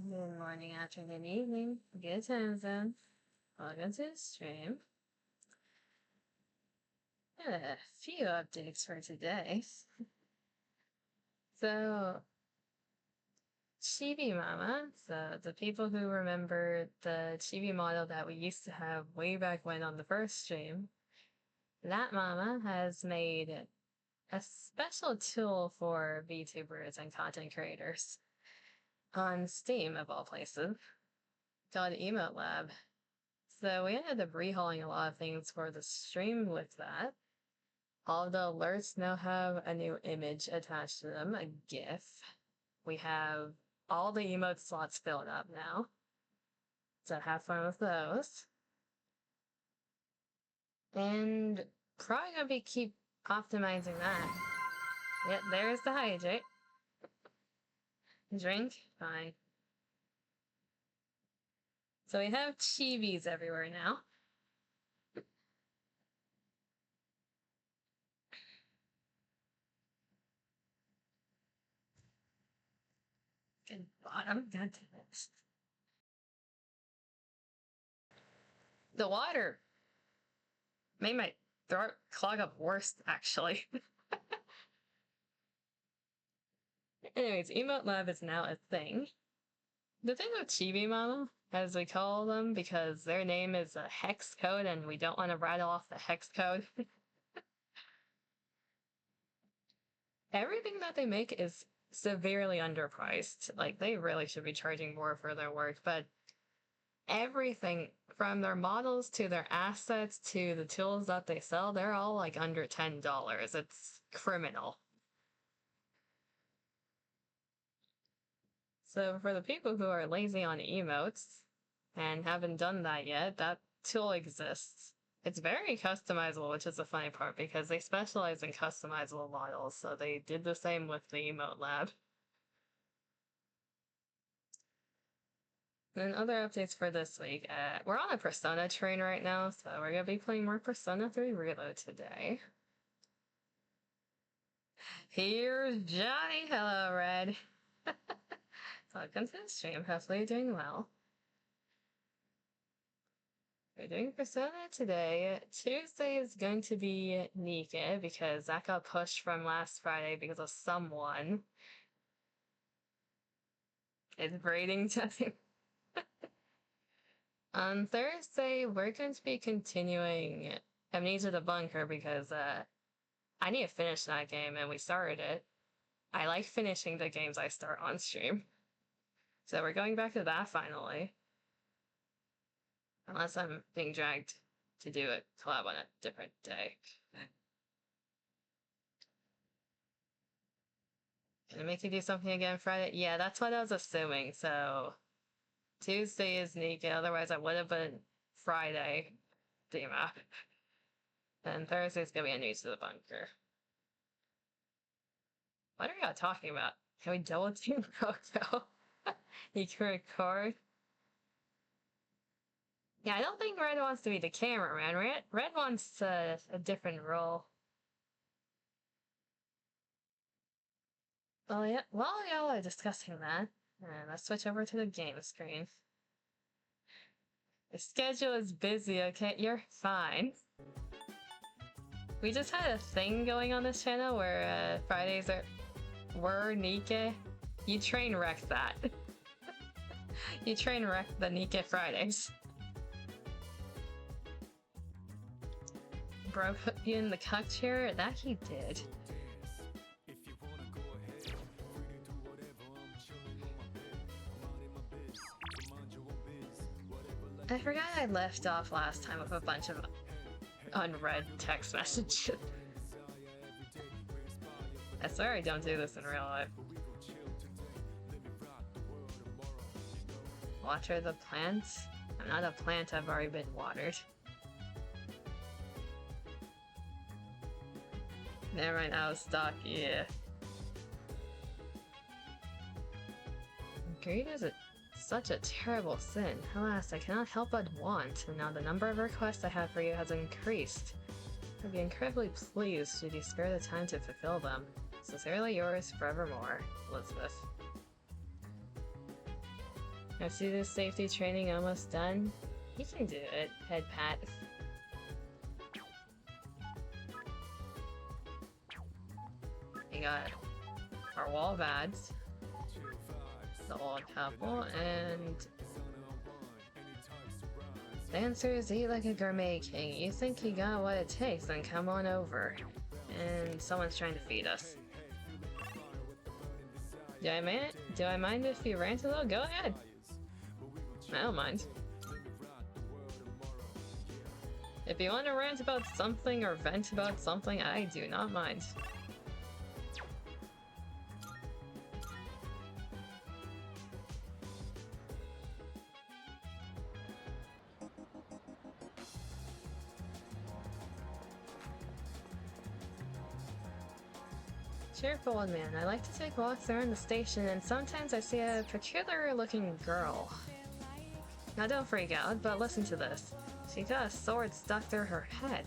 Good morning, afternoon, evening. Good time zone. Welcome to the stream. Got a few updates for today. So, Chibi Mama, so the people who remember the Chibi model that we used to have way back when on the first stream, that Mama has made a special tool for VTubers and content creators on Steam, of all places, called Emote Lab. So we ended up rehauling a lot of things for the stream with that. All the alerts now have a new image attached to them, a GIF. We have all the emote slots filled up now. So have fun with those. And probably gonna keep optimizing that. Yep, there's the hydrate. Drink, fine. So we have chibis everywhere now. Good bottom, god damn it. The water made my throat clog up worse, actually. Anyways, Emote Lab is now a thing. The thing with Chibi Mama, as we call them, because their name is a hex code and we don't want to rattle off the hex code. Everything that they make is severely underpriced. Like, they really should be charging more for their work, but everything from their models to their assets to the tools that they sell, they're all like under $10. It's criminal. So for the people who are lazy on emotes and haven't done that yet, that tool exists. It's very customizable, which is the funny part, because they specialize in customizable models, so they did the same with the Emote Lab. And other updates for this week. We're on a Persona train right now, so we're going to be playing more Persona 3 Reload today. Here's Johnny! Hello, Red! Welcome to the stream. Hopefully you're doing well. We're doing Persona today. Tuesday is going to be Nika, because that got pushed from last Friday because of someone. It's braiding time. On Thursday, we're going to be continuing Amnesia the Bunker because I need to finish that game and we started it. I like finishing the games I start on stream. So we're going back to that finally. Unless I'm being dragged to do a collab on a different day. Gonna make you do something again Friday? Yeah, that's what I was assuming, so Tuesday is Nika, otherwise I would have been Friday, Dima. And Thursday's gonna be a News to the Bunker. What are y'all talking about? Can we double team Roko? You can record? Yeah, I don't think Red wants to be the cameraman. Red wants a different role. Well, yeah, while y'all are discussing that, let's switch over to the game screen. The schedule is busy, okay? You're fine. We just had a thing going on this channel where Fridays were Nika. You train wrecked that. You train wrecked the Nika Fridays. Bro put you in the cuck chair? That he did. I forgot I left off last time with a bunch of unread text messages. I swear I don't do this in real life. Water the plants? I'm not a plant, I've already been watered. Never mind, I was stuck, yeah. Greed is such a terrible sin. Alas, I cannot help but want, and now the number of requests I have for you has increased. I'd be incredibly pleased should you spare the time to fulfill them. Sincerely yours, forevermore, Elizabeth. I see this safety training almost done. You can do it, head pat. We got our wall badge, the old couple, and dancers eat like a gourmet king. You think you got what it takes, then come on over. And someone's trying to feed us. Do I mind if you rant a little? Go ahead. I don't mind. If you want to rant about something or vent about something, I do not mind. Cheerful old man. I like to take walks around the station, and sometimes I see a peculiar-looking girl. Now don't freak out, but listen to this. She got a sword stuck through her head.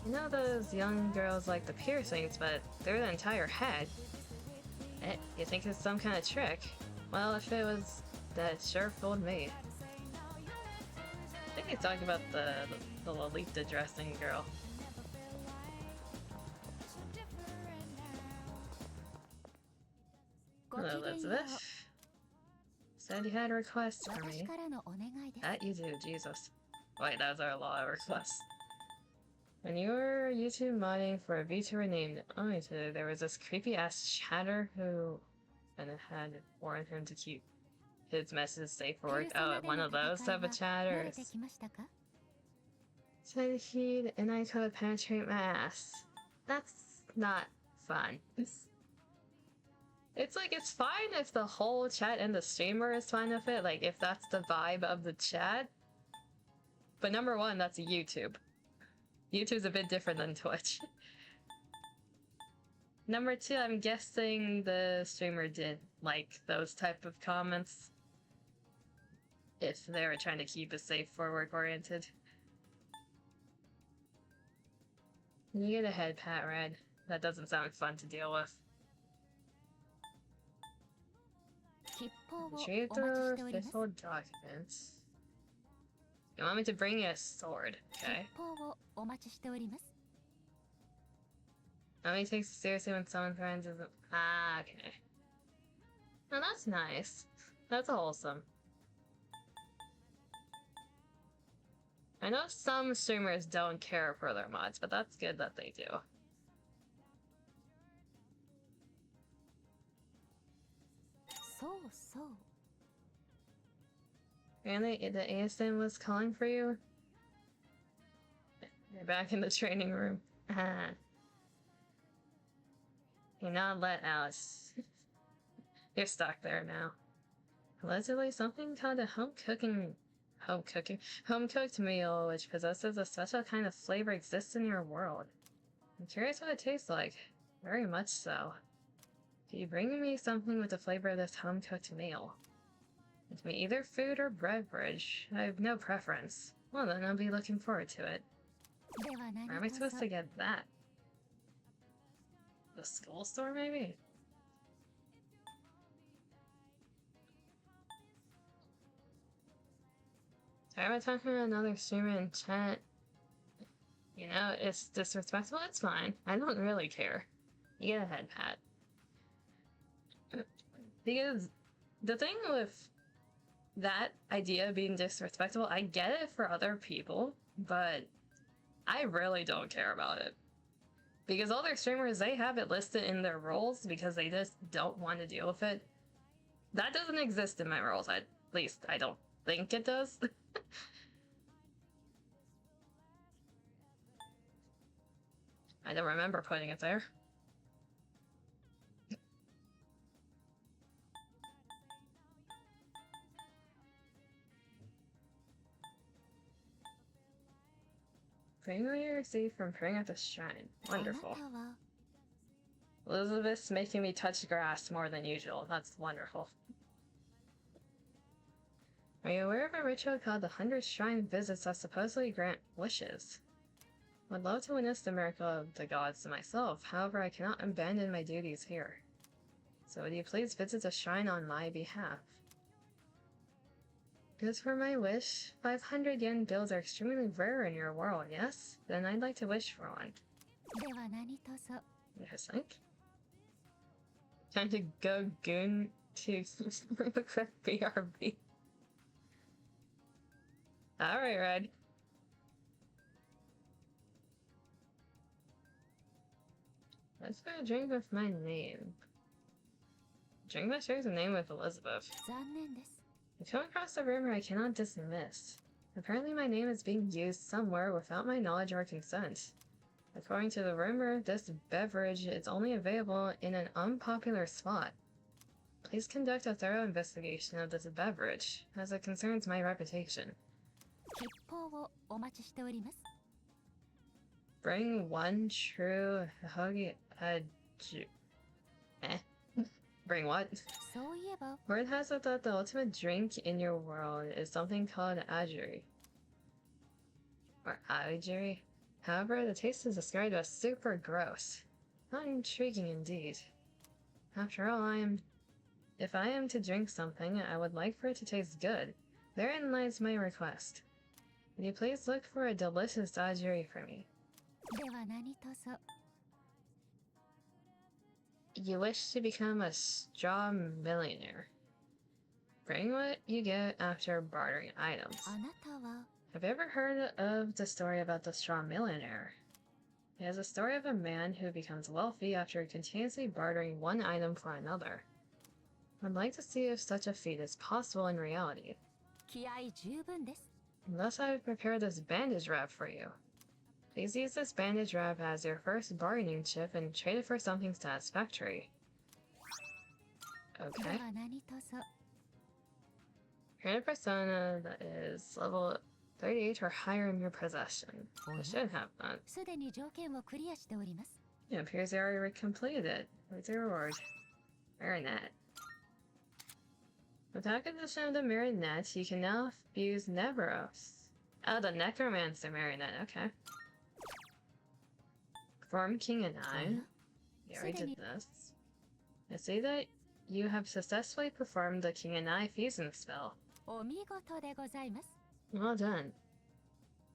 You know those young girls like the piercings, but they're the entire head. You think it's some kind of trick? Well, if it was, that sure fooled me. I think he's talking about the Lolita dressing girl. Hello, Elizabeth. Said you had a request for me. That you do, Jesus. Wait, that was our law request. When you were YouTube modding for a VTuber named Unedited, there was this creepy-ass chatter who had warned him to keep his messages safe for work. Oh, one of those type of chatters. Said he'd and I could penetrate my ass. That's not fun. It's like, it's fine if the whole chat and the streamer is fine with it, like if that's the vibe of the chat. But number one, that's YouTube. YouTube's a bit different than Twitch. Number two, I'm guessing the streamer did like those type of comments. If they were trying to keep it safe for work oriented. You get a head pat, Red. That doesn't sound fun to deal with. Retrieve the official documents. You want me to bring you a sword, okay? Nobody takes it seriously when someone friends isn't. Ah, okay. Now that's nice. That's wholesome. I know some streamers don't care for their mods, but that's good that they do. Really? The ASM was calling for you? You're back in the training room. You're not let out. You're stuck there now. Allegedly, something called a home-cooked meal which possesses a special kind of flavor exists in your world. I'm curious what it tastes like. Very much so. Can you bring me something with the flavor of this home-cooked meal? It can be either food or beverage. I have no preference. Well then, I'll be looking forward to it. Where am I supposed to get that? The school store, maybe? Sorry about talking to another streamer in chat. You know, it's disrespectful, it's fine. I don't really care. You get a head pat. Because the thing with that idea of being disrespectful, I get it for other people, but I really don't care about it. Because other streamers, they have it listed in their roles because they just don't want to deal with it. That doesn't exist in my roles, at least I don't think it does. I don't remember putting it there. Frankly, received from praying at the shrine. Wonderful. Elizabeth's making me touch grass more than usual. That's wonderful. Are you aware of a ritual called the 100 Shrine Visits that supposedly grant wishes? Would love to witness the miracle of the gods myself, however I cannot abandon my duties here. So would you please visit the shrine on my behalf? As for my wish, 500 yen bills are extremely rare in your world, yes? Then I'd like to wish for one. Yes, think. Time to go goon to BRB. Alright, Red. Let's go drink with my name. Drink my shares a name with Elizabeth. I come across a rumor I cannot dismiss. Apparently my name is being used somewhere without my knowledge or consent. According to the rumor, this beverage is only available in an unpopular spot. Please conduct a thorough investigation of this beverage, as it concerns my reputation. Bring one true Bring what? Word has it that the ultimate drink in your world is something called ajiri. Or ajiri. However, the taste is described as super gross. Not intriguing indeed. After all, if I am to drink something, I would like for it to taste good. Therein lies my request. Would you please look for a delicious ajiri for me? You wish to become a straw millionaire. Bring what you get after bartering items. Have you ever heard of the story about the straw millionaire? It is a story of a man who becomes wealthy after continuously bartering one item for another. I'd like to see if such a feat is possible in reality. Thus I would prepare this bandage wrap for you. Please use this bandage wrap as your first bargaining chip and trade it for something satisfactory. Okay. Create a persona that is level 38 or higher in your possession. I should have that. It appears you already completed it. Where's your reward? Marionette. With the acquisition of the Marionette, you can now use Neveros. Oh, the Necromancer Marionette, okay. Perform King and I. We already did this. I see that you have successfully performed the King and I fusing spell. Well done.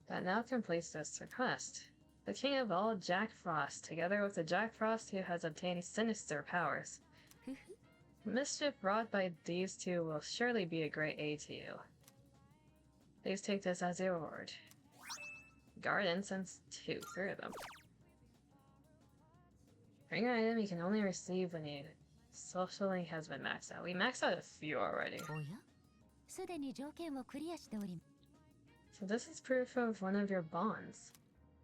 That now completes this request. The King of all, Jack Frost, together with the Jack Frost who has obtained sinister powers. The mischief wrought by these two will surely be a great aid to you. Please take this as your reward. Guard incense 2, 3 of them. Bring an item you can only receive when your social link has been maxed out. We maxed out a few already. So this is proof of one of your bonds.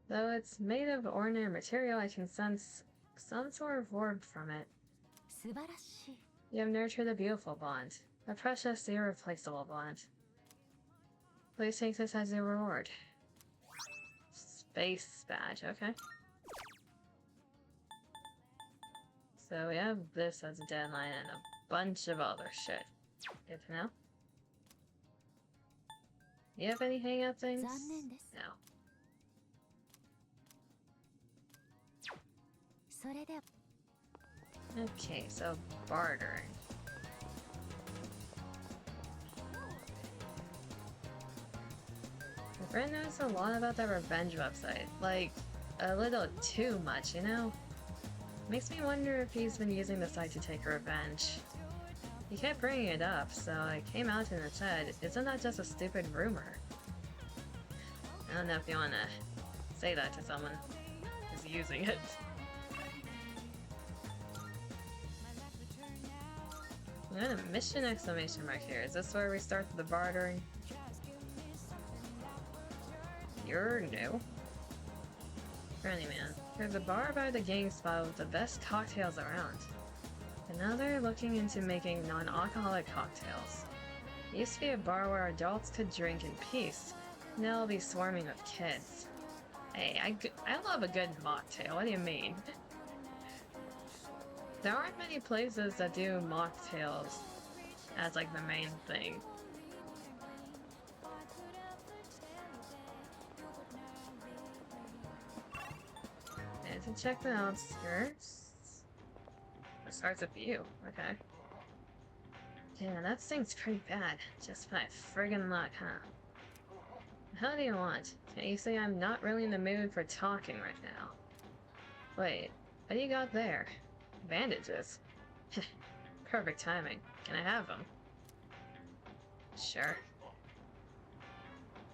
Though it's made of ordinary material, I can sense some sort of warmth from it. You have nurtured a beautiful bond. A precious, irreplaceable bond. Please take this as your reward. Space badge, okay. So we have this as a deadline and a bunch of other shit. Good to know. You have any hangout things? No. Okay, so bartering. My friend knows a lot about that revenge website. Like, a little too much, you know? Makes me wonder if he's been using the site to take revenge. He kept bringing it up, so I came out and said, isn't that just a stupid rumor? I don't know if you want to say that to someone who's using it. We got a mission exclamation mark here. Is this where we start the bartering? You're new. Friendly man. There's a bar by the gang spot with the best cocktails around. And now they're looking into making non-alcoholic cocktails. It used to be a bar where adults could drink in peace. Now it'll be swarming with kids. Hey, I love a good mocktail. What do you mean? There aren't many places that do mocktails as like the main thing. And to check the outskirts. It starts with you, okay. Yeah, that stinks pretty bad. Just my friggin' luck, huh? How do you want? Can't you see I'm not really in the mood for talking right now? Wait, what do you got there? Bandages? Perfect timing. Can I have them? Sure.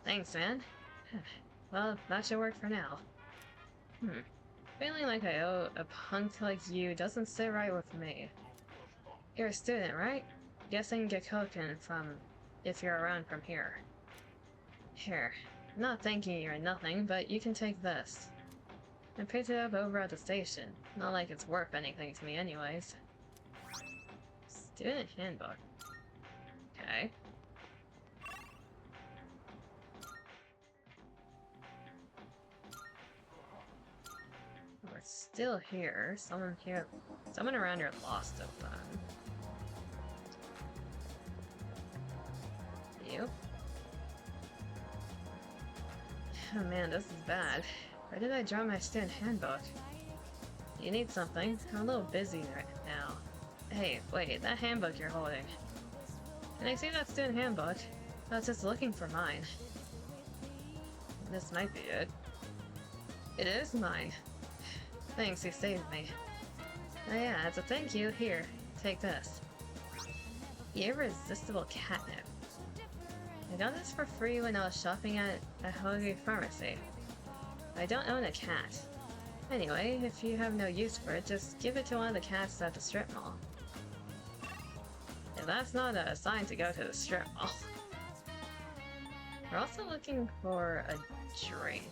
Thanks, man. Well, that should work for now. Feeling like I owe a punk like you doesn't sit right with me. You're a student, right? Guess I can get cooking from if you're around from here. Here. Not thanking you or nothing, but you can take this. I picked it up over at the station. Not like it's worth anything to me anyways. Student handbook. Okay. We're still here. Someone around here lost it then. You? Oh man, this is bad. Where did I drop my student handbook? You need something? I'm a little busy right now. Hey, wait, that handbook you're holding. Can I see that student handbook? I was just looking for mine. This might be it. It is mine. Thanks, you saved me. Oh yeah, as a thank you, here, take this. Irresistible catnip. I got this for free when I was shopping at a Hoagie pharmacy. I don't own a cat. Anyway, if you have no use for it, just give it to one of the cats at the strip mall. If that's not a sign to go to the strip mall. We're also looking for a drink.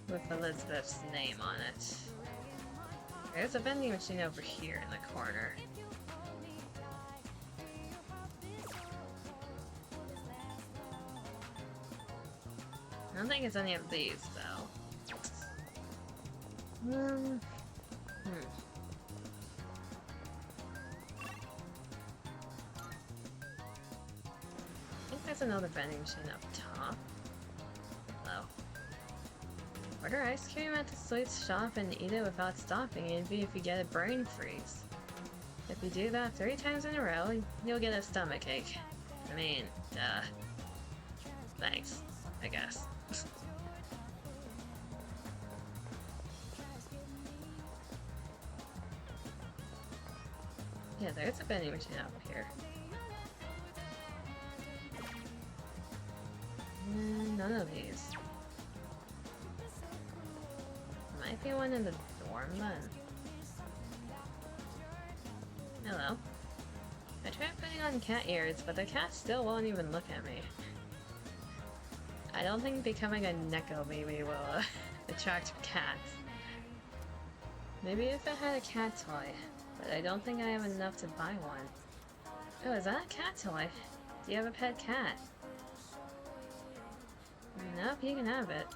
With Elizabeth's name on it. There's a vending machine over here in the corner. I don't think it's any of these, though. I think there's another vending machine up top. Hello. Order ice cream at the sweets shop and eat it without stopping, even if you get a brain freeze. If you do that 3 times in a row, you'll get a stomachache. I mean, duh. Thanks, I guess. Yeah, there's a vending machine out here. None of these. Might be one in the dorm then. Hello. I tried putting on cat ears, but the cat still won't even look at me. I don't think becoming a Neko baby will attract cats. Maybe if I had a cat toy, but I don't think I have enough to buy one. Oh, is that a cat toy? Do you have a pet cat? Nope, you can have it.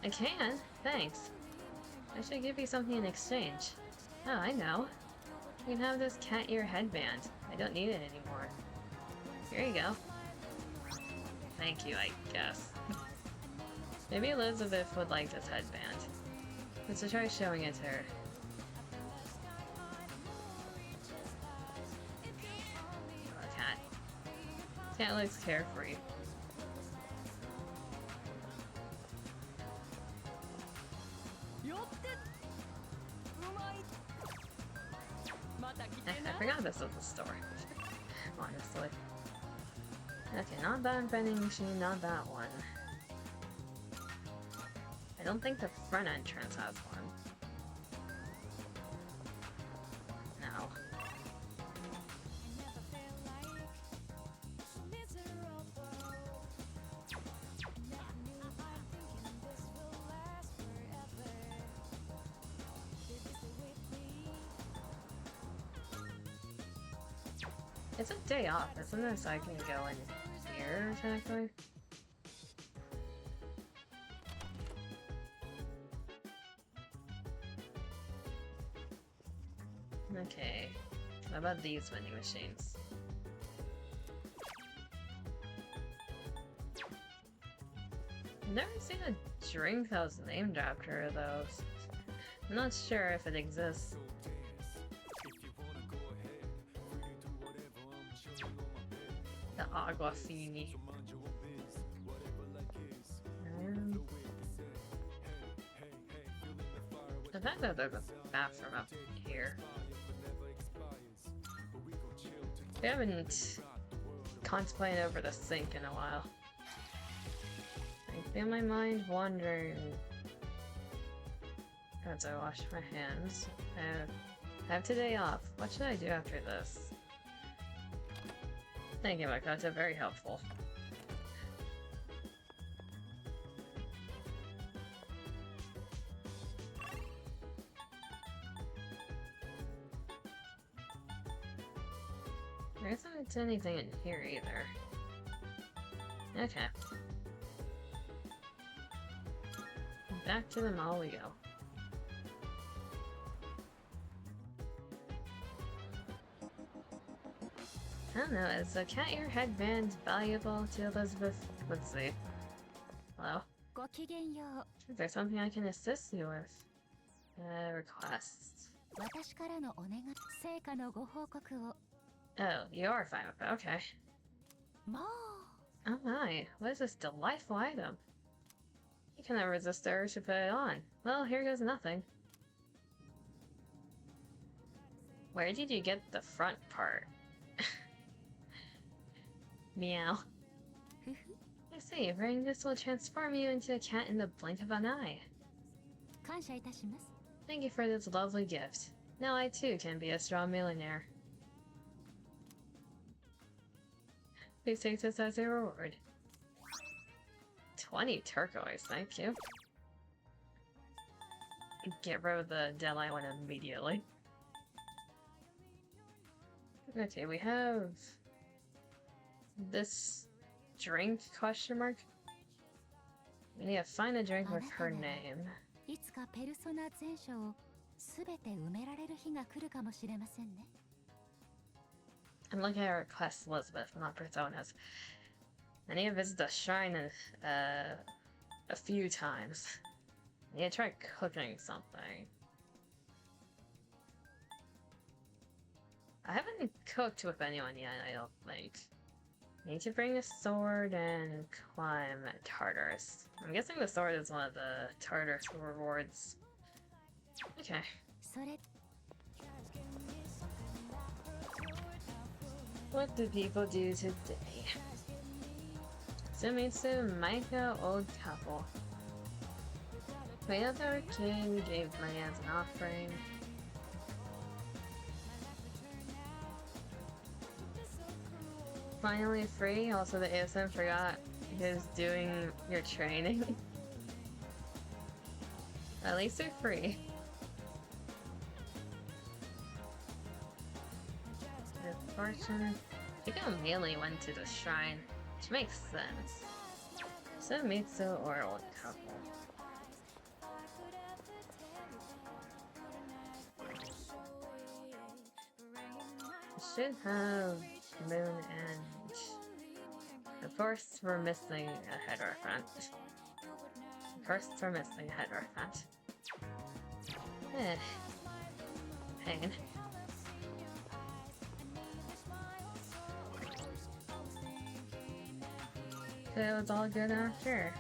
I can? Thanks. I should give you something in exchange. Oh, I know. You can have this cat ear headband. I don't need it anymore. Here you go. Thank you, I guess. Maybe Elizabeth would like this headband. Let's try showing it to her. Oh, cat. Cat looks carefree. I forgot this was the store. Honestly. Okay, not that vending machine, not that one. I don't think the front entrance has one. No. It's a day off, isn't it? So I can go in here, technically. Okay. What about these vending machines? I've never seen a drink that was named after those. I'm not sure if it exists. The Aquafini. The fact that there's a bathroom up here. We haven't contemplated over the sink in a while. I feel my mind wandering as I wash my hands. I have today off. What should I do after this? Thank you, Makoto. Very helpful. There isn't anything in here either. Okay. Back to the mall we go. I don't know, is a cat ear headband valuable to Elizabeth? Let's see. Hello? Is there something I can assist you with? Requests. Oh, you are fine with it, okay. Oh my, what is this delightful item? You cannot resist the urge to put it on. Well, here goes nothing. Where did you get the front part? Meow. I see, wearing this will transform you into a cat in the blink of an eye. Thank you for this lovely gift. Now I too can be a straw millionaire. Please take this as a reward. 20 turquoise, thank you. Get rid of the deadline one immediately. Okay, we have this drink, question mark? We need to find a drink with her name. I'm looking at her request, Elizabeth, not personas. I need to visit the shrine a few times. I need to try cooking something. I haven't cooked with anyone yet, I don't think. Need to bring a sword and climb Tartarus. I'm guessing the sword is one of the Tartarus rewards. Okay. What do people do today? Sumitsu, Micah, old couple. Toyota King gave money as an offering. Finally free. Also, the ASM forgot he was doing your training. At least they're free. Good fortune. I think I mainly went to the shrine, which makes sense. Sumitsu or old couple. Should have moon and of course we're missing a head or a front. Of course we're missing a head or a front. Pain. So it was all good after.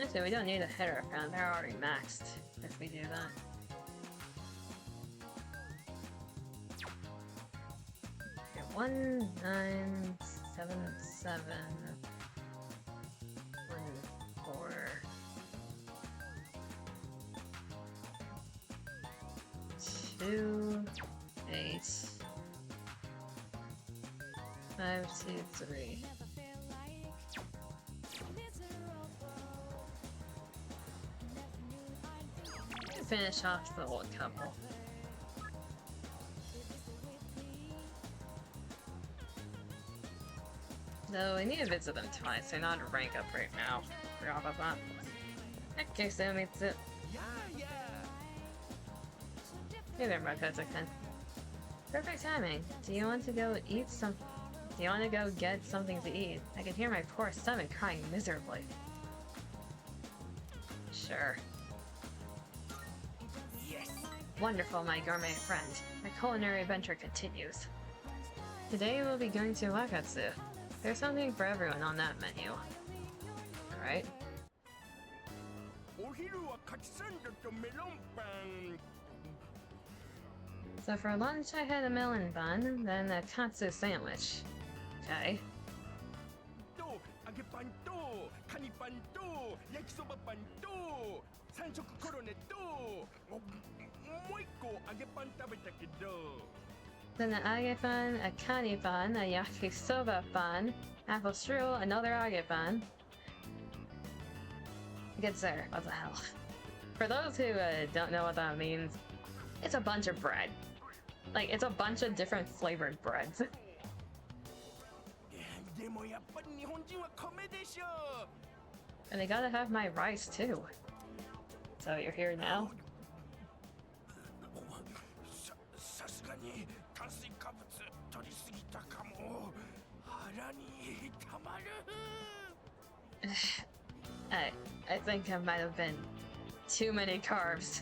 Actually, we don't need a header account, they're already maxed if we do that. Okay, 1977 14 2 8 5 2 3. Finish off the old couple. No, we need to visit them twice. They're not a rank up right now. Forgot about that. Okay, so it's it. Hey there, Makoto-kun. Perfect timing. Do you want to go eat some? Do You want to go get something to eat? I can hear my poor stomach crying miserably. Sure. Yes. Wonderful, my gourmet friend. My culinary adventure continues. Today we'll be going to Wakatsu. There's something for everyone on that menu. Alright. So for lunch I had a melon bun, then a katsu sandwich. Okay. Then an age bun, a kani bun, a yakisoba bun, apple strudel, another age bun. Good sir, what the hell? For those who don't know what that means, it's a bunch of bread. Like, it's a bunch of different flavored breads. And they gotta have my rice too. So you're here now? I think I might have been too many carbs.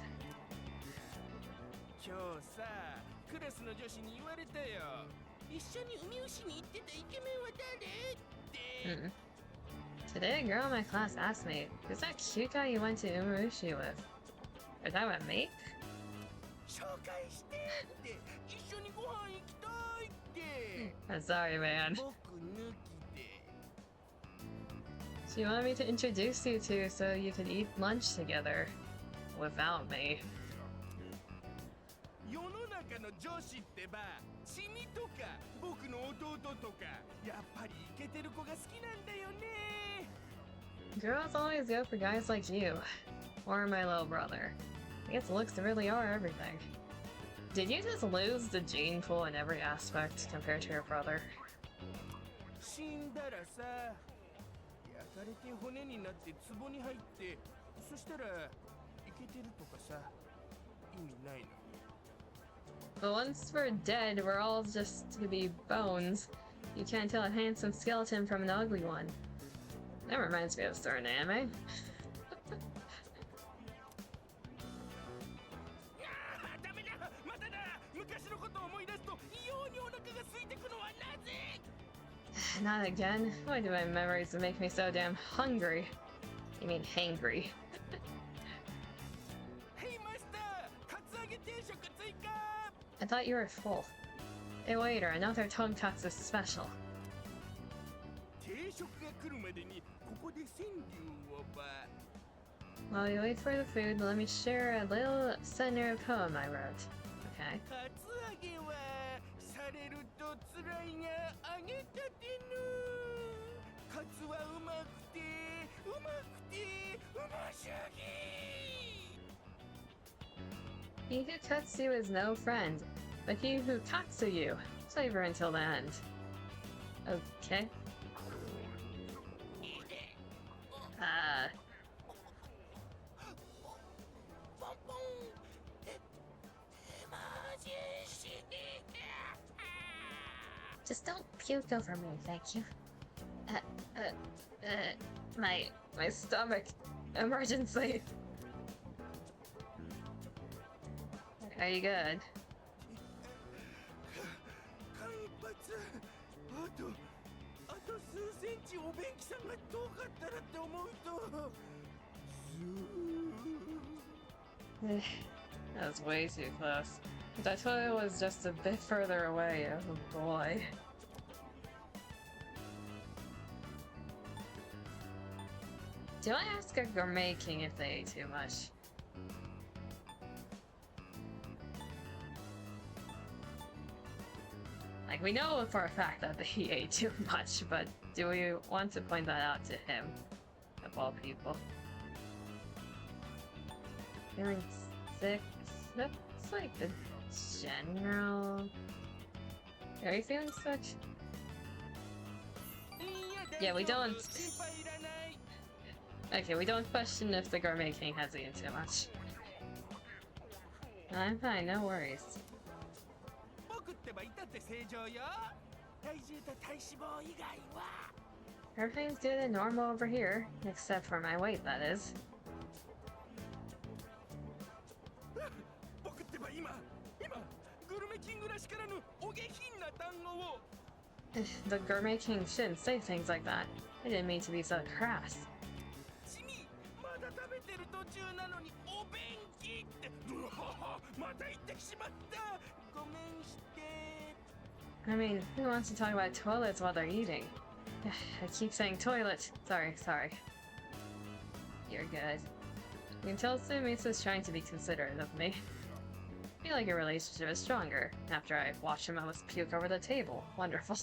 Today a girl in my class asked me, who's that cute guy you went to Umushi with? Is that with me? I'm sorry, man. She wanted me to introduce you to so you could eat lunch together. Without me. Girls always go for guys like you. Or my little brother. I guess looks really are everything. Did you just lose the gene pool in every aspect compared to your brother? But once we're dead, we're all just to be bones. You can't tell a handsome skeleton from an ugly one. That reminds me of a certain anime. Not again. Why do my memories make me so damn hungry? You mean hangry. I thought you were full. Hey waiter, another tonkatsu special. While you wait for the food, let me share a little senru poem I wrote. Okay. He who cuts you is no friend, but he who katsu you, savor until the end. Okay. Just don't puke over me, thank you. My stomach. Emergency. Are you good? That was way too close. I thought it was just a bit further away. Oh boy. Do I ask a gourmet king if they ate too much? Like, we know for a fact that he ate too much, but do we want to point that out to him? Of all people. Feeling sick? That's like the general... Are you feeling sick? Yeah, we don't... Okay, we don't question if the gourmet king has eaten too much. I'm fine, no worries. Everything's good and normal over here, except for my weight, that is. The Gourmet King shouldn't say things like that. I didn't mean to be so crass. I mean, who wants to talk about toilets while they're eating? I keep saying toilet. Sorry. You're good. You can tell Sumisa's trying to be considerate of me. I feel like your relationship is stronger after I watch him almost puke over the table. Wonderful.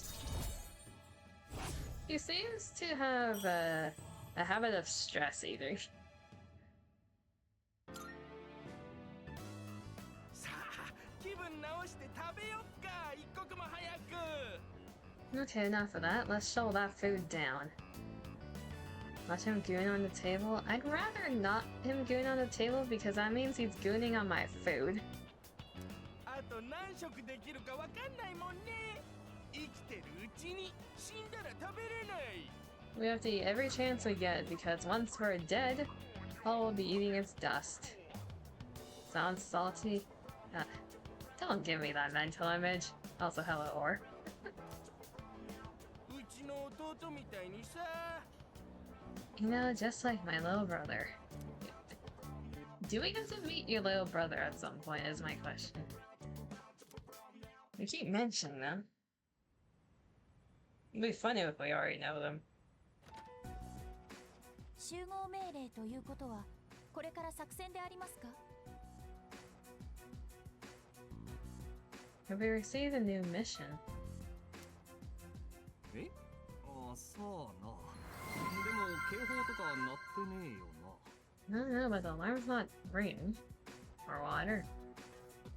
He seems to have a habit of stress eating. Okay, enough of that. Let's shovel that food down. Watch him goon on the table? I'd rather not him goon on the table because that means he's gooning on my food. We have to eat every chance we get because once we're dead, all we'll be eating is dust. Sounds salty? Don't give me that mental image. Also, hello, Or. You know, just like my little brother. Do we get to meet your little brother at some point is my question. We keep mentioning them. It'd be funny if we already know them. Have we received a new mission? No, but the alarm's not ringing. Or water.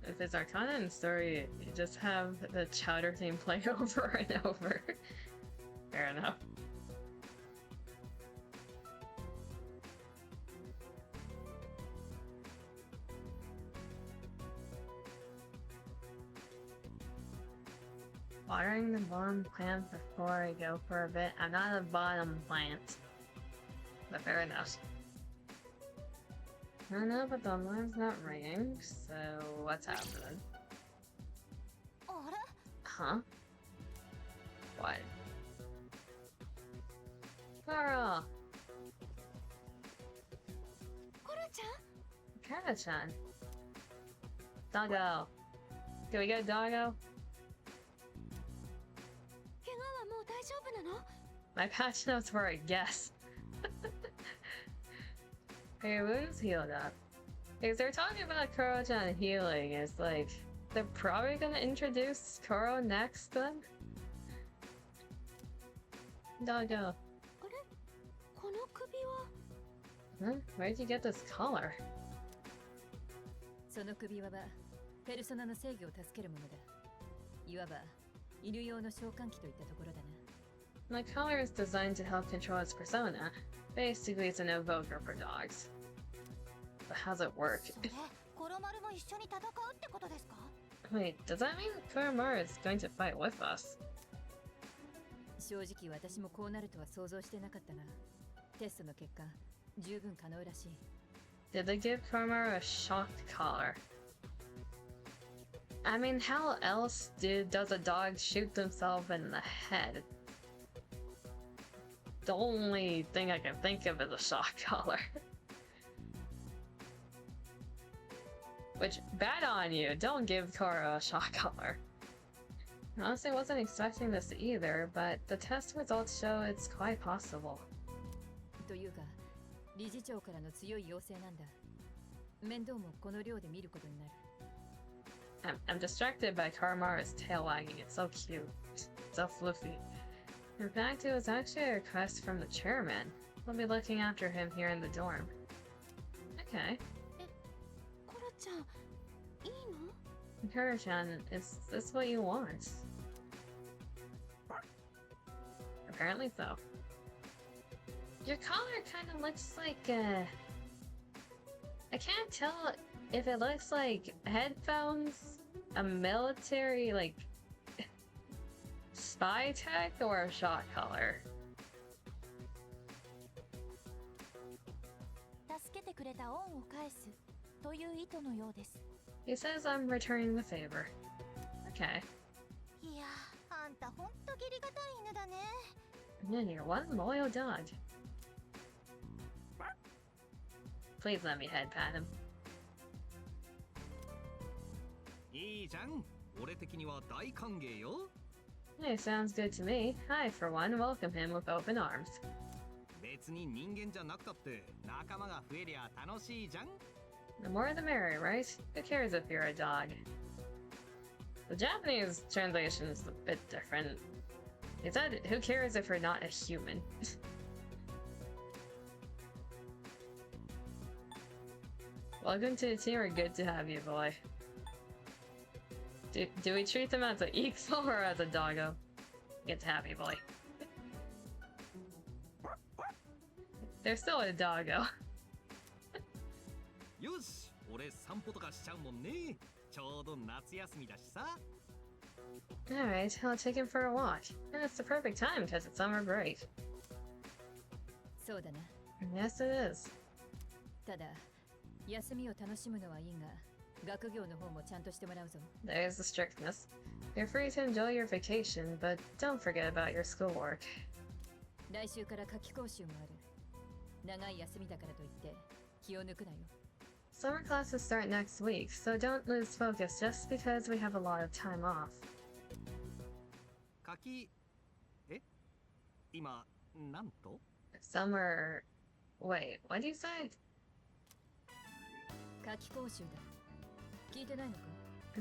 If it's Arcana in the story, you just have the chowder theme play over and over. Fair enough. Watering the bottom plant before I go for a bit. I'm not a bottom plant. But fair enough. I don't know, but the alarm's not ringing, so what's happening? Huh? What? Carl! Kara-chan! Doggo! Can we get Doggo? My patch notes were a guess. Your wounds healed up. Because they're talking about Koro-chan healing. It's like, they're probably gonna introduce Koro next then? Doggo. Huh? Where'd you get this collar? My collar is designed to help control its persona. Basically, it's an evoker for dogs. But how's it work? Wait, does that mean Kuramaru is going to fight with us? Did they give Kuramaru a shocked collar? I mean, how else does a dog shoot themselves in the head? The only thing I can think of is a shock collar. Which, bad on you, don't give Koro a shock collar. Honestly, I wasn't expecting this either, but the test results show it's quite possible. I'm distracted by Karamaru's tail wagging, it's so cute. So fluffy. In fact, it was actually a request from the chairman. We'll be looking after him here in the dorm. Okay. Kuro-chan, is this what you want? Apparently so. Your collar kind of looks like, I can't tell if it looks like headphones, a military, like, Spy tech or shot collar? He says I'm returning the favor. Okay. And you're one loyal dog. Please let me head pat him. Hey, sounds good to me. I, for one, welcome him with open arms. The more the merrier, right? Who cares if you're a dog? The Japanese translation is a bit different. It said, who cares if you're not a human? Welcome to the team, we're good to have you, boy. Do we treat them as an equal or as a doggo? Good to have you, boy. They're still a doggo. Alright, I'll take him for a walk. And it's the perfect time because it's summer break. Yes, it is. There's the strictness. You're free to enjoy your vacation, but don't forget about your schoolwork. Summer classes start next week, so don't lose focus just because we have a lot of time off. Summer... Wait, what do you say?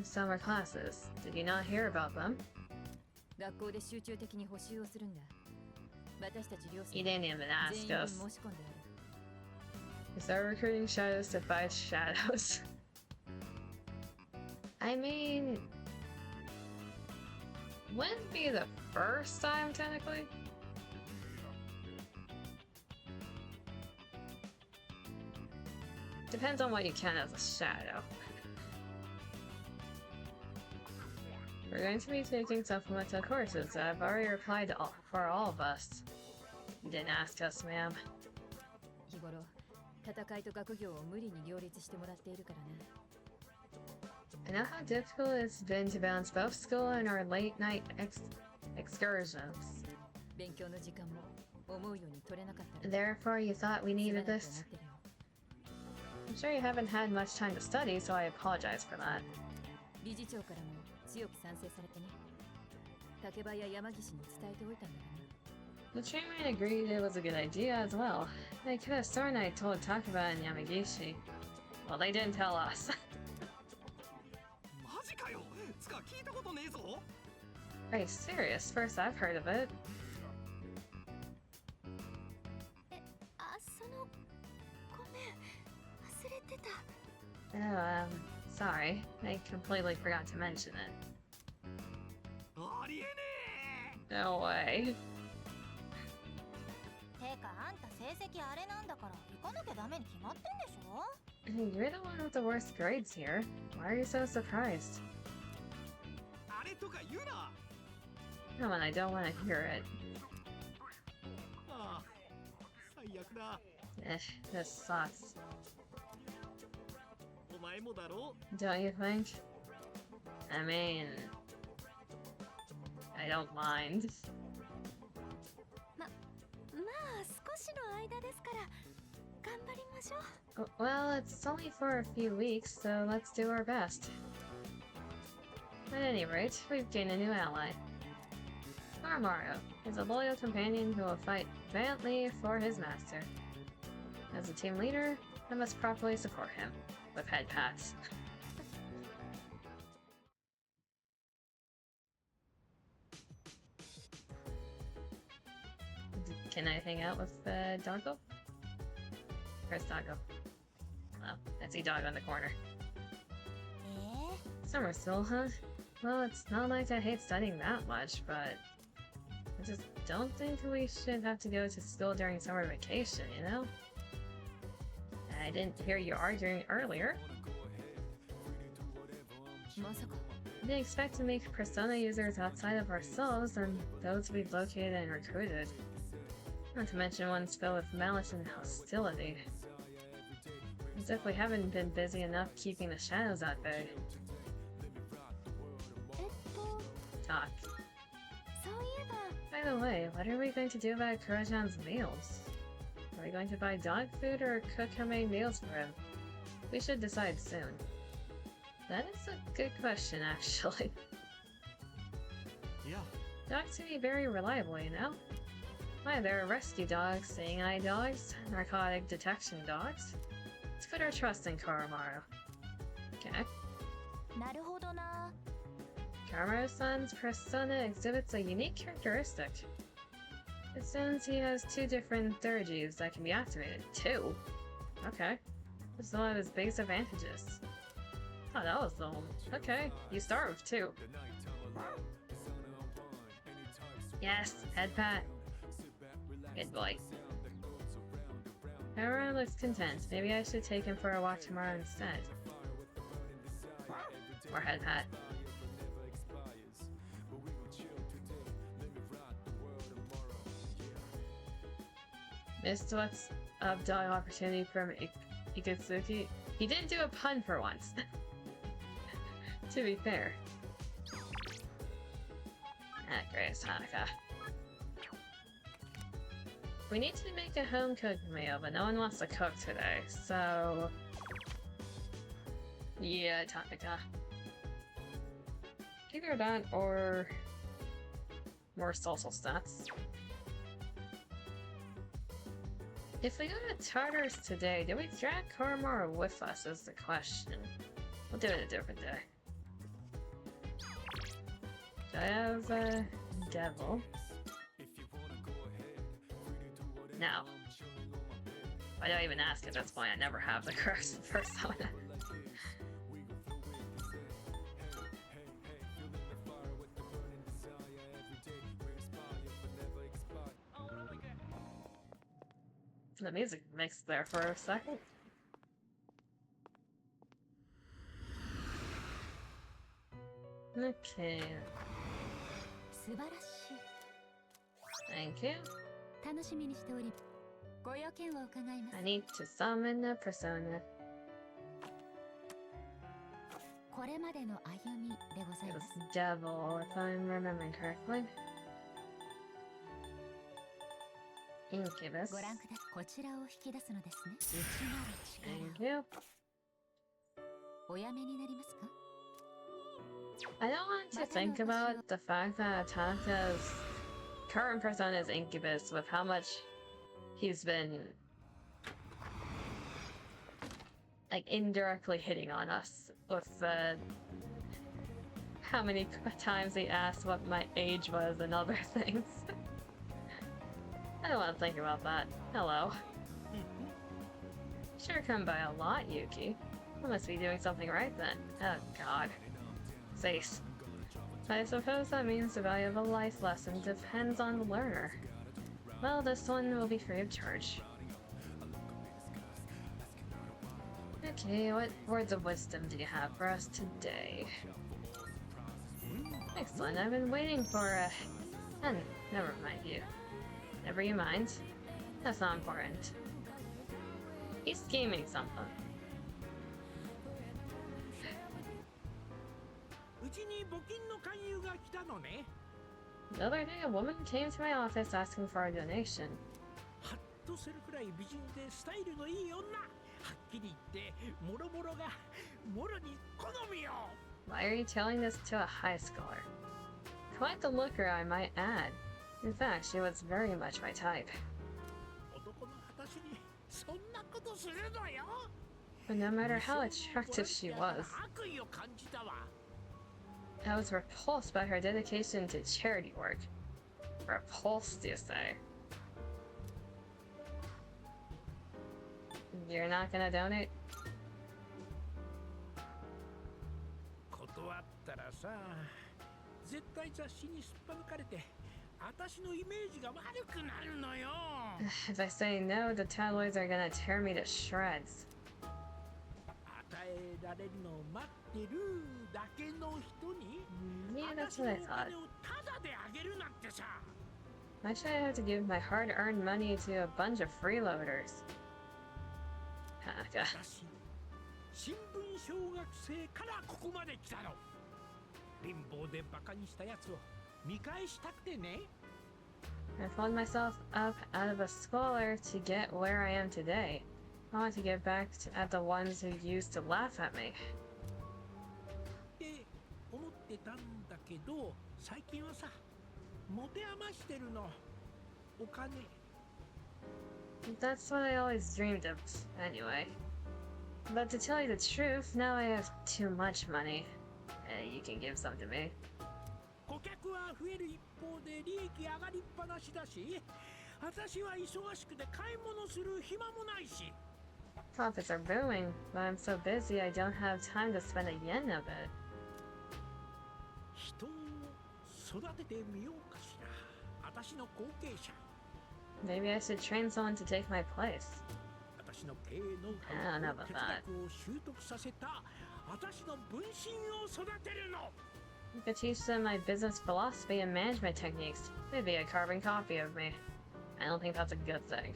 Summer classes. Did you not hear about them? You didn't even ask us. Is our recruiting shadows to fight shadows? I mean... Wouldn't be the first time, technically? Depends on what you count as a shadow. We're going to be taking supplemental courses. I've already replied to for all of us. You didn't ask us, ma'am. I know how difficult it's been to balance both school and our late-night excursions. Therefore, you thought we needed this? I'm sure you haven't had much time to study, so I apologize for that. The chairman agreed it was a good idea as well. They could have sworn I told Takeba and Yamagishi. Well, they didn't tell us. Are you serious? First I've heard of it. Oh, sorry. I completely forgot to mention it. No way. You're the one with the worst grades here. Why are you so surprised? Come on, I don't want to hear it. This sucks. Don't you think? I mean... I don't mind. Well, it's only for a few weeks, so let's do our best. At any rate, we've gained a new ally. Mario is a loyal companion who will fight valiantly for his master. As a team leader, I must properly support him, with head pats. Can I hang out with Doggo? Where's Doggo? Oh, I see Doggo in the corner. Summer school, huh? Well, it's not like I hate studying that much, but I just don't think we should have to go to school during summer vacation, you know? I didn't hear you arguing earlier. They expect to make persona users outside of ourselves and those we've located and recruited. Not to mention ones filled with malice and hostility. As if we haven't been busy enough keeping the shadows at bay. Talk. By the way, what are we going to do about Kurajan's meals? Are we going to buy dog food or cook homemade meals for him? We should decide soon. That is a good question, actually. Yeah. Dogs can be very reliable, you know? Why, there are rescue dogs, seeing eye dogs, narcotic detection dogs. Let's put our trust in Koromaru. Okay. Koromaru-san's persona exhibits a unique characteristic. It seems he has 2 different theragies that can be activated. 2? Okay. This is one of his biggest advantages. Oh, that was the one. Okay, you start with 2. Yes, head pat. Good boy. Koromaru looks content. Maybe I should take him for a walk tomorrow instead. Or head pat. Missed what's up dog opportunity from Ikutsuki. He didn't do a pun for once. To be fair. Ah, great, Hanukkah. We need to make a home-cooked meal, but no one wants to cook today, so... Yeah, Tanaka. Either that or... more social stats. If we go to Tartarus today, do we drag Koromaru with us is the question. We'll do it a different day. Do I have a devil? No. I don't even ask at this point, I never have the correct persona. The music mixed there for a second. Okay. Thank you. I need to summon a persona. It was the devil, if I'm remembering correctly. Incubus. Thank you. I don't want to think about the fact that Tanaka's current persona is Incubus with how much he's been like indirectly hitting on us with how many times he asked what my age was and other things. I don't want to think about that. Hello. Sure come by a lot, Yuki. I must be doing something right then. Oh god. Face. I suppose that means the value of a life lesson depends on the learner. Well, this one will be free of charge. Okay, what words of wisdom do you have for us today? Excellent, I've been waiting for never mind you. Never you mind. That's not important. He's scheming something. The other day, a woman came to my office asking for a donation. Why are you telling this to a high schooler? Quite the looker, I might add. In fact, she was very much my type. But no matter how attractive she was, I was repulsed by her dedication to charity work. Repulsed, you say? You're not gonna donate? If I say no, the tabloids are gonna tear me to shreds. Yeah, that's what I thought. Why should I have to give my hard-earned money to a bunch of freeloaders? God. I pulled myself up out of a squalor to get where I am today. I want to get back at the ones who used to laugh at me. That's what I always dreamed of, anyway. But to tell you the truth, now I have too much money. You can give some to me. Profits are booming, but I'm so busy I don't have time to spend a yen of it. Maybe I should train someone to take my place. I don't know about that. You could teach them my business philosophy and management techniques. They'd be a carbon copy of me. I don't think that's a good thing.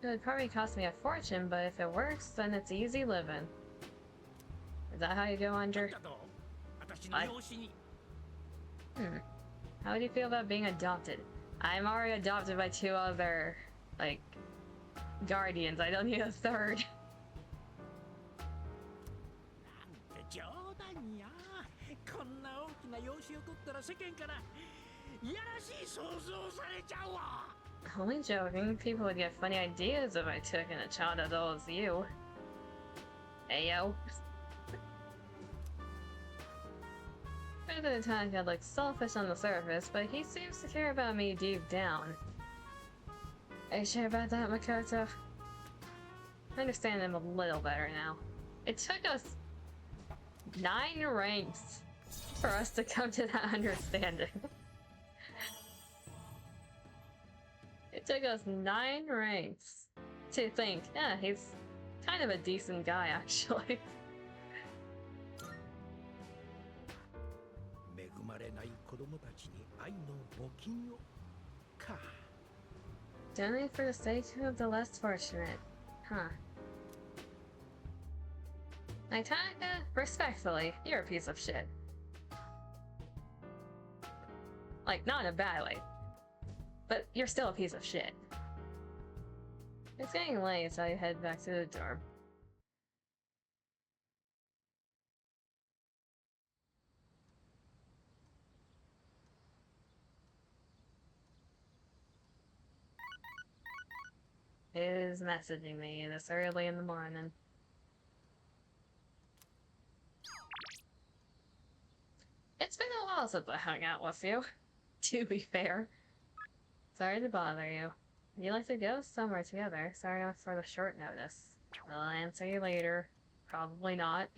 It would probably cost me a fortune, but if it works, then it's easy living. Is that how you go under? What? How would you feel about being adopted? I'm already adopted by 2 other, like, guardians. I don't need a third. Only joking. People would get funny ideas if I took in a child as old as you. Ayo. President Tanaka looks selfish on the surface, but he seems to care about me deep down. Are you sure about that, Makoto? I understand him a little better now. It took us 9 ranks for us to come to that understanding. It took us 9 ranks to think, yeah, he's kind of a decent guy, actually. Donate for the sake of the less fortunate. Huh. Tanaka, respectfully, you're a piece of shit. Like, not in a bad way. But you're still a piece of shit. It's getting late, so I head back to the dorm. It is messaging me this early in the morning. It's been a while since I hung out with you, to be fair. Sorry to bother you. Would you like to go somewhere together? Sorry for the short notice. I'll answer you later. Probably not.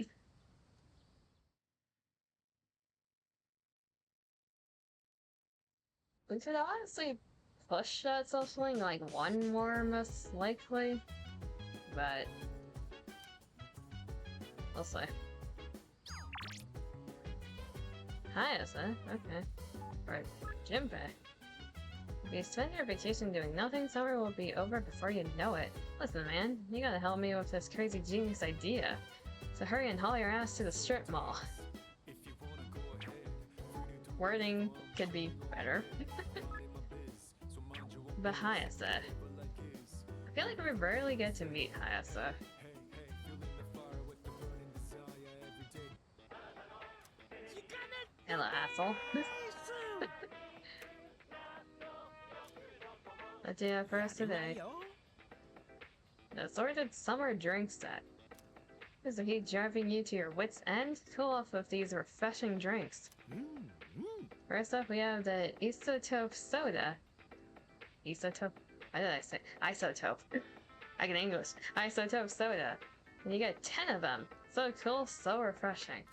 We could honestly push that social link like 1 more, most likely. But we'll see. Hi, Asa. Okay. Right. Jinpei. If you spend your vacation doing nothing, summer will be over before you know it. Listen, man, you gotta help me with this crazy genius idea. So hurry and haul your ass to the strip mall. Wording could be better. But Hayase. I feel like we rarely get to meet Hayase. Hello, asshole. What do you have for us today? The assorted summer drink set. Is the heat driving you to your wits' end? Cool off with these refreshing drinks. First up, we have the isotope soda. Isotope? What did I say? Isotope. I can English. Isotope soda. And you get 10 of them. So cool, so refreshing.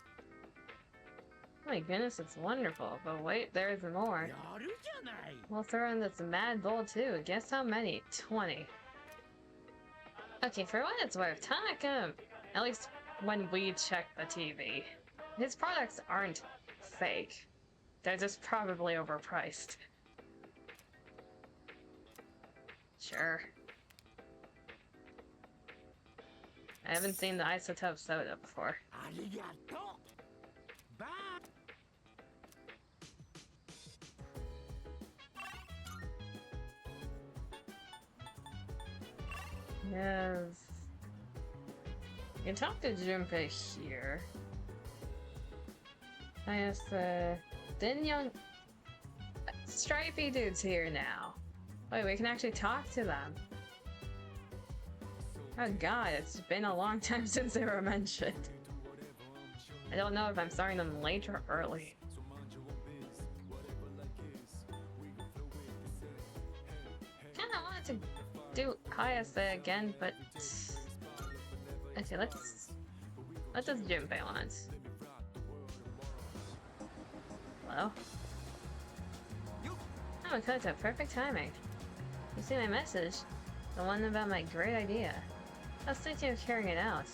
my goodness, it's wonderful. But wait, there's more. We'll throw in this mad bull too. Guess how many? 20. Okay, for what it's worth, Tanaka, at least when we check the TV, his products aren't fake. They're just probably overpriced. Sure. I haven't seen the isotope soda before. Yes. You can talk to Junpei here. I guess, then young stripy dude's here now. Wait, we can actually talk to them. Oh god, it's been a long time since they were mentioned. I don't know if I'm starting them late or early. Kinda wanted to do Hayase again, but okay, let's Junpei once. Hello? Oh, Makoto, perfect timing. You see my message? The one about my great idea. I was thinking of carrying it out.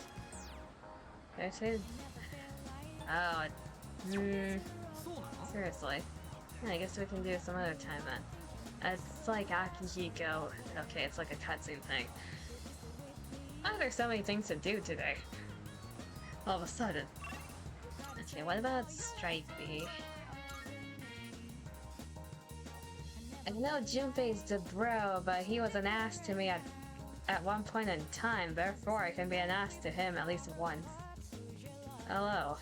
Did I say... Oh, seriously. I guess we can do it some other time then. It's like Akihiko. Okay, it's like a cutscene thing. Why are there so many things to do today? All of a sudden. Okay, what about Stripey? I know Junpei's the bro, but he was an ass to me at one point in time, therefore I can be an ass to him at least once. Hello.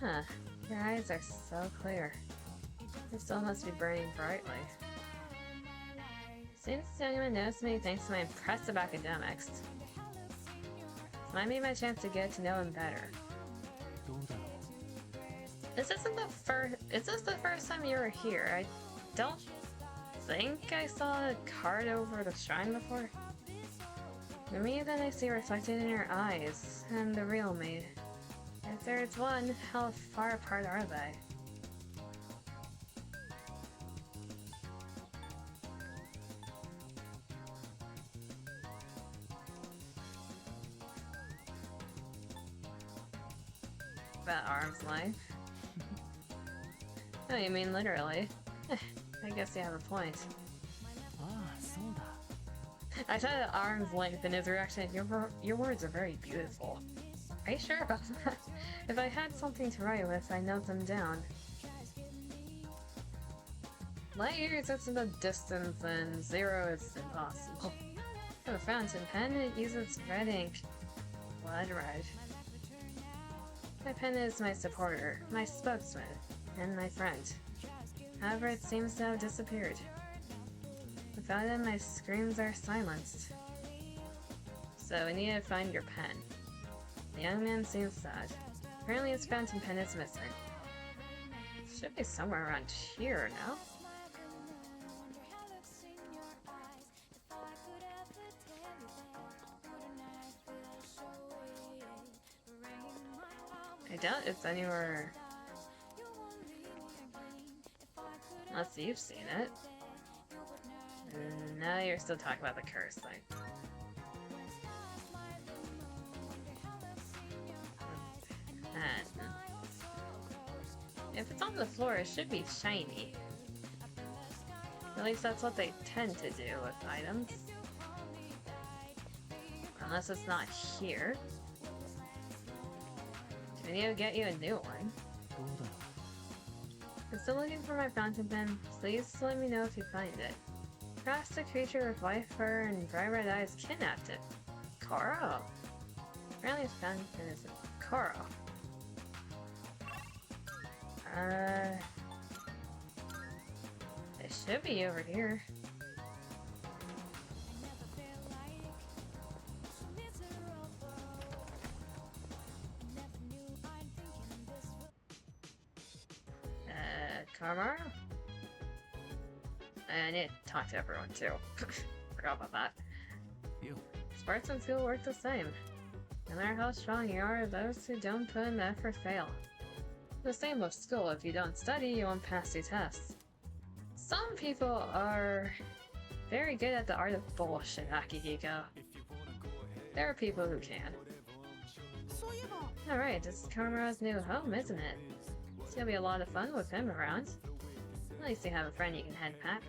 Huh. Your eyes are so clear. Your soul must be burning brightly. Seems this young man knows me thanks to my impressive academics. This might be my chance to get to know him better. Is this the first time you were here? I don't think I saw a card over the shrine before. The me that I see reflected in your eyes, and the real me. If there's one, how far apart are they? About arm's length. Oh, you mean literally? I guess you have a point. I said at arm's length and his reaction, your words are very beautiful. Are you sure about that? If I had something to write with, I'd note them down. Light years is in the distance and 0 is impossible. For the fountain pen, it uses red ink. Blood red. My pen is my supporter, my spokesman, and my friend. However, it seems to have disappeared. Without it, my screams are silenced. So we need to find your pen. The young man seems sad. Apparently his fountain pen is missing. It should be somewhere around here now. I doubt it's anywhere... Unless you've seen it. No, you're still talking about the curse thing. If it's on the floor, it should be shiny. At least that's what they tend to do with items. Unless it's not here. Do we need to get you a new one? I'm still looking for my fountain pen. Please let me know if you find it. Perhaps the creature with white fur and bright red eyes kidnapped it. Koro? Apparently his fountain pen is a Koro. It should be over here. Karma? I need to talk to everyone too. Forgot about that. Sparks and fuel work the same. No matter how strong you are, those who don't put in the effort fail. The same with school. If you don't study, you won't pass your tests. Some people are very good at the art of bullshit, Akihiko. There are people who can. Alright, this is Kamura's new home, isn't it? It's gonna be a lot of fun with him around. At least you have a friend you can head pat.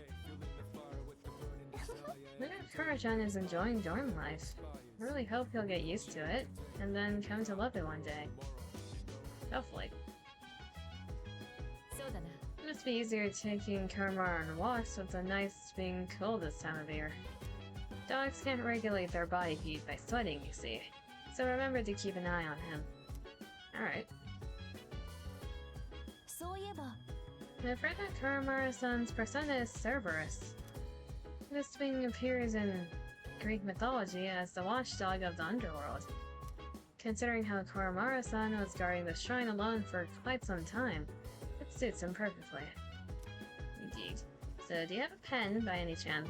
Look at Kura-chan is enjoying dorm life. I really hope he'll get used to it, and then come to love it one day. Hopefully. It must be easier taking Kamura on walks with the nights being cold this time of year. Dogs can't regulate their body heat by sweating, you see. So remember to keep an eye on him. Alright. I've heard that Karamura-san's persona is Cerberus. This thing appears in Greek mythology as the watchdog of the underworld. Considering how Karamura-san was guarding the shrine alone for quite some time, it suits him perfectly. Indeed. So, do you have a pen by any chance?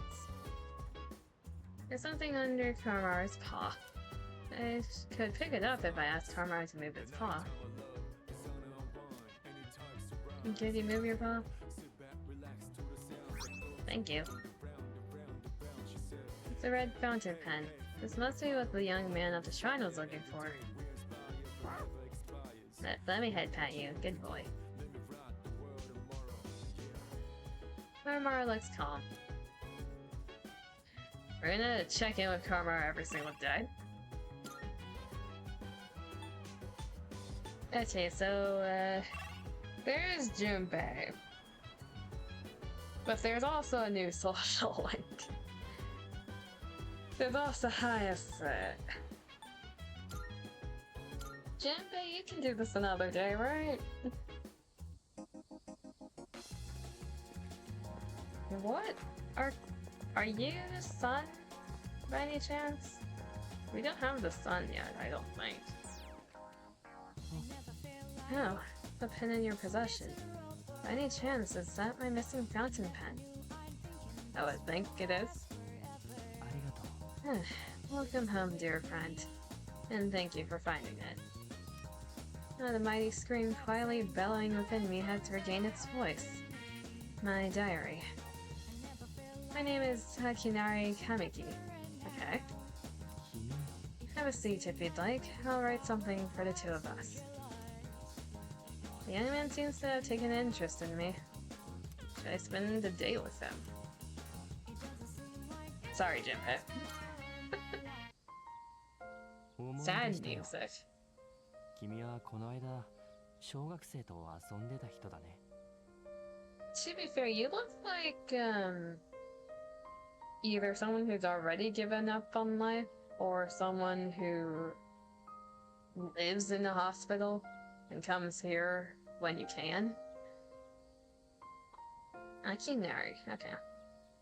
There's something under Karamura's paw. I could pick it up if I asked Karamura to move his paw. Could you move your paw? Thank you. It's a red fountain pen. This must be what the young man at the shrine was looking for. Let me head pat you. Good boy. Karamura looks calm. We're gonna check in with Karamura every single day. Okay, so, there's Junpei. But there's also a new social link. There's also Hayase. Junpei, you can do this another day, right? What? Are you the sun, by any chance? We don't have the sun yet, I don't think. Oh, the pen in your possession. By any chance, is that my missing fountain pen? Oh, I think it is. Welcome home, dear friend. And thank you for finding it. Now the mighty scream quietly bellowing within me had to regain its voice. My diary. My name is Hakinari Kamiki. Okay. Have a seat if you'd like. I'll write something for the two of us. The young man seems to have taken an interest in me. Should I spend the day with him? Sorry, Junpei. Sad music. To be fair, you look like, either someone who's already given up on life, or someone who lives in a hospital and comes here when you can. Akinari, okay.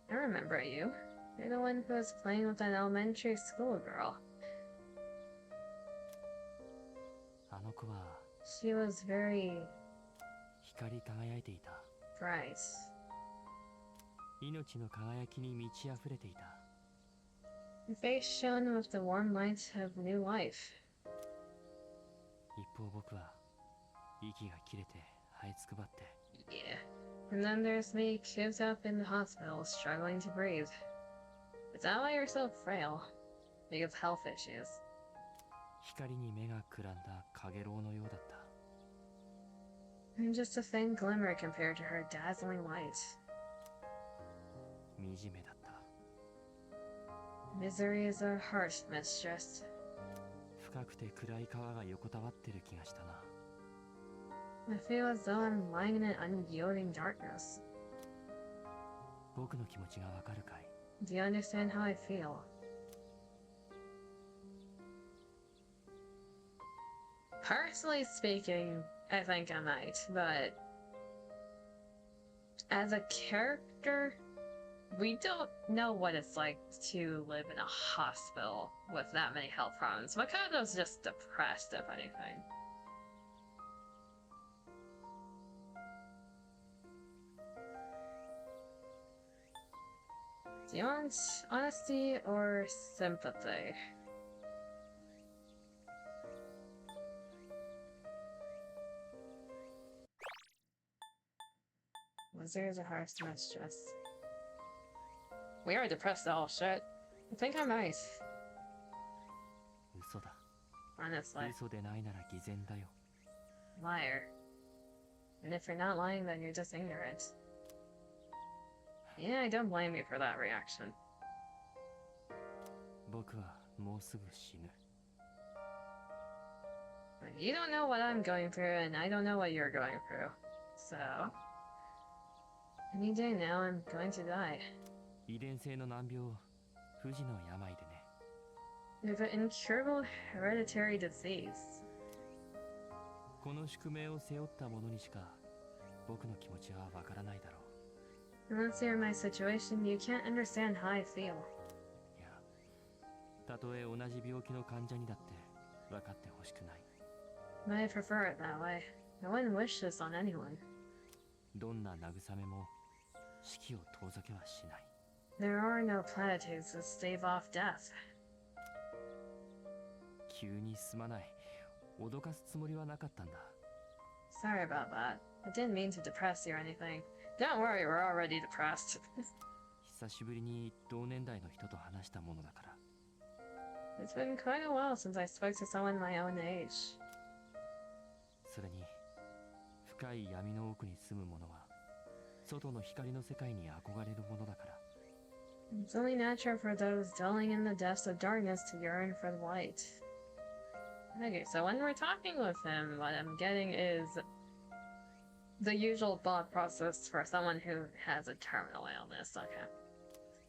I remember you. You're the one who was playing with an elementary school girl. She was very bright. Her face shone with the warm light of new life. Yeah. And then there's me, cooped up in the hospital, struggling to breathe. Is that why you're so frail? Because of health issues. I'm just a faint glimmer compared to her dazzling light. Misery is a harsh mistress. I feel as though I'm lying in an unyielding darkness. Do you understand how I feel? Personally speaking, I think I might, but as a character, we don't know what it's like to live in a hospital with that many health problems. Makoto's just depressed, if anything. Do you want honesty or sympathy? There's a harsh mistress. We are depressed all shit. I think I might. 嘘だ。 Honestly. 嘘でないなら偽善だよ。 Liar. And if you're not lying, then you're just ignorant. Yeah, I don't blame you for that reaction. 僕はもうすぐ死ぬ。 But you don't know what I'm going through, and I don't know what you're going through. So... any day now, I'm going to die. 遺伝性の難病、不治の病でね。 You have an incurable hereditary disease. この宿命を背負った者にしか僕の気持ちはわからないだろう。 Unless you're in my situation, you can't understand how I feel. いや、たとえ同じ病気の患者にだって分かってほしくない。 But I prefer it that way. I wouldn't wish this on anyone. どんな慰めも死期を遠ざけはしない。 There are no platitudes to stave off death. 急にすまない。脅かすつもりはなかったんだ。 Sorry about that. I didn't mean to depress you or anything. Don't worry, we're already depressed. 久しぶりに同年代の人と話したものだから。 It's been quite a while since I spoke to someone my own age. それに深い闇の奥に住む者は外の光の世界に憧れるものだから。 It's only natural for those dwelling in the depths of darkness to yearn for the light. Okay, so when we're talking with him, what I'm getting is the usual thought process for someone who has a terminal illness. Okay.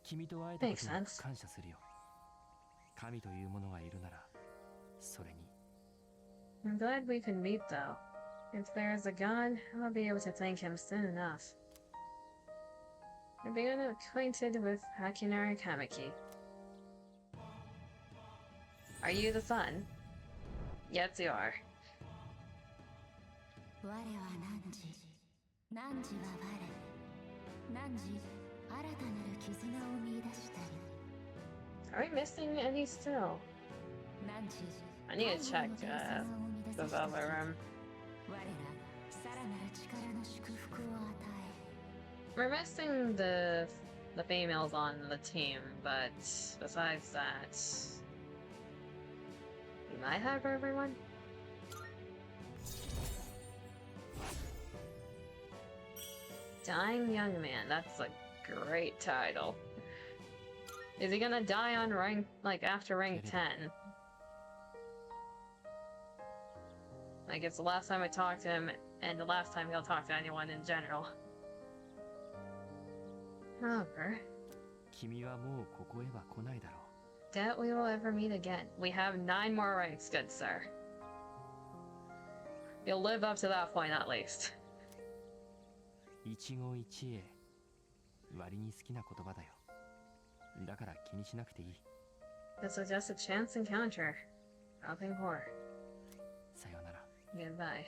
君と会えたこと Makes に sense. 感謝するよ。神というものがいるなら、それに。 I'm glad we could meet, though. If there is a god, I'll be able to thank him soon enough. I've become acquainted with Hakinari Kamiki. Are you the son? Yes, you are. 我は汝、汝は我、汝、新たなる絆を見出したり。 Are we missing any still? 汝、 I need to check the Velvet Room. 我ら、さらなる力の祝福を与 We're missing the females on the team, but besides that, we might have everyone. Dying Young Man, that's a great title. Is he gonna die on rank, like after rank 10? Like it's the last time I talked to him, and the last time he'll talk to anyone in general. However, 君はもうここへは来ないだろ doubt we will ever meet again. We have 9 more ranks, good sir. You'll live up to that point at least. う。一期一会。割に好きな言葉だよ。だから気にしなくていい。 This was just a chance encounter. Nothing more. さよなら。 Goodbye.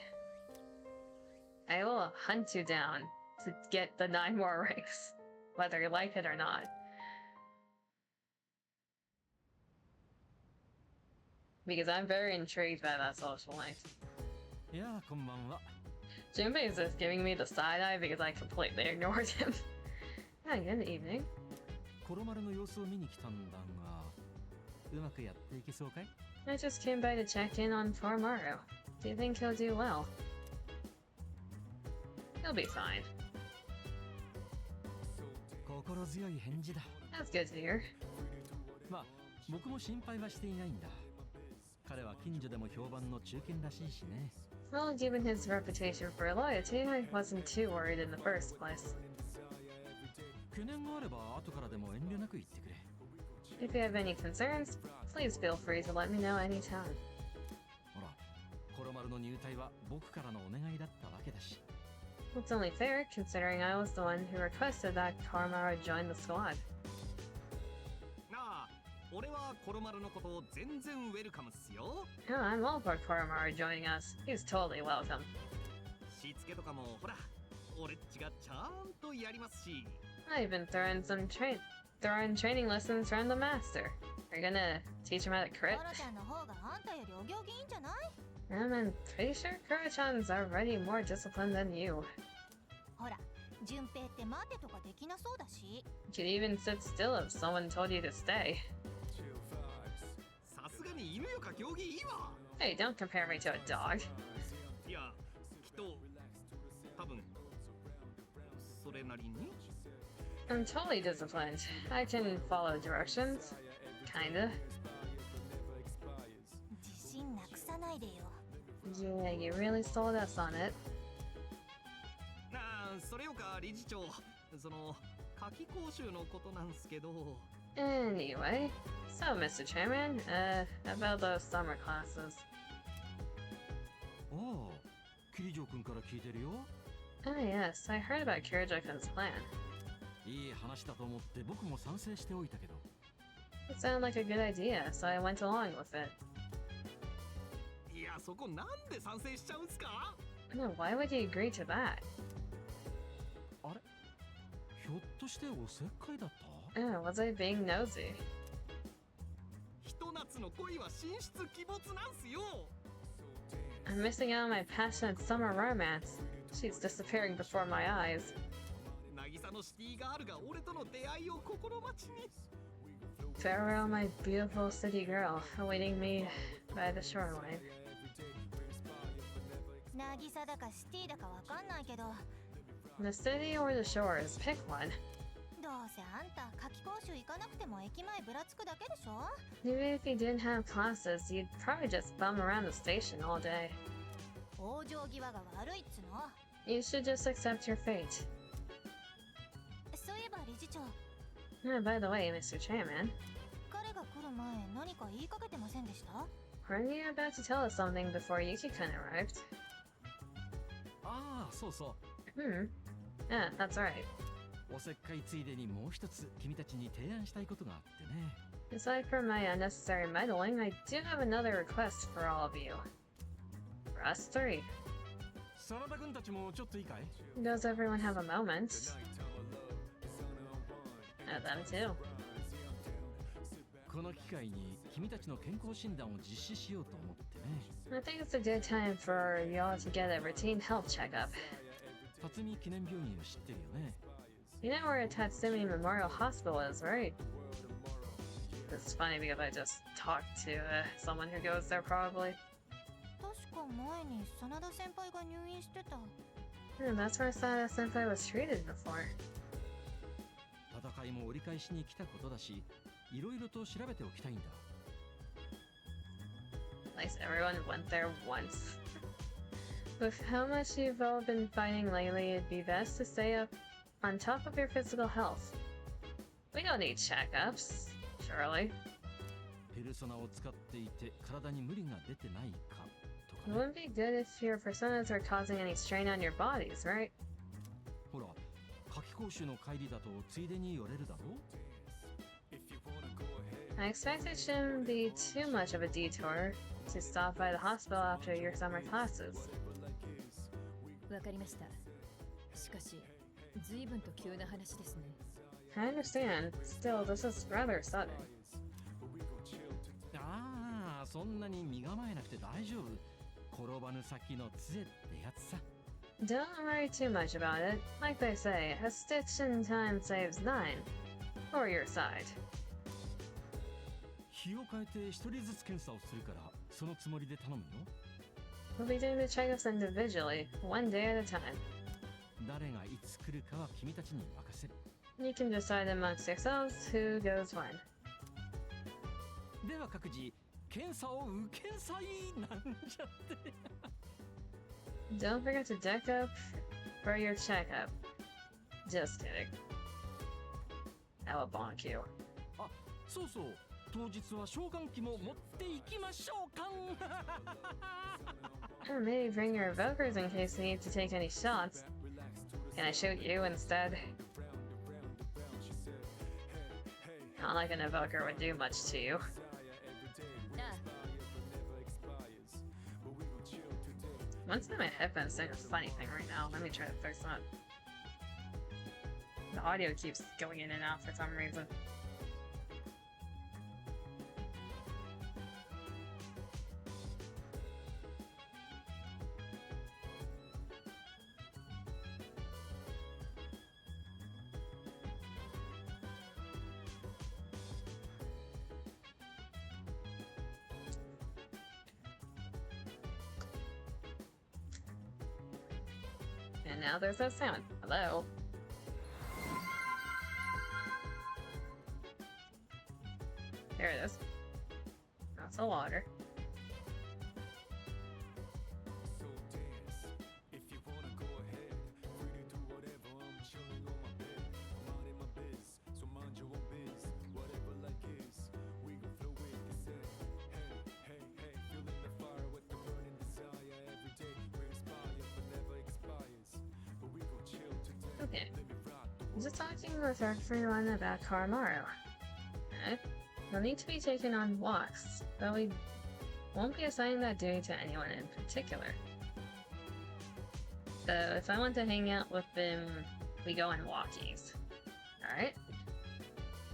I will hunt you down to get the 9 more ranks, whether you like it or not. Because I'm very intrigued by that social link. いやー、こんばんは。 Junpei is just giving me the side eye because I completely ignored him. Hi, good evening. コロマルの様子を見に来たんだが、うまくやっていけそうかい？ I just came by to check in on Formaru. Do you think he'll do well? He'll be fine. 心強い返事だ。 That's good to hear. まあ、僕も心配はしていないんだ。彼は近所でも評判の中堅らしいしね。 Well, given his reputation for loyalty, I wasn't too worried in the first place. 懸念があれば後からでも遠慮なく言ってくれ。 If you have any concerns, please feel free to let me know anytime. ほら、コロマルの入隊は僕からのお願いだったわけだし。 It's only fair, considering I was the one who requested that Koromaru join the squad. ああ、俺はコロマルのことを全然ウェルカムっすよ。 Oh, I'm all for Koromaru joining us. He's totally welcome. しつけとかもほら、俺っちがちゃんとやりますし。 I even throwing training lessons from the master. Are you gonna teach him how to crit? コロちゃんの方があんたよりお行儀いいんじゃない？ I'm pretty sure Kuro-chan's already more disciplined than you. ほら、順平って待てとかできなそうだし。 You could even sit still if someone told you to stay. さすがに犬よか競技いいわ。 Hey, don't compare me to a dog. いや、きっと多分それなりに。 I'm totally disciplined. I can follow directions. Kinda. 自信なくさないでよ。 Yeah, you really sold us on it. なあ、それよか理事長、その夏季講習のことなんすけど。 Anyway, so Mr. Chairman, about those summer classes. ああ、キリジョー君から聞いてるよ。 Ah, yes, I heard about Kirijo-kun's plan. いい話だと思って僕も賛成しておいたけど。 It sounded like a good idea, so I went along with it. いや、そこなんで賛成しちゃうんすか？ No, why would you agree to that? あれ、ひょっとしておせっかいだった？ Was I being nosy? ひと夏の恋は神出鬼没なんすよ。 I'm missing out on my passionate summer romance. She's disappearing before my eyes. 渚のシティガールが俺との出会いを心待ちに。 Farewell, my beautiful city girl, awaiting me by the shoreline. 渚だかシティだかわかんないけど、 The city or the shores, pick one. どうせあんた夏季講習行かなくても駅前ぶらつくだけでしょ。 Even if you didn't have classes, you'd probably just bum around the station all day. 往生際が悪いっつの。 You should just accept your fate. そういえば理事長、 By the way, Mr. Chairman, 彼が来る前何か言いかけてませんでした？ weren't you about to tell us something before Yuki-kun arrived? ああ、そうそう。 Yeah, that's right. おせっかいついでにもう一つ君たちに提案したいことがあってね。 Aside from my unnecessary meddling, I do have another request for all of you. For us three. 真田君たちもちょっといいかい？ Does everyone have a moment? Them too. この機会に君たちの健康診断を実施しようと思ってね。 I think it's a good time for y'all to get a routine health checkup. 辰巳記念病院を知ってるよね。 You know where Tatsumi Memorial Hospital is, right? It's funny because I just talked to someone who goes there probably. 確か前に真田先輩が入院してた。 That's where Sada Senpai was treated before. 戦いも折り返しに来たことだし、いろいろと調べておきたいんだ。 At least everyone went there once. With how much you've all been fighting lately, it'd be best to stay up on top of your physical health. We don't need checkups, surely. ペルソナを使っていて体に無理が出てないかと It かね。 wouldn't be good if your personas were causing any strain on your bodies, right? ほら、夏季講習の帰りだとついでに寄れるだろう。 I expect it shouldn't be too much of a detour to stop by the hospital after your summer classes. わかりました。しかし、随分と急な話ですね。 I understand. Still, this is rather sudden. ああ、そんなに身構えなくて大丈夫。転ばぬ先の杖ってやつさ。 Don't worry too much about it. Like they say, a stitch in time saves nine. Or your side. 日を変えて一人ずつ検査をするから、そのつもりで頼むよ。 We'll be doing the checkups individually, one day at a time. 誰がいつ来るかは君たちに任せる。 You can decide amongst yourselves who goes when. では各自、検査を受けんさいなんじゃって。 Don't forget to deck up for your checkup. Just kidding. I will bonk you. あ、そうそう。当日は召喚機も持っていきましょうかん。 Or maybe bring your evokers in case you need to take any shots. Can I shoot you instead? Not like an evoker would do much to you. あ Once my headphones doing a funny thing right now. Let me try to fix that. The audio keeps going in and out for some reason. And now there's no sound. Hello? There it is. That's the water. Okay. I'm just talking with everyone about Karamaru. Okay. We'll need to be taken on walks, but we won't be assigning that duty to anyone in particular. So if I want to hang out with them, we go on walkies. Alright?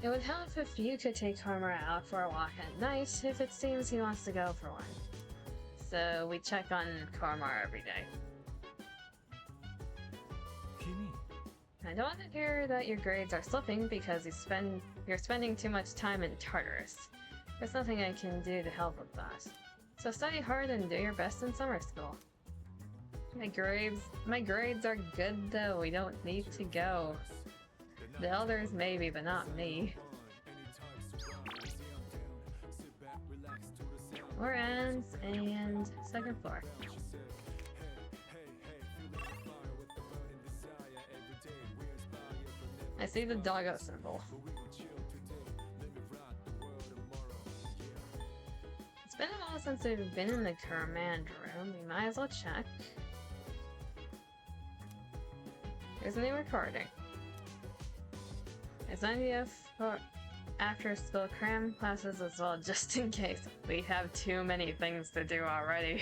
It would help if you could take Karamaru out for a walk at night if it seems he wants to go for one. So we check on Karamaru every day. I don't want to hear that your grades are slipping because you're spending too much time in Tartarus. There's nothing I can do to help with that. So study hard and do your best in summer school. My grades are good though, we don't need to go. The elders maybe, but not me. More ends and second floor. I see the doggo symbol. It's been a while since we've been in the command room. We might as well check. There's a new recording. There's an idea for after-school cram classes as well, just in case. We have too many things to do already.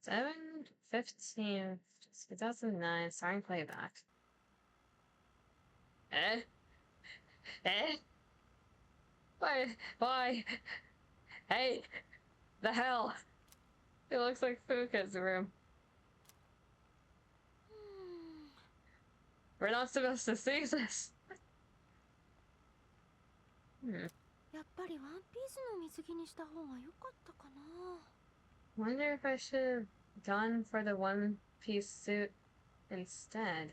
7/15, 2009, starting playback. Eh? Why? Hey! The hell? It looks like Fuka's room. We're not supposed to see this. やっぱりワンピースの水着にした方が良かったかな。 Wonder if I should have gone for the one-piece suit instead.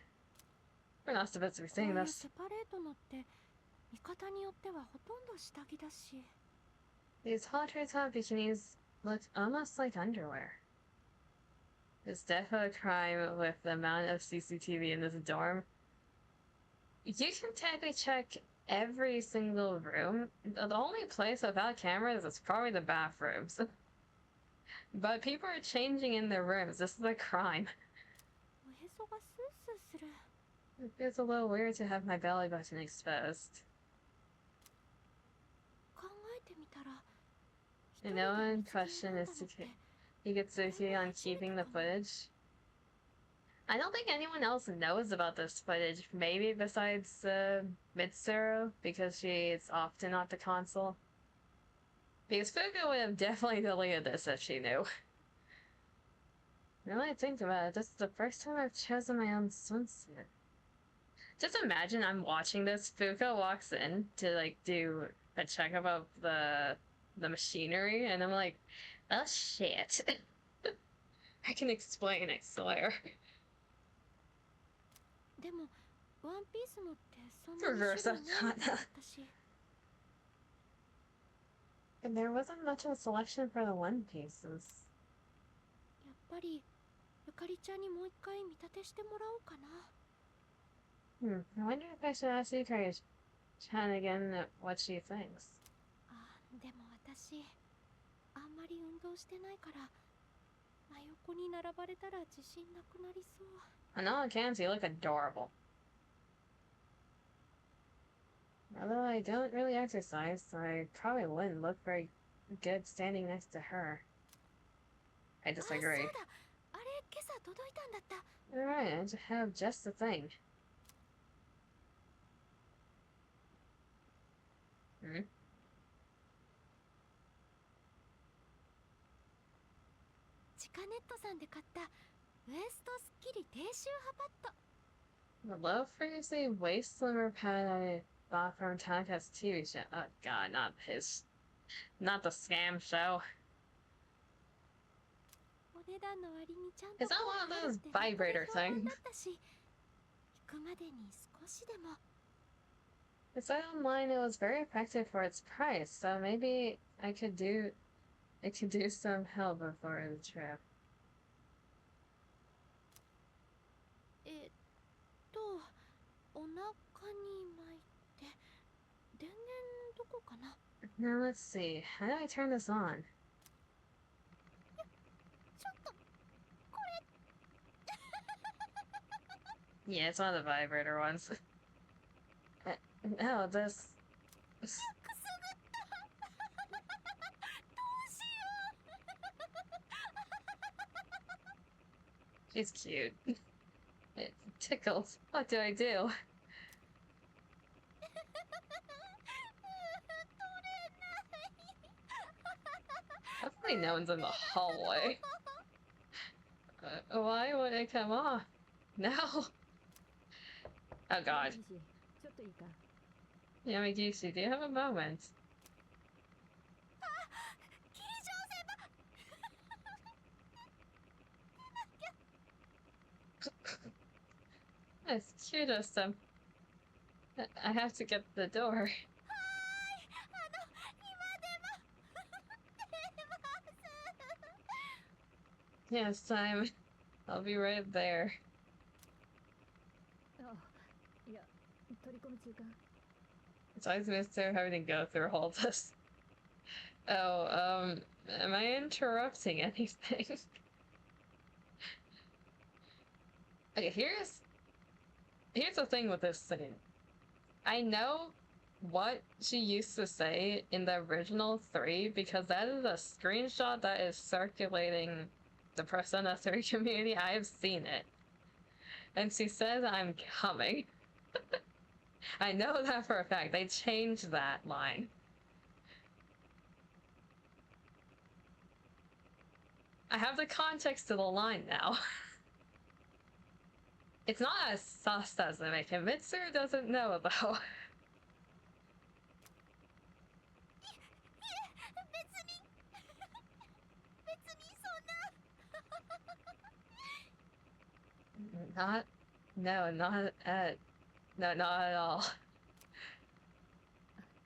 We're not supposed to be seeing こういう this. セパレートのって見方によってはほとんど下着だし。 These halter top bikinis look almost like underwear. It's definitely a crime with the amount of CCTV in this dorm. You can technically check every single room. The only place without cameras is probably the bathrooms. But people are changing in their rooms. This is a crime. おへそがスースーする。 It feels a little weird to have my belly button exposed. 考えてみたら。 And no one question is to he gets iffy on keeping the footage. I don't think anyone else knows about this footage, maybe besides Mitsuru, because she's often at the console. Because Fuka would have definitely deleted this if she knew. Now that I think about it, this is the first time I've chosen my own swimsuit. Just imagine I'm watching this, Fuka walks in to like do a checkup of the machinery, and I'm like, oh shit. I can explain, I swear. でもワンピースのってそんなに Reverse 種類ないのだったし。 And there wasn't much of a selection for the one pieces. やっぱりゆかりちゃんにもう一回見立てしてもらおうかな。 I wonder if I should ask Yukari-chan again what she thinks. あ、でも私あんまり運動してないから真横に並ばれたら自信なくなりそう。 On all accounts, you look adorable. Although I don't really exercise, so I probably wouldn't look very good standing next to her. I あ、そう disagree. だ。あれ今朝届いたんだった。 Alright, I have just the thing. Hmm? 地下ネットさんで買ったウエストスッキリ低周波パッド。 The low frequency waist slimmer pad I bought from Tanaka's TV show. Oh god, not the scam show. お値段の割にちゃんと Is that one of 払う those ってネットで vibrator 評判 things? だったし、行くまでに少しでも。 It said online it was very effective for its price, so maybe I could do some help before the trip. お腹に巻いて、電源どこかな。 Now let's see. How do I turn this on? ちょっとこれ Yeah, it's one of the vibrator ones. No, this. くすぐったどうしよう She's cute. It tickles. What do I do? Hopefully no one's in the hallway. Why would it come off? No. Oh god. ちょっといいか。 Yamagishi, do you have a moment? キリジョー先輩 That's cute of some. I have to get the door. はーい、今でも Yes, I'll be right there. あ、いや、取り込み中か。 It's always Mr. having to go through all this. Oh, am I interrupting anything? Okay, here's the thing with this scene. I know what she used to say in the original 3 because that is a screenshot that is circulating the Persona 3 community. I have seen it. And she says, I'm coming. I know that for a fact. They changed that line. I have the context to the line now. It's not as sus as they make it. Mitsuru doesn't know though. 別にそんな Not at all.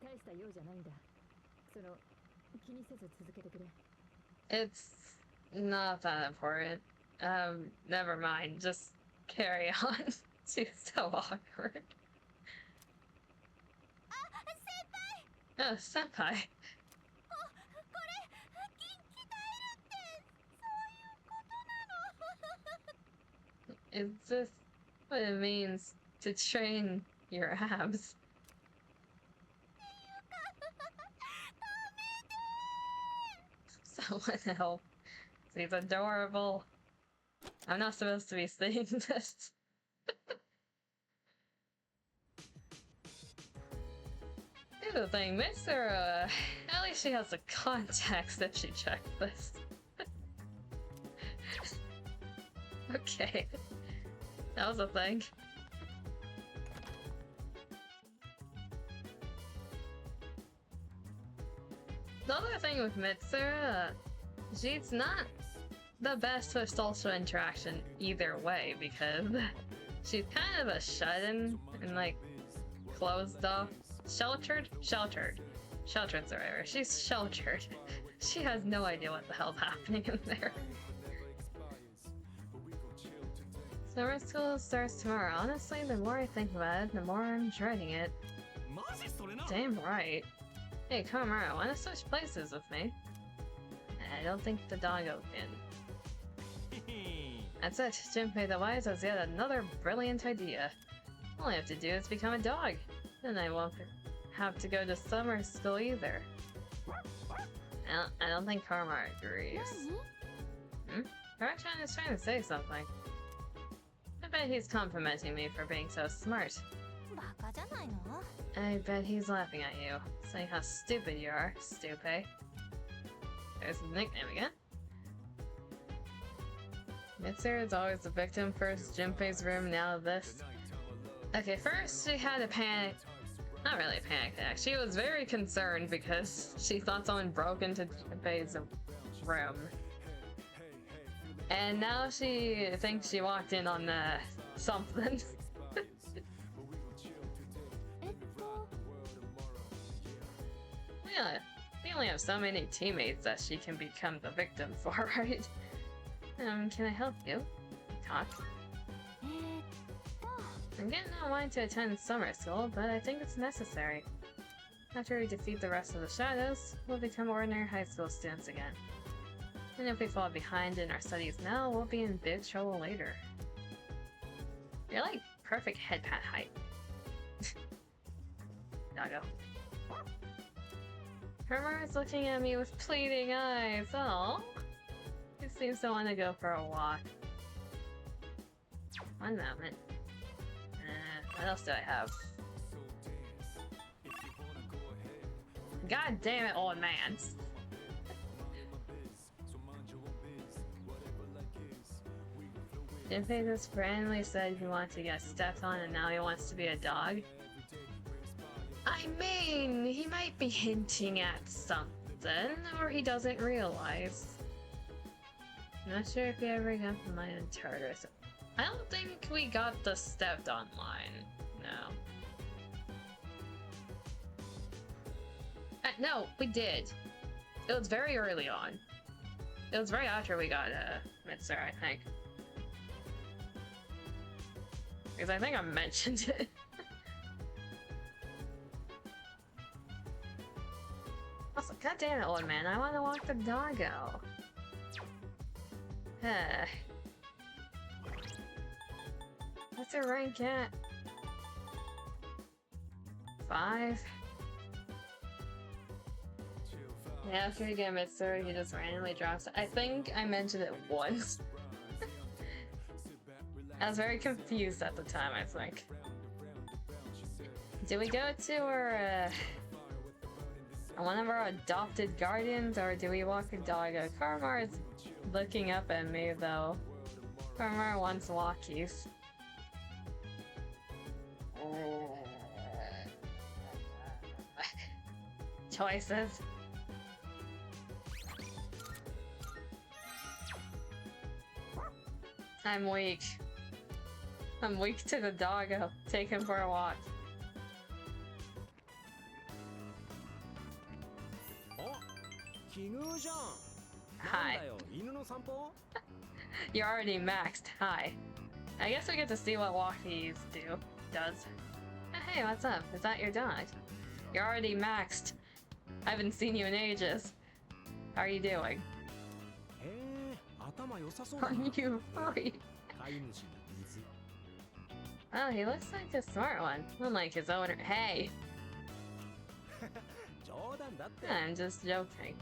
大した用じゃないんだ。その、気にせず続けてくれ。 It's not that important. Never mind. Just carry on. She's so awkward. あ、先輩 Oh, senpai. これ筋鍛えるってそういうことなの Is this what it means to train your abs? ダメで Someone help. She's adorable. I'm not supposed to be saying this. Here's the thing, Mitsuru, at least she has the context if she checked this. Okay. That was a thing. The other thing with Mitsuru, she's not the best with social interaction either way because she's kind of a shut-in and like closed off. Sheltered's the right word. She's sheltered. She has no idea what the hell's happening in there. Summer school starts tomorrow. Honestly, the more I think about it, the more I'm dreading it. マジそれな Damn right. Hey, Kamara, wanna switch places with me? I don't think the doggo can. That's it. Junpei the Wise has yet another brilliant idea. All I have to do is become a dog. Then I won't have to go to summer school either. I don't think Karma agrees. 何 Karachan is trying to say something. I bet he's complimenting me for being so smart. バカじゃないの I bet he's laughing at you, saying how stupid you are, Stupe. There's his nickname again. Mitsuru is always the victim. First Junpei's room, now this. Okay, first she had a panic. Not really a panic attack. She was very concerned because she thought someone broke into Junpei's room. And now she thinks she walked in on something. Yeah, we only have so many teammates that she can become the victim for, right? Can I help you? Talk. I'm getting online to attend summer school, but I think it's necessary. After we defeat the rest of the shadows, we'll become ordinary high school students again. And if we fall behind in our studies now, we'll be in big trouble later. You're like perfect head pat height. Doggo. Hermer is looking at me with pleading eyes. Oh, he seems to want to go for a walk. One moment. What else do I have? God damn it, old man. Jinpei just randomly said he wanted to get stepped on and now he wants to be a dog. I mean, he might be hinting at something, or he doesn't realize. I'm not sure if he ever got the line in Tartarus. I don't think we got the stepped on line. No. No, we did. It was very early on. It was right after we got Mitsur, I think. Because I think I mentioned it. Also, god damn it, old man, I want to walk the doggo. What's your rank at? 5? Yeah, after you get Mitsuru, he just randomly drops it. I think I mentioned it once. I was very confused at the time, I think. Do we go to one of our adopted guardians, or do we walk a doggo? Karmar is looking up at me, though. Karmar wants walkies. Choices. I'm weak. I'm weak to the doggo. Take him for a walk. Hi. You're already maxed. Hi. I guess we get to see what walkies does. Hey, what's up? Is that your dog? You're already maxed. I haven't seen you in ages. How are you doing? Are you free? Oh, he looks like a smart one. Unlike his owner. Hey! I'm just joking.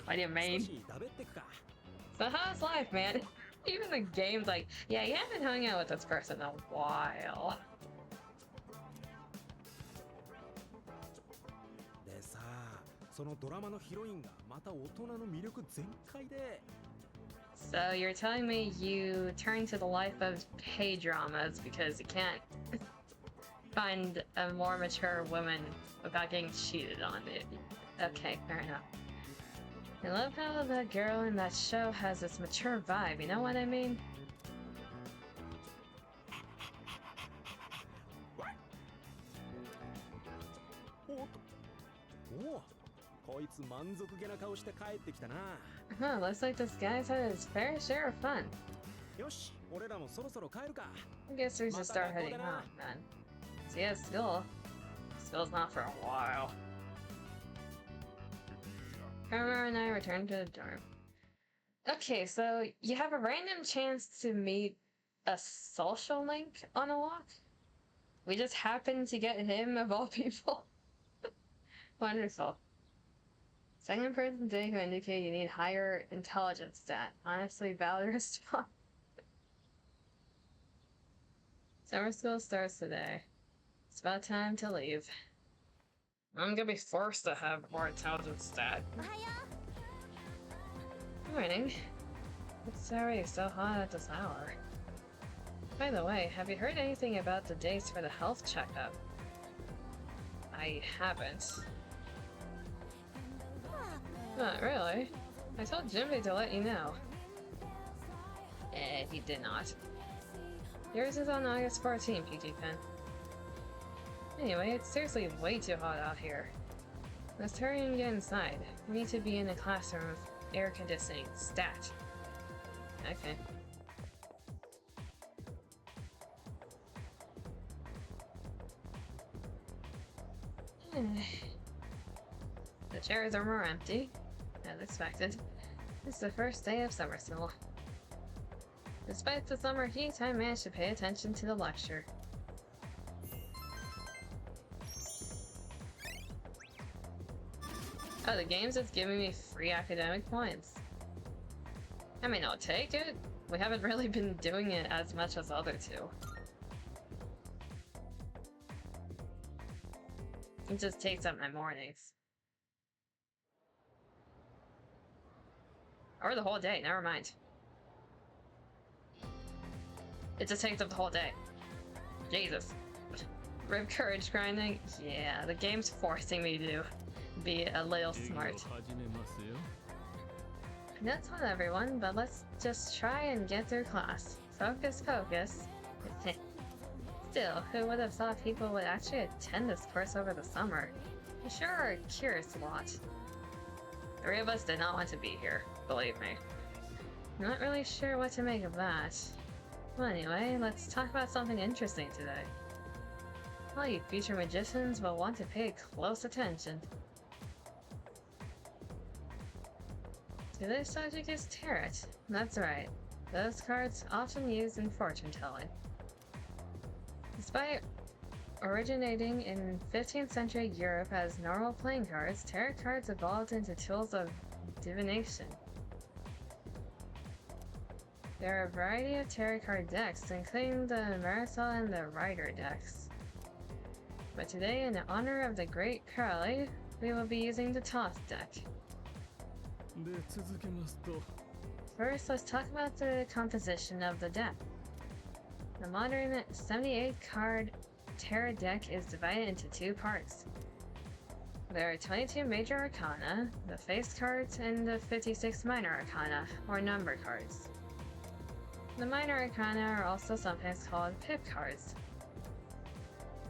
What do you mean? So how's life, man? Even the game's like, yeah, you haven't hung out with this person in a while. So you're telling me you turn to the life of K-dramas because you can't find a more mature woman without getting cheated on it. Okay, fair enough. I love how the girl in that show has this mature vibe, you know what I mean? Huh, looks like this guy's had his fair share of fun. I guess we should start heading home, then. See ya, school. School's not for a while. Karma and I returned to the dorm. Okay, so you have a random chance to meet a social link on a walk? We just happened to get him, of all people. Wonderful. Second person today who indicate you need higher intelligence stat. Honestly, valid response. Summer school starts today. It's about time to leave. I'm gonna be forced to have more intelligence stat. Morning. It's already so hot at this hour. By the way, have you heard anything about the dates for the health checkup? I haven't. Not really. I told Jimmy to let you know. He did not. Yours is on August 14th, PG Pen. Anyway, it's seriously way too hot out here. Let's hurry and get inside. We need to be in a classroom with air conditioning. Stat. Okay. The chairs are more empty, as expected. It's the first day of summer still. Despite the summer heat, I managed to pay attention to the lecture. Oh, the game's just giving me free academic points. I mean, I'll take it. We haven't really been doing it as much as the other two. It just takes up my mornings. Or the whole day, never mind. It just takes up the whole day. Jesus. Rib courage grinding? Yeah, the game's forcing me to be a little smart. That's not everyone, but let's just try and get through class. Focus, focus. Still, who would have thought people would actually attend this course over the summer? You sure are a curious lot. 3 of us did not want to be here, believe me. I'm not really sure what to make of that. Well, anyway, let's talk about something interesting today. All you future magicians will want to pay close attention. Today's subject is tarot. That's right. Those cards often used in fortune telling. Despite originating in 15th century Europe as normal playing cards, tarot cards evolved into tools of divination. There are a variety of tarot card decks, including the Marisol and the Rider decks. But today, in honor of the Great Crowley, we will be using the Toth deck. First, let's talk about the composition of the deck. The modern 78-card tarot deck is divided into 2 parts. There are 22 major arcana, the face cards, and the 56 minor arcana, or number cards. The minor arcana are also sometimes called pip cards.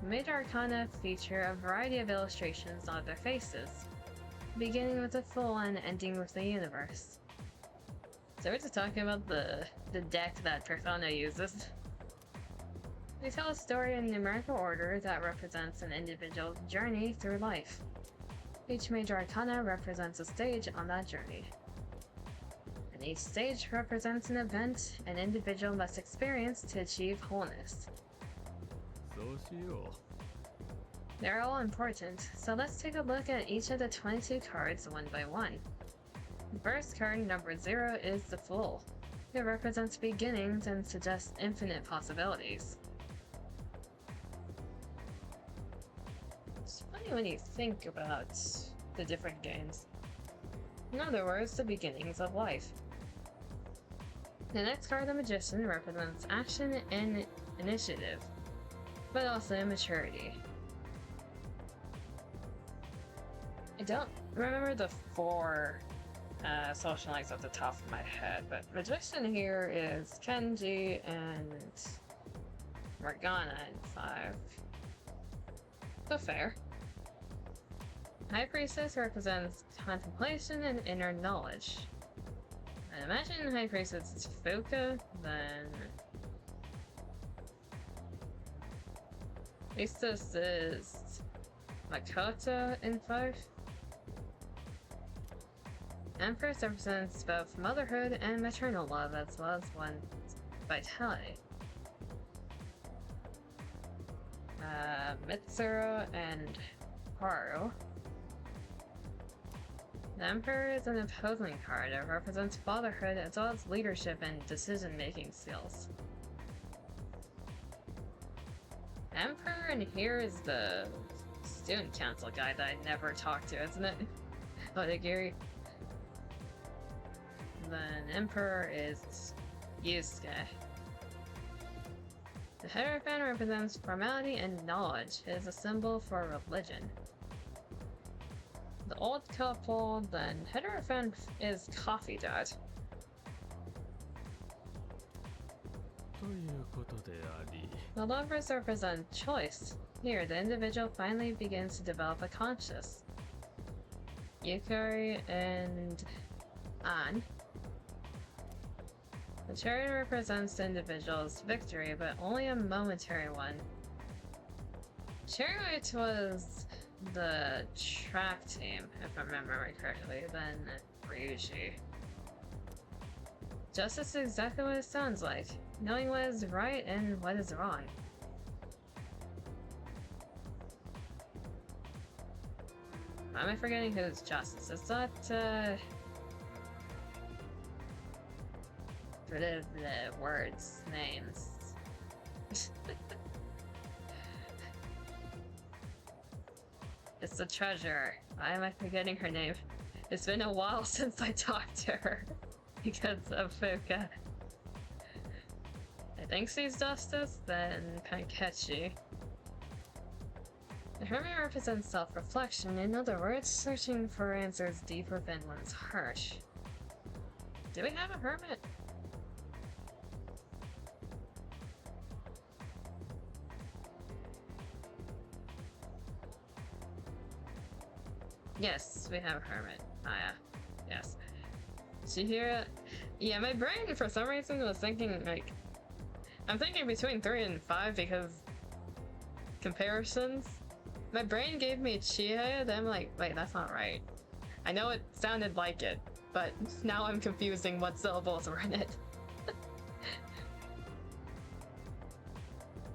The major arcana feature a variety of illustrations on their faces, beginning with the full and ending with the universe. So we're just talking about the deck that Persona uses. They tell a story in numerical order that represents an individual's journey through life. Each major arcana represents a stage on that journey. And each stage represents an event an individual must experience to achieve wholeness. They're all important, so let's take a look at each of the 22 cards one by one. The first card, number 0, is the Fool. It represents beginnings and suggests infinite possibilities. It's funny when you think about the different games. In other words, the beginnings of life. The next card, the Magician, represents action and initiative, but also maturity. I don't remember the 4 social links off the top of my head, but Magician here is Kenji and Morgana in 5. So fair. High Priestess represents contemplation and inner knowledge. I imagine High Priestess is Fuka, then Priestess is Makoto in 5. Empress represents both motherhood and maternal love, as well as one's vitality. Mitsuru and Haru. The Emperor is an opposing card. It represents fatherhood as well as leadership and decision-making skills. Emperor in here is the student council guy that I never talked to, isn't it? Onigiri. Then Emperor is Yusuke. The Hierophant represents formality and knowledge. It is a symbol for religion. The old couple, then Hierophant is Coffee Dad. ことであり The lovers represent choice. Here, the individual finally begins to develop a conscience. Yukari and An. The chariot represents the individual's victory, but only a momentary one. Chariot was the track team, if I remember correctly, then Ryuji. Justice is exactly what it sounds like, knowing what is right and what is wrong. Why am I forgetting who's Justice? It's not, the words, names. It's the treasurer. Why am I forgetting her name? It's been a while since I talked to her because of Fuka. I think she's Justice, then Kankechi. The hermit represents self-reflection, in other words, searching for answers deep within one's heart. Do we have a hermit? Yes, we have a hermit. Aya. Yes. Chihira. Yeah, my brain for some reason was thinking like I'm thinking between 3 and 5 because comparisons. My brain gave me Chihaya, then I'm like, wait, that's not right. I know it sounded like it, but now I'm confusing what syllables were in it.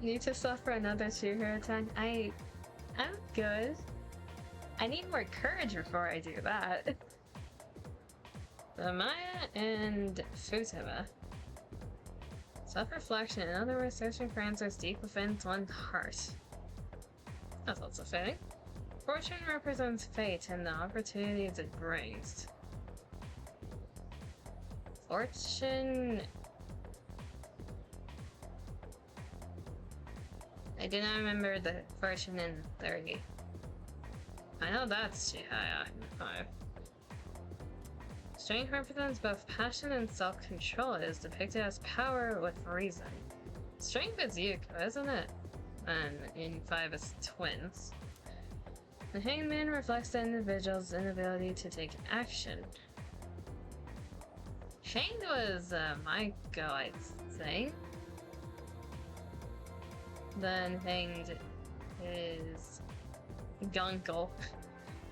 Need to suffer another Chihiro attack? I'm good. I need more courage before I do that. Maya and Futaba. Self-reflection, in other words, searching for answers deep within one's heart. That's also fitting. Fortune represents fate and the opportunities it brings. Fortune... I do not remember the fortune in 30. I know that's Chihaya in 5. Strength represents both passion and self-control. It is depicted as power with reason. Strength is Yuko, isn't it? And in 5 it's twins. The hangman reflects the individual's inability to take action. Hanged was Maiko, I think. Then hanged is Gunkel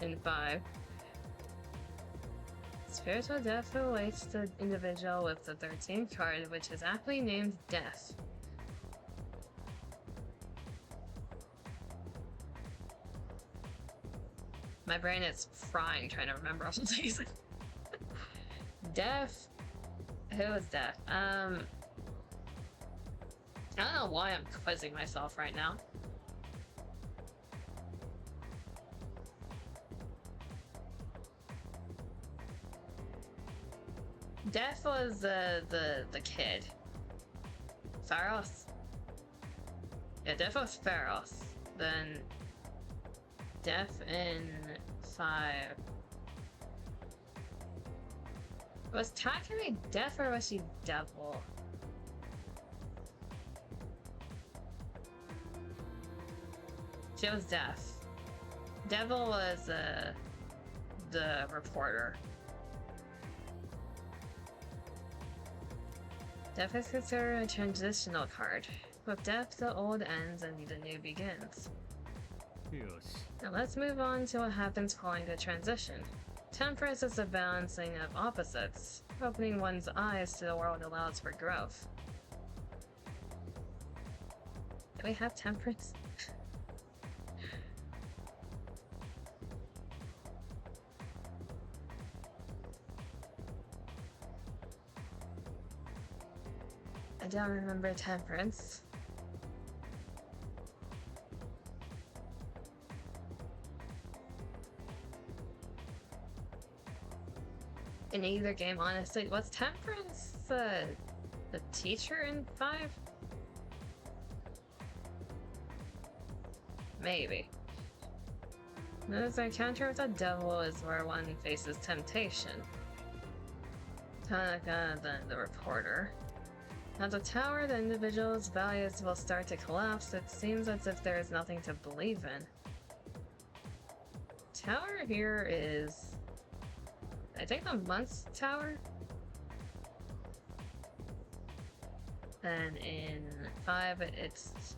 in 5. Spiritual death awaits the individual with the 13th card, which is aptly named Death. My brain is frying trying to remember all these. Death. Who is Death? I don't know why I'm quizzing myself right now. Death was the kid. Pharos? Yeah, Death was Pharos. Then Death in 5. Was Takumi Death or was she Devil? She was Death. Devil was the reporter. Death is considered a transitional card. With death, the old ends and the new begins. よし Now let's move on to what happens following the transition. Temperance is the balancing of opposites. Opening one's eyes to the world allows for growth. Do we have temperance? I don't remember temperance. In either game, honestly. Was temperance the teacher in 5? Maybe. Notice the encounter with the devil is where one faces temptation. Tanaka, the reporter. At the tower, the individual's values will start to collapse. It seems as if there is nothing to believe in. Tower here is... I think the Month's Tower? And in 5, it's...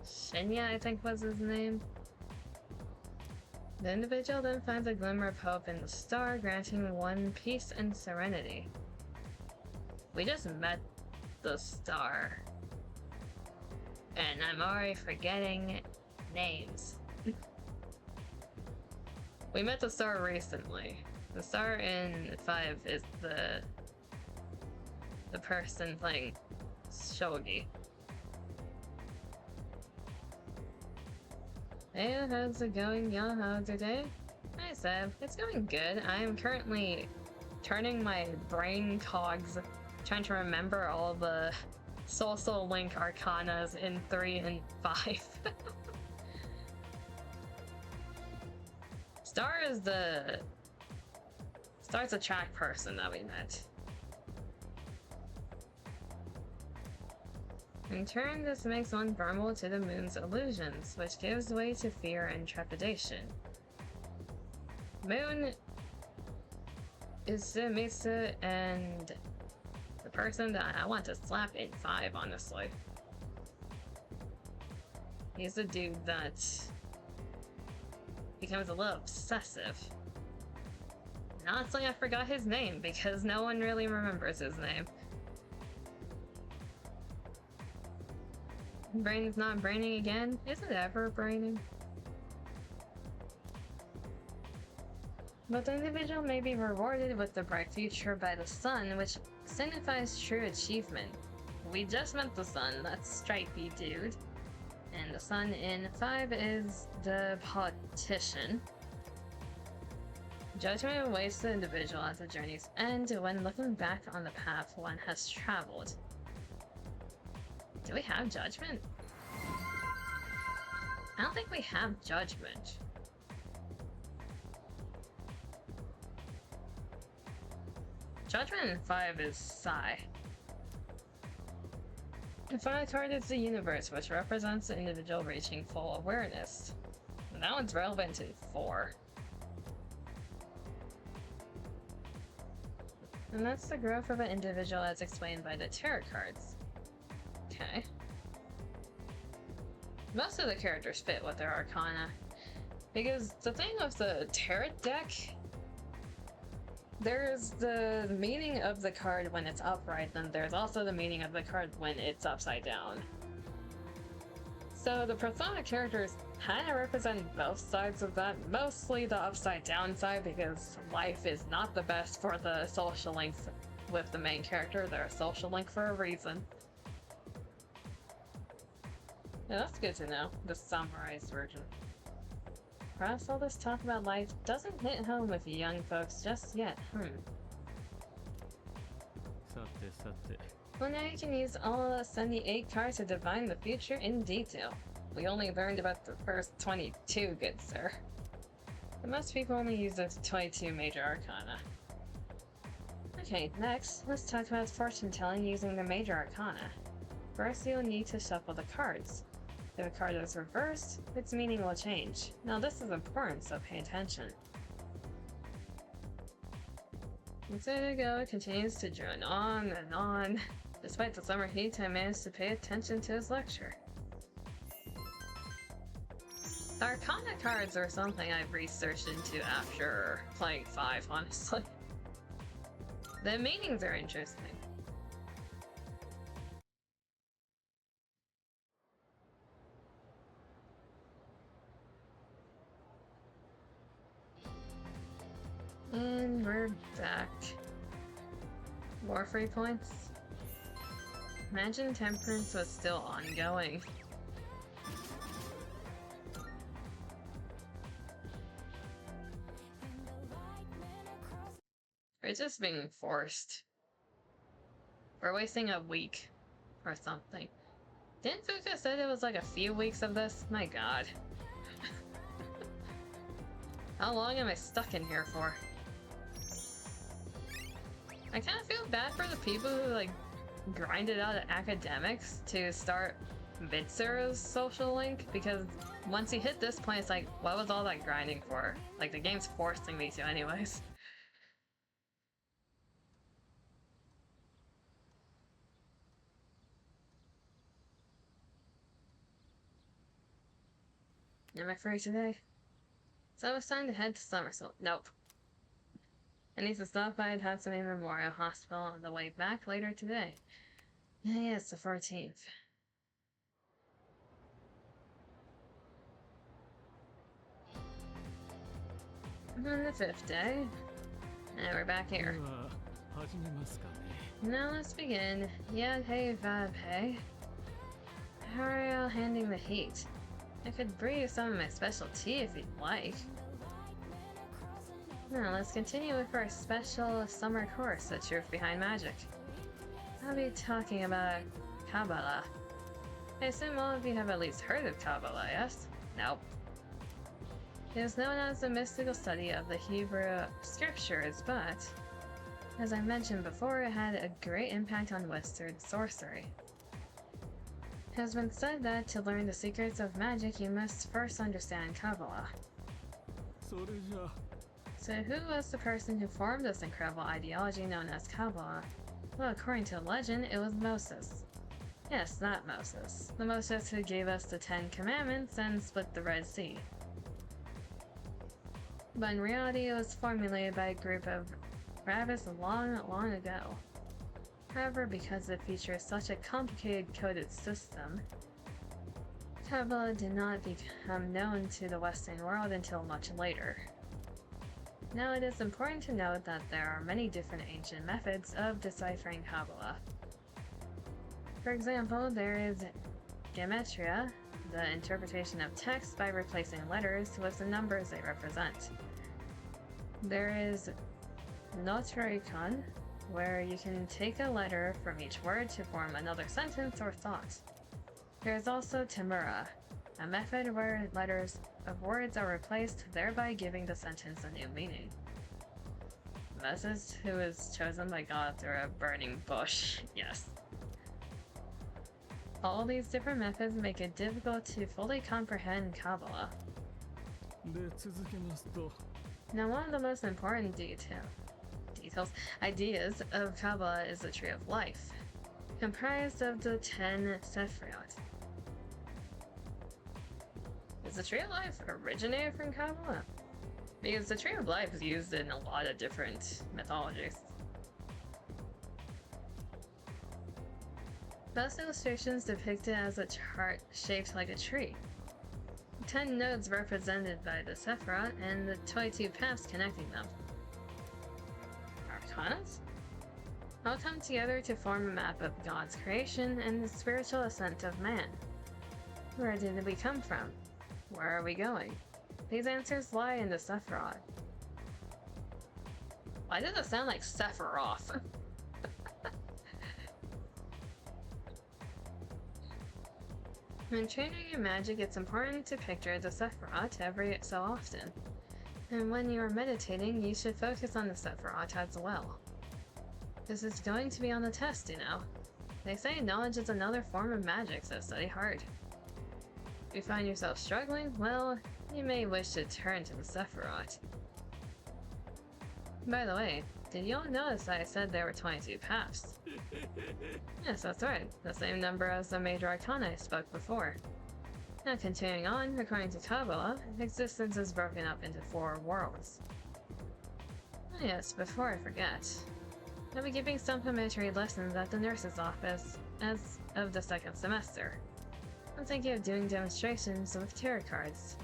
Shinya, I think was his name. The individual then finds a glimmer of hope in the star, granting one peace and serenity. We just met the star. And I'm already forgetting names. We met the star recently. The star in 5 is the person playing shogi. Hey, how's it going, Yoho, today? Hi, Seb. It's going good. I am currently turning my brain cogs, trying to remember all the Social Link Arcanas in 3 and 5. Star's a track person that we met. In turn, this makes one vulnerable to the moon's illusions, which gives way to fear and trepidation. Moon is Mitsu and the person that I want to slap in 5, honestly. He's the dude that becomes a little obsessive. And honestly, I forgot his name because no one really remembers his name. Brain's not braining again? Is it ever braining? But the individual may be rewarded with the bright future by the sun, which signifies true achievement. We just met the sun, that stripey dude. And the sun in 5 is the politician. Judgment awaits the individual at the journey's end when looking back on the path one has traveled. Do we have judgment? I don't think we have judgment. Judgment in 5 is Sai. The final card is the universe, which represents the individual reaching full awareness. And that one's relevant in 4. And that's the growth of an individual as explained by the tarot cards. Okay. Most of the characters fit with their arcana. Because the thing with the tarot deck, there's the meaning of the card when it's upright, then there's also the meaning of the card when it's upside down. So the persona characters kind of represent both sides of that, mostly the upside down side because life is not the best for the social links with the main character. They're a social link for a reason. Yeah, that's good to know, the summarized version. Perhaps all this talk about life doesn't hit home with young folks just yet, Well, now you can use all the 78 cards to divine the future in detail. We only learned about the first 22, good sir. But most people only use the 22 major arcana. Okay, next, let's talk about fortune telling using the major arcana. First, you'll need to shuffle the cards. If a card is reversed, its meaning will change. Now this is important, so pay attention. And so there you go, it continues to drone on and on. Despite the summer heat, I managed to pay attention to his lecture. The Arcana cards are something I've researched into after playing 5, honestly. The meanings are interesting. And we're back. More free points? Imagine Temperance was still ongoing. We're just being forced. We're wasting a week or something. Didn't Fuka said it was like a few weeks of this? My god. How long am I stuck in here for? I kind of feel bad for the people who like grinded out academics to start Mitsuru's social link, because once you hit this point, it's like, what was all that grinding for? Like, the game's forcing me to anyways. Am I free today? So it's time to head to Somersault. Nope. I need to stop by Tatsumi Memorial Hospital on the way back later today. Yeah, it's the 14th. On the 5th day. And we're back here. Now let's begin. Yeah, hey, Vibe, hey. Hurry out handing the heat. I could brew you some of my special tea if you'd like. Now let's continue with our special summer course, The Truth Behind Magic. I'll be talking about Kabbalah. I assume all of you have at least heard of Kabbalah, yes? Nope. It is known as the mystical study of the Hebrew scriptures, but, as I mentioned before, it had a great impact on Western sorcery. It has been said that to learn the secrets of magic, you must first understand Kabbalah. So who was the person who formed this incredible ideology known as Kabbalah? Well, according to legend, it was Moses. Yes, that Moses. The Moses who gave us the 10 Commandments and split the Red Sea. But in reality, it was formulated by a group of rabbis long, long ago. However, because it features such a complicated coded system, Kabbalah did not become known to the Western world until much later. Now it is important to note that there are many different ancient methods of deciphering Kabbalah. For example, there is gematria, the interpretation of text by replacing letters with the numbers they represent. There is notarikon, where you can take a letter from each word to form another sentence or thought. There is also Tamura, a method where letters of words are replaced, thereby giving the sentence a new meaning. Moses, who is chosen by God through a burning bush, yes. All these different methods make it difficult to fully comprehend Kabbalah. Now, one of the most important ideas of Kabbalah is the Tree of Life, comprised of the 10 Sephiroth. Is the Tree of Life originated from Kabbalah? Because the Tree of Life is used in a lot of different mythologies. Most illustrations depict it as a chart shaped like a tree. 10 nodes represented by the Sephiroth and the 22 paths connecting them. Arcanas? All come together to form a map of God's creation and the spiritual ascent of man. Where did we come from? Where are we going? These answers lie in the Sephiroth. Why does it sound like Sephiroth? When training in magic, it's important to picture the Sephiroth every so often. And when you are meditating, you should focus on the Sephiroth as well. This is going to be on the test, you know. They say knowledge is another form of magic, so study hard. If you find yourself struggling, well, you may wish to turn to the Sephiroth. By the way, did you all notice I said there were 22 paths? Yes, that's right, the same number as the major arcana I spoke before. Now continuing on, according to Kabbalah, existence is broken up into 4 worlds. Oh yes, before I forget, I'll be giving supplementary lessons at the nurse's office as of the 2nd semester. I'm thinking of doing demonstrations with tarot cards.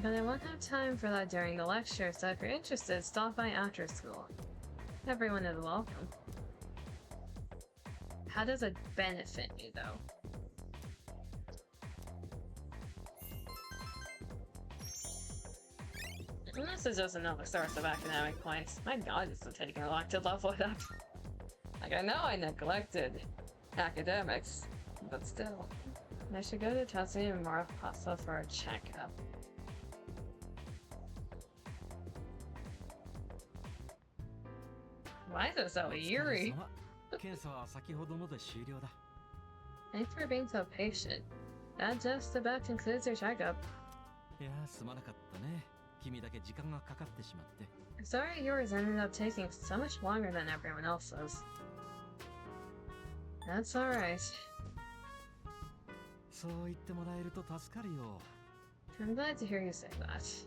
But I won't have time for that during the lecture, so if you're interested, stop by after school. Everyone is welcome. How does it benefit me, though? And this is just another source of academic points. My god, it's still taking a lot to level it up. Like, I know I neglected academics, but still. I should go to Tatsumi Memorial Hospital for a checkup. Why is it so eerie? 検査は先ほどので終了だ。 Thanks for being so patient. That just about concludes your checkup. いや、すまなかったね。君だけ時間がかかってしまって。 Sorry yours ended up taking so much longer than everyone else's. That's alright. そう言ってもらえると助かるよ。 I'm glad to hear you say that.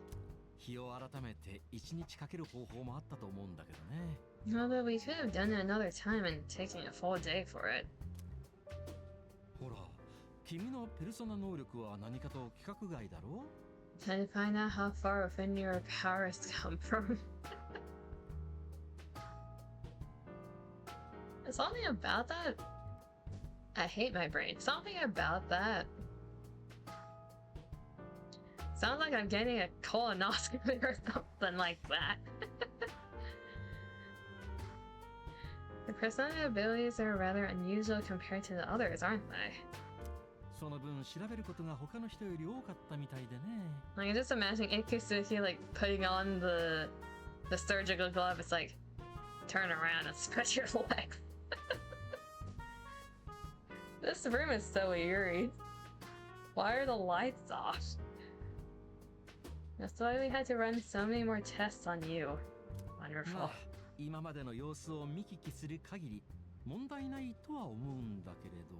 日を改めて1日かける方法もあったと思うんだけどね。 Although we could have done it another time and taken a full day for it. ほら、君のペルソナ能力は何かと規格外だろ？ Trying to find out how far within your powers come from. Something about that? I hate my brain. Something about that. Sounds like I'm getting a colonoscopy or something like that. The persona abilities are rather unusual compared to the others, aren't they? その分調べることが他の人より多かったみたいでね。 Like, I just imagine Ikusuki like putting on the surgical glove. It's like, turn around and spread your legs. This room is so eerie. Why are the lights off? That's why we had to run so many more tests on you. ま Wonderful. あ、今までの様子を見聞きする限り問題ないとは思うんだけれど。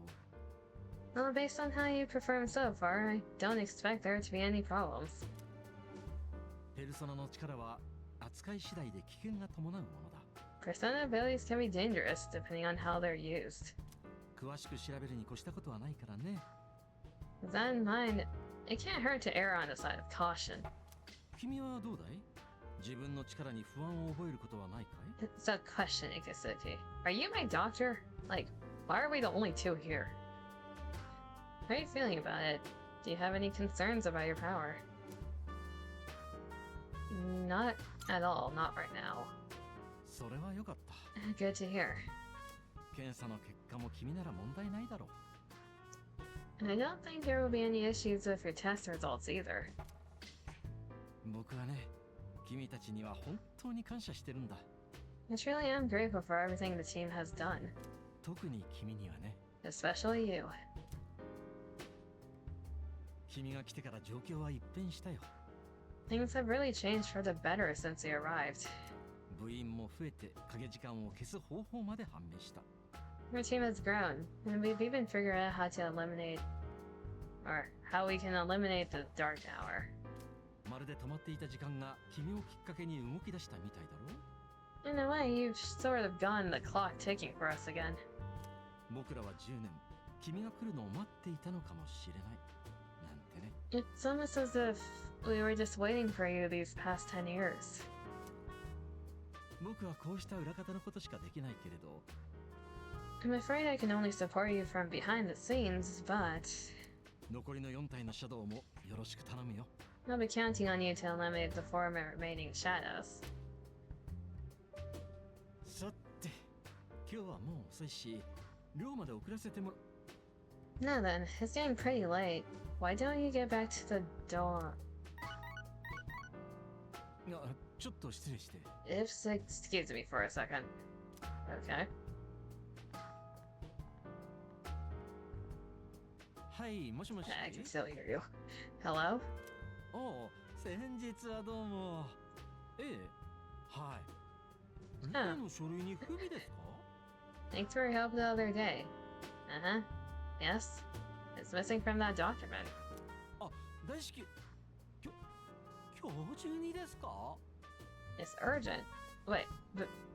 Well, based on how you performed so far, I don't expect there to be any problems. ペルソナの力は扱い次第で危険が伴うものだ。 Persona abilities can be dangerous depending on how they're used. 詳しく調べるに越したことはないからね。 With that in mind, it can't hurt to err on the side of caution. 君はどうだい？自分の力に不安を覚えることはないかい？ It's a question, Ikusuki. Are you my doctor? Like, why are we the only two here? How are you feeling about it? Do you have any concerns about your power? Not at all, not right now. それは良かった。 Good to hear. 検査の結果も君なら問題ないだろう。 And I don't think there will be any issues with your test results either. 僕はね、君たちには本当に感謝してるんだ。 I truly am grateful for everything the team has done. 特に君にはね。 Especially you. 君が来てから状況は一変したよ。 Things have really changed for the better since you arrived. 部員も増えて影時間を消す方法まで判明した。 Our team has grown, and we've even figured out how to eliminate, or how we can eliminate the dark hour. まるで止まっていた時間が君をきっかけに動き出したみたいだろう。 In a way, you've sort of gotten the clock ticking for us again. 僕らは10年、君が来るのを待っていたのかもしれない。なんてね。 It's almost as if we were just waiting for you these past 10 years. 僕はこうした裏方のことしかできないけれど、 I'm afraid I can only support you from behind the scenes, but 残りの4体のシャドウもよろしく頼むよ。 I'll be counting on you to eliminate the 4 remaining shadows. さて、今日はもう遅いし、寮まで遅らせてもら。 Now then, it's getting pretty late. Why don't you get back to the dorm? ちょっと失礼して。 Excuse me for a second. Okay. はい、もしもし。 I can still hear you. Hello? おう、先日はどうも。ええ、はい。例の書類に不備ですか？ Thanks for your help the other day. Uh-huh. Yes. It's missing from that document. あ、大至急。今日中にですか？ It's urgent. Wait,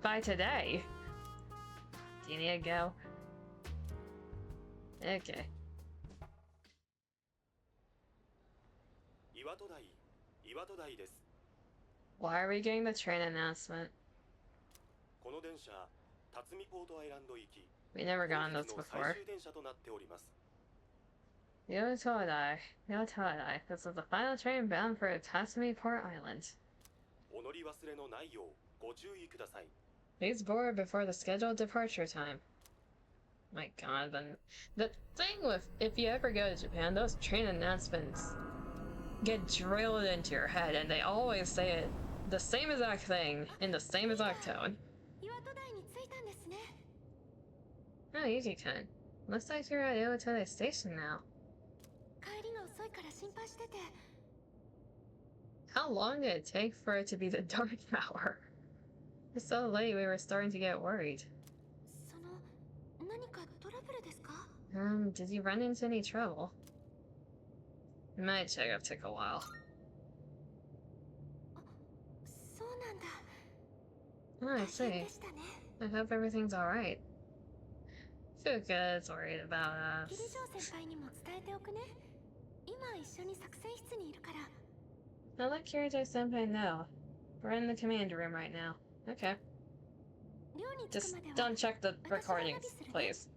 by today? Do you need to go? Okay. 岩戸台です。 Why are we getting the train announcement? この電車、辰巳ポートアイランド行き。 We never gotten this 本日の before. 最終電車となっております。 Yotodai. This is the final train bound for Tatsumi Port Island. お乗り忘れのないようご注意ください。 Please board before the scheduled departure time. My god, then the thing with if you ever go to Japan, those train announcements get drilled into your head and they always say it the same exact thing in the same exact tone. 岩戸台に着いたんですね。Oh, Yuki-kun. Looks like you're at Unedited Station now. 帰りが遅いから心配してて。 How long did it take for it to be the dark hour? It's so late we were starting to get worried. その何かトラブルですか？ Did you run into any trouble? My checkup took a while. そうなんだ。 Oh, I 大変 see. でしたね。 I hope everything's alright. Fuka's worried about ギリ us. ジョー先輩にも伝えておくね。今一緒に作戦室にいるから。 I'll let Kirito-senpai know. We're in the command room right now. Okay. 寮に着く Just までは don't check the recordings, please.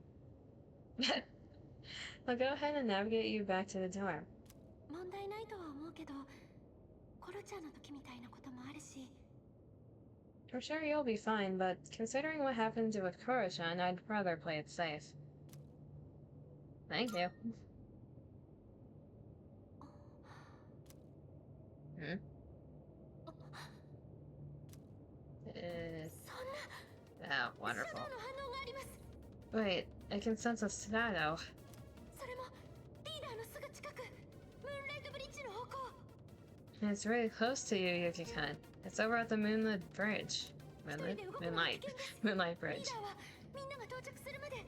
I'll go ahead and navigate you back to the dorm. 問題ないとは思うけど、コロちゃんの時みたいなこともあるし。 I'm sure you'll be fine, but considering what happened with Koro-chan, I'd rather play it safe. Thank you. Hmm? そんな。 Oh, シャド wonderful. ウの反応があります。 Wait, I can sense a shadow. それもリーダーのすぐ近く。ムーンライトブリッジの方向。 It's really close to you, Yuki-kun. It's over at the Moonlit Bridge. 一人 Moonlit? で動くのは危 Moonlight. 険です。 Moonlight リー Bridge. ダーはみんなが到着するまで。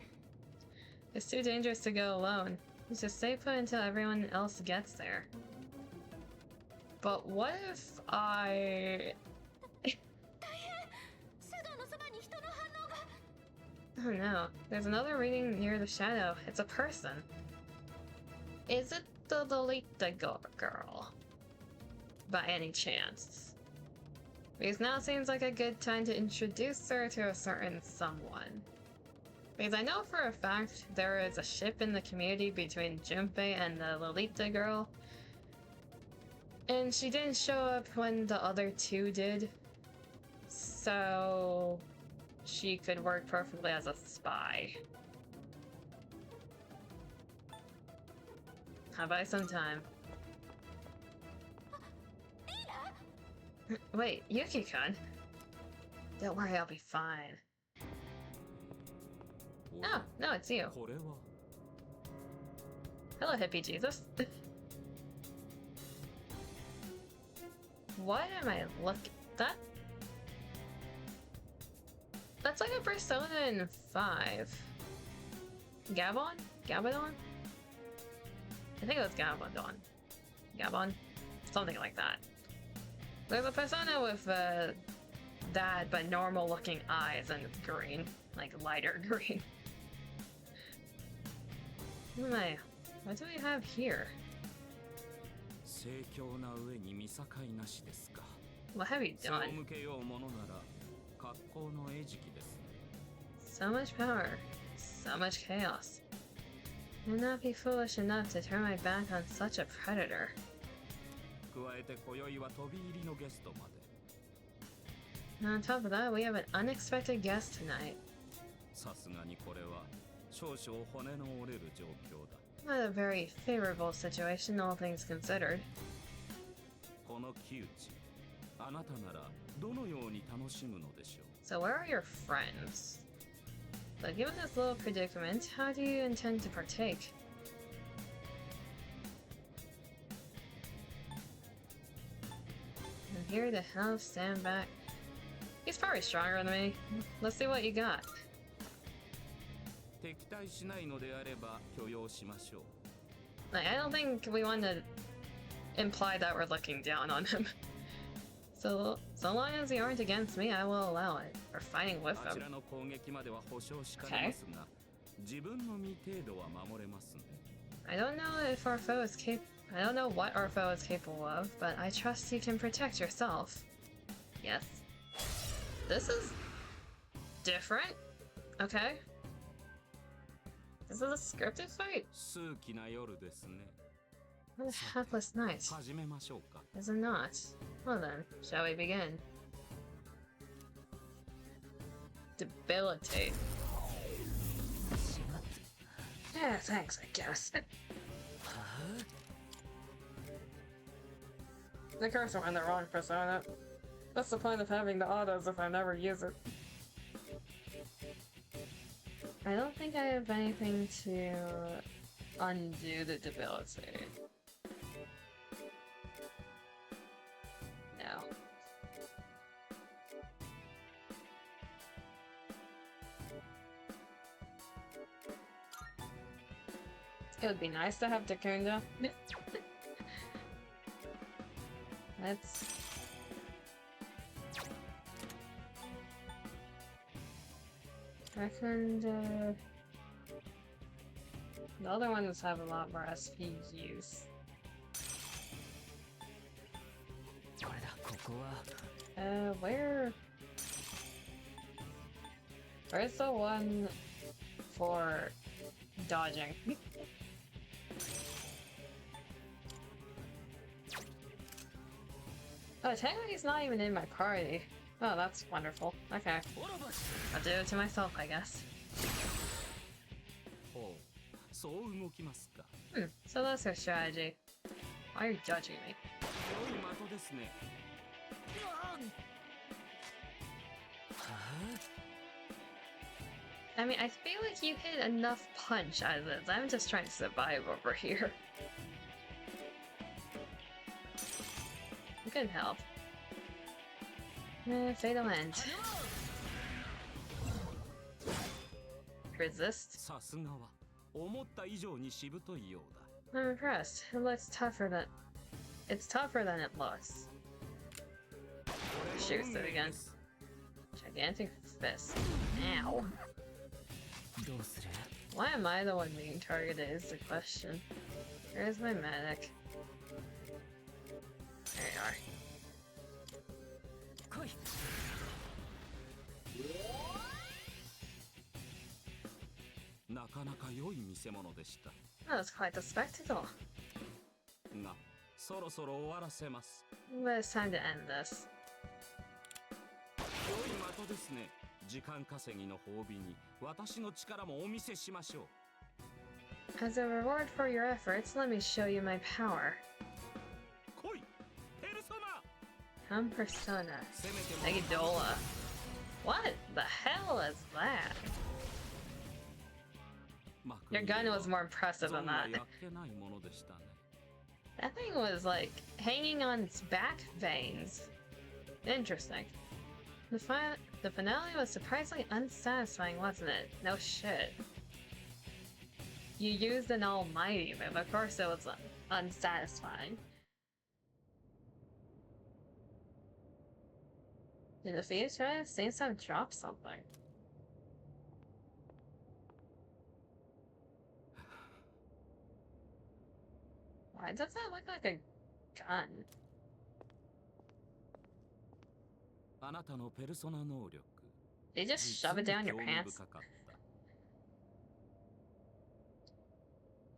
It's too dangerous to go alone. You should stay put until everyone else gets there. But what if I... 大変。シャドウのそばに人の反応が。 Oh no, there's another reading near the shadow. It's a person. Is it the Lolita girl? By any chance? Because now seems like a good time to introduce her to a certain someone. Because I know for a fact there is a ship in the community between Junpei and the Lolita girl. And she didn't show up when the other two did. So... she could work perfectly as a spy. I'll buy some time. リーダー。 Wait, Yuki-kun? Don't worry, I'll be fine. Oh, no, it's you. これは Hello, hippie Jesus. What am I looking... That's like a persona in 5. Gabon? Gabadon? I think it was Gabadon. Gabon? Something like that. There's a persona with that, but normal looking eyes and it's green. Like lighter green. What am I... What do we have here? 盛況な上に見境なしですか。 What have you 背を done? 向けようものなら格好の餌食ですね。 So much power. So much chaos. I'd not be foolish enough to turn my back on such a predator. 加えて今宵は飛び入りのゲストまで。 And on top of that, we have an unexpected guest tonight. さすがにこれは少々骨の折れる状況だ。 Not a very favorable situation, all things considered. この窮地、あなたならどのように楽しむのでしょう。 So where are your friends? But given this little predicament, how do you intend to partake? I'm here to help stand back. He's probably stronger than me. Let's see what you got. 敵対しないのであれば許容しましょう。 Like, I don't think we want to imply that we're looking down on him. So long as you aren't against me, I will allow it. We're fighting with あち him. らの攻撃までは保証しかねますが、自分の身程度は守れますね。 I don't know if our foe is I don't know what our foe is capable of, but I trust you can protect yourself. Yes. This is different. Okay. This is a scripted fight. 数奇な夜ですね。 What a hapless night. 始めましょうか。 Is it not? Well then, shall we begin? Debilitate. Yeah, thanks, I guess. The cursor on the wrong persona. What's the point of having the autos if I never use it? I don't think I have anything to undo the debility. No. It would be nice to have Takunda. Let's... Takunda... The other ones have a lot more SP use. Where's the one for dodging? Oh, technically he's not even in my party. Oh, that's wonderful. Okay. I'll do it to myself, I guess. So that's her strategy. Why are you judging me? I mean, I feel like you hit enough punch out of this. I'm just trying to survive over here. Good help. Fatal end. Resist? I'm impressed. It looks tougher than... It's tougher than it looks. Shoots it again. Gigantic fist. Ow. Why am I the one being targeted is the question. Where's my medic? There you are. Oh, that's quite the spectacle. But it's time to end this. As a reward for your efforts, let me show you my power. Come Persona. Megadola. What the hell is that? Your gun was more impressive than that. That thing was like hanging on its back veins. Interesting. The finale was surprisingly unsatisfying, wasn't it? No shit. You used an almighty move, of course it was unsatisfying. Did the Phoenix try? Seems to have dropped something. Why does that look like a gun? They just shove it down your pants.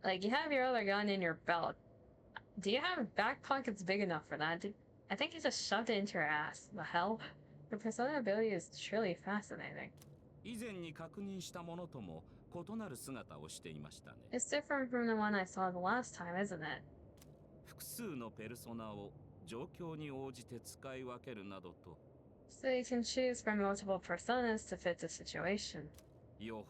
Like, you have your other gun in your belt. Do you have back pockets big enough for that? I think you just shoved it into your ass. The hell? Your persona ability is truly fascinating. It's different from the one I saw the last time, isn't it? So you can choose from multiple personas to fit the situation. You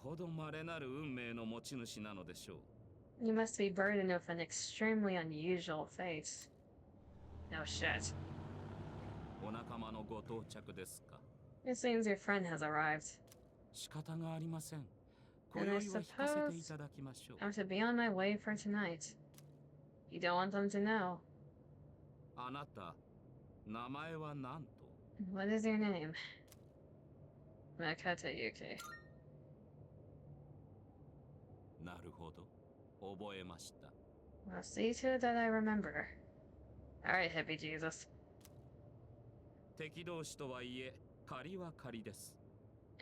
must be burdened with an extremely unusual fate. No shit. It seems your friend has arrived. And I suppose I'm to be on my way for tonight. You don't want them to know. What is your name? Makata Yuki. Well, see to it that I remember. Alright, hippie Jesus.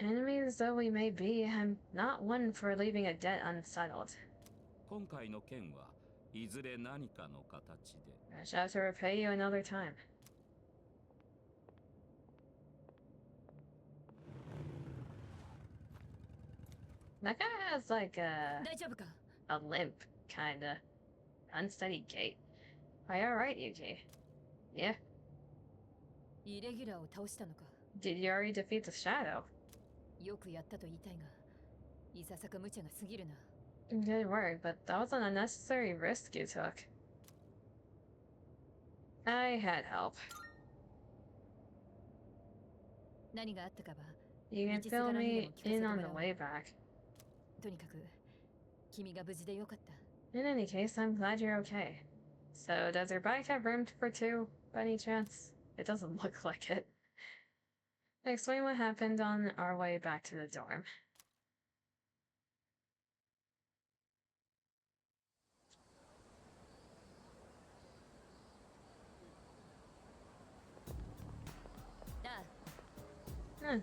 Enemies though we may be, I'm not one for leaving a debt unsettled. I shall have to repay you another time. That guy has like a limp, kinda. Unsteady gait. Are you alright, Yuki? Yeah? Did you already defeat the shadow? いささか無茶が過ぎるな。 Good work, but that was an unnecessary risk you took. I had help. 何があったかは You can fill me in on the way back. とにかく君が無事でよかった。 In any case, I'm glad you're okay. So, does your bike have room for two, by any chance? It doesn't look like it. Explain what happened on our way back to the dorm.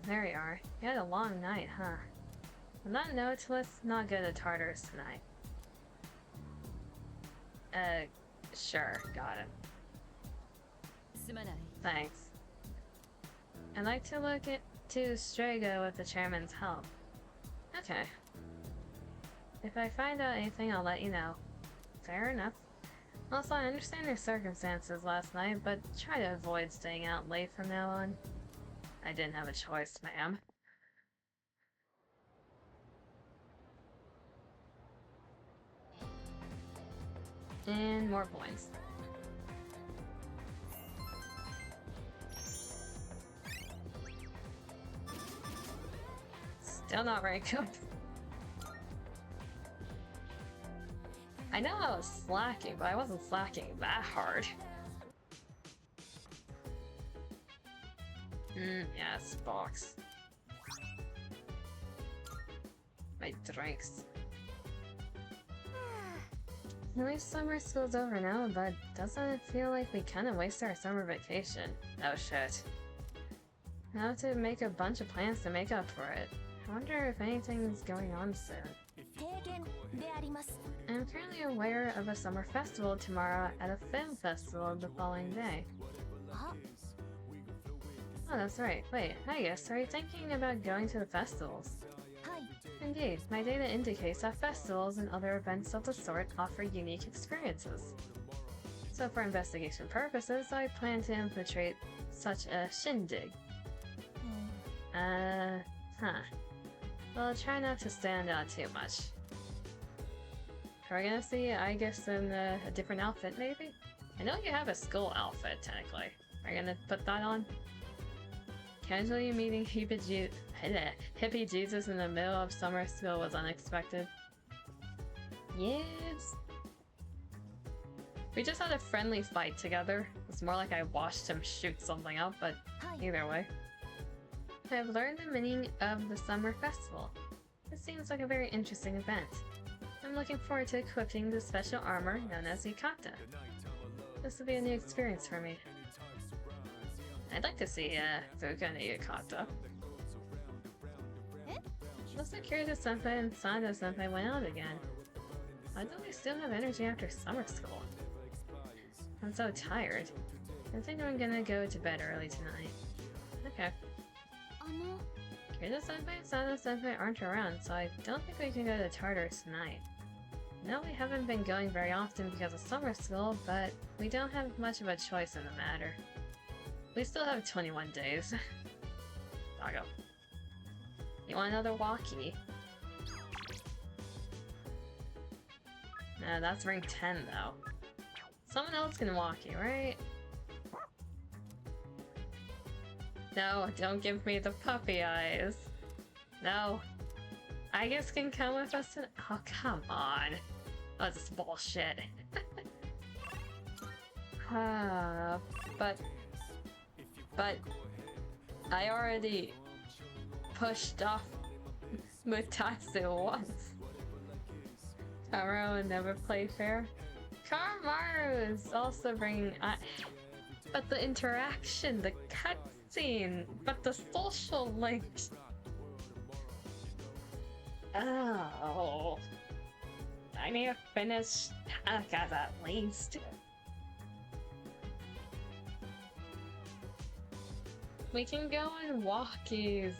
There you are. You had a long night, huh? On that note, let's not go to Tartarus tonight. Sure, got it. すまない。 Thanks. I'd like to look into Strago with the chairman's help. Okay. If I find out anything, I'll let you know. Fair enough. Also, I understand your circumstances last night, but try to avoid staying out late from now on. I didn't have a choice, ma'am. And more points. Still not very good. I know I was slacking, but I wasn't slacking that hard. Yes, box. My drinks. At least summer school's over now, but doesn't it feel like we kinda wasted our summer vacation? Oh shit. Now I have to make a bunch of plans to make up for it. I wonder if anything's going on soon. I'm currently aware of a summer festival tomorrow at a film festival the following day. Oh, that's right. Wait, I guess, are you thinking about going to the festivals? Indeed, my data indicates that festivals and other events of the sort offer unique experiences. So for investigation purposes, I plan to infiltrate such a shindig. Well, try not to stand out too much. Are we gonna see, I guess, in a different outfit, maybe? I know you have a school outfit, technically. Are you gonna put that on? Casually meeting hippie Jesus in the middle of summer school was unexpected. Yes. We just had a friendly fight together. It's more like I watched him shoot something up, but either way. I have learned the meaning of the summer festival. It seems like a very interesting event. I'm looking forward to equipping the special armor known as Yukata. This will be a new experience for me. I'd like to see Fuka and Yukata. Looks like Kirito-senpai and Sando-senpai went out again. Why don't they still have energy after summer school? I'm so tired. I think I'm gonna go to bed early tonight. Okay. Kirito-senpai and Sando-senpai aren't around, so I don't think we can go to Tartarus tonight. No, we haven't been going very often because of summer school, but we don't have much of a choice in the matter. We still have 21 days. Doggo. You want another walkie? No, that's rank 10 though. Someone else can walkie, right? No, don't give me the puppy eyes. No. I guess can come with us to— oh, come on. Oh, this is bullshit. But I already pushed off Mutatsu once. Kamaru would never play fair. Kamaru is also bringing— but the interaction, the cutscene, but the social links. Oh, I need to finish Tanaka's at least. We can go on walkies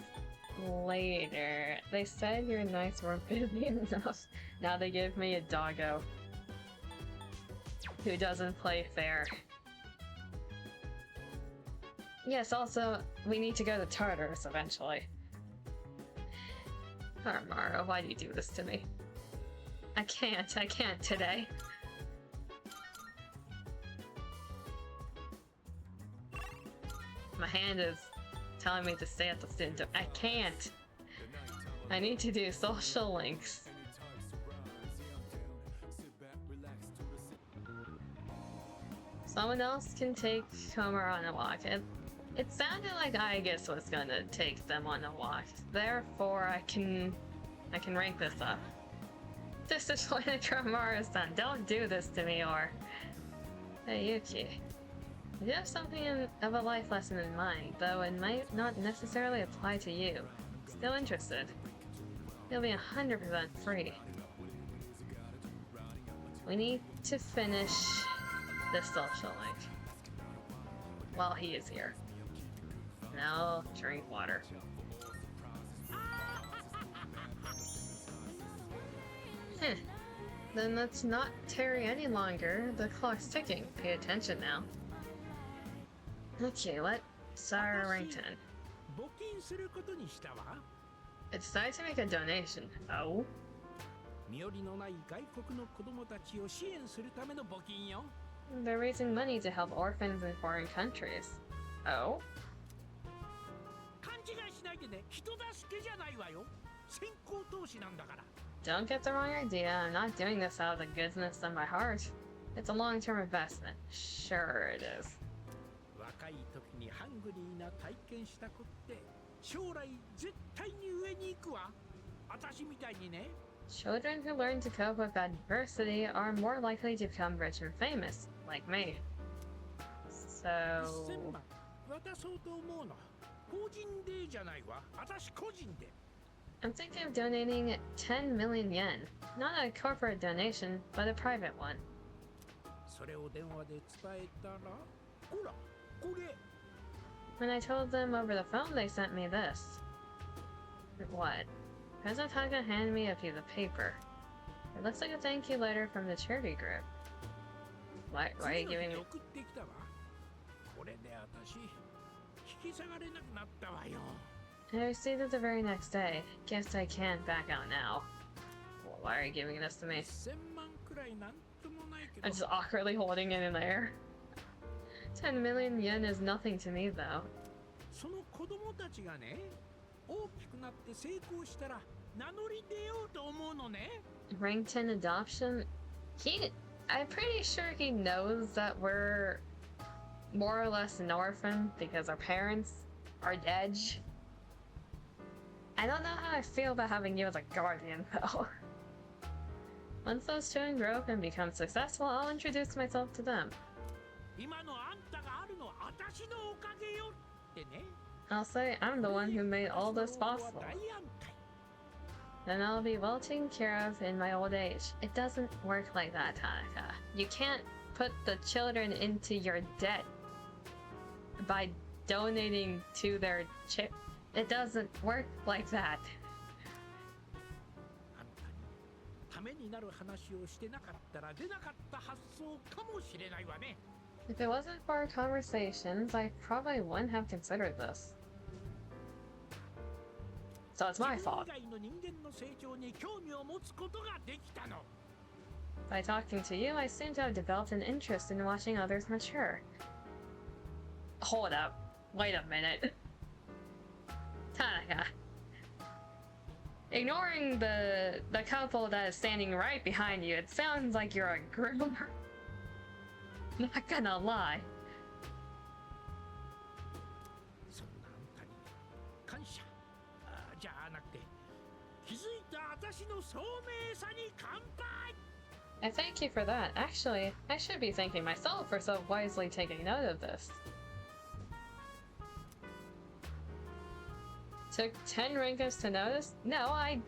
later. They said your nights weren't busy enough. Now they give me a doggo who doesn't play fair. Yes, also, we need to go to Tartarus eventually. Mara, why do you do this to me? I can't today. My hand is telling me to stay at the student door. I can't. I need to do social links. Someone else can take Homer on a walk. It sounded like Aegis was gonna take them on a walk. Therefore, I can rank this up. Disappointed Mara-san, don't do this to me, or... Hey, Yuki. I do have something of a life lesson in mind, though it might not necessarily apply to you. Still interested? You'll be 100% free. We need to finish this social link while he is here. Now, drink water. Then let's not tarry any longer. The clock's ticking. Pay attention now. Okay, let's start rank 10. It's time to make a donation. Oh? They're raising money to help orphans in foreign countries. Oh? Don't get the wrong idea. I'm not doing this out of the goodness of my heart. It's a long-term investment. Sure it is. Children who learn to cope with adversity are more likely to become rich and famous, like me. So... I'm thinking of donating 10 million yen. Not a corporate donation, but a private one. When I told them over the phone, they sent me this. What? President Taka handed me a piece of paper. It looks like a thank you letter from the charity group. Why are you giving me... I received it the very next day. Guess I can't back out now. Well, why are you giving this to me? I'm just awkwardly holding it in the air. 10 million yen is nothing to me, though. Rank 10 adoption? I'm pretty sure he knows that we're more or less an orphan because our parents are dead. I don't know how I feel about having you as a guardian, though. Once those children grow up and become successful, I'll introduce myself to them. I'll say I'm the one who made all this possible. Then I'll be well taken care of in my old age. It doesn't work like that, Tanaka. You can't put the children into your debt by donating to their chip. It doesn't work like that. If it wasn't for our conversations, I probably wouldn't have considered this. So it's my fault. By talking to you, I seem to have developed an interest in watching others mature. Hold up. Wait a minute. Tanaka. Ignoring the couple that is standing right behind you, it sounds like you're a groomer. Not gonna lie. I thank you for that. Actually, I should be thanking myself for so wisely taking note of this. Took 10 ranks to notice? No, I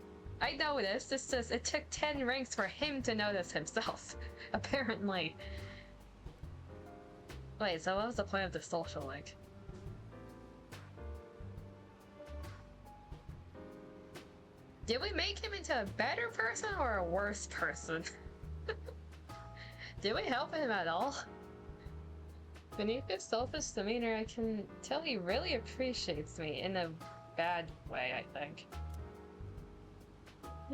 noticed. It's just it took 10 ranks for him to notice himself. Apparently. Wait, so what was the point of the social link? Did we make him into a better person or a worse person? Did we help him at all? Beneath his selfish demeanor, I can tell he really appreciates me in a bad way, I think.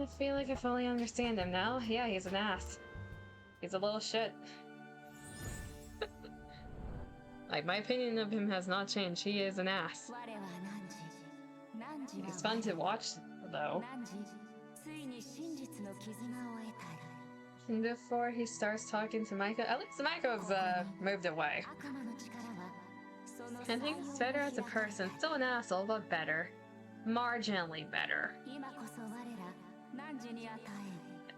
I feel like I fully understand him now. Yeah, he's an ass. He's a little shit. Like, my opinion of him has not changed. He is an ass. He's fun to watch, though. And before he starts talking to Maiko, at least Maiko's moved away. I think he's better as a person. Still an asshole, but better. Marginally better.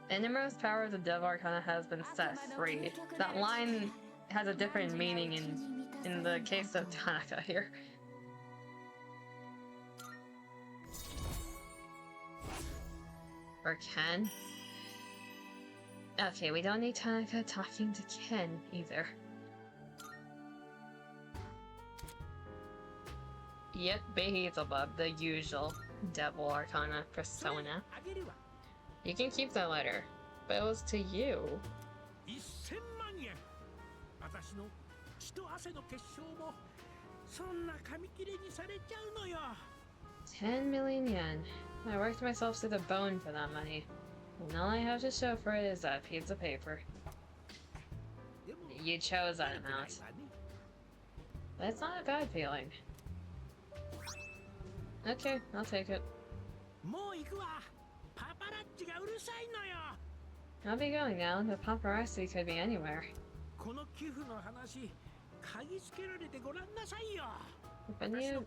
Innermost power of the Devil Arcana has been set free. That line has a different meaning in the case of Tanaka here. Or Ken. Okay, we don't need Tanaka talking to Ken either. Yep, Beelzebub, the usual Devil Arcana persona. You can keep that letter, but it was to you. 1000万円。私の血と汗の結晶もそんな紙切れにされちゃうのよ。10 million yen. I worked myself to the bone for that money. And all I have to show for it is that piece of paper. You chose that amount. But it's not a bad feeling. Okay, I'll take it. I'll be going now. The paparazzi could be anywhere. If any... Well,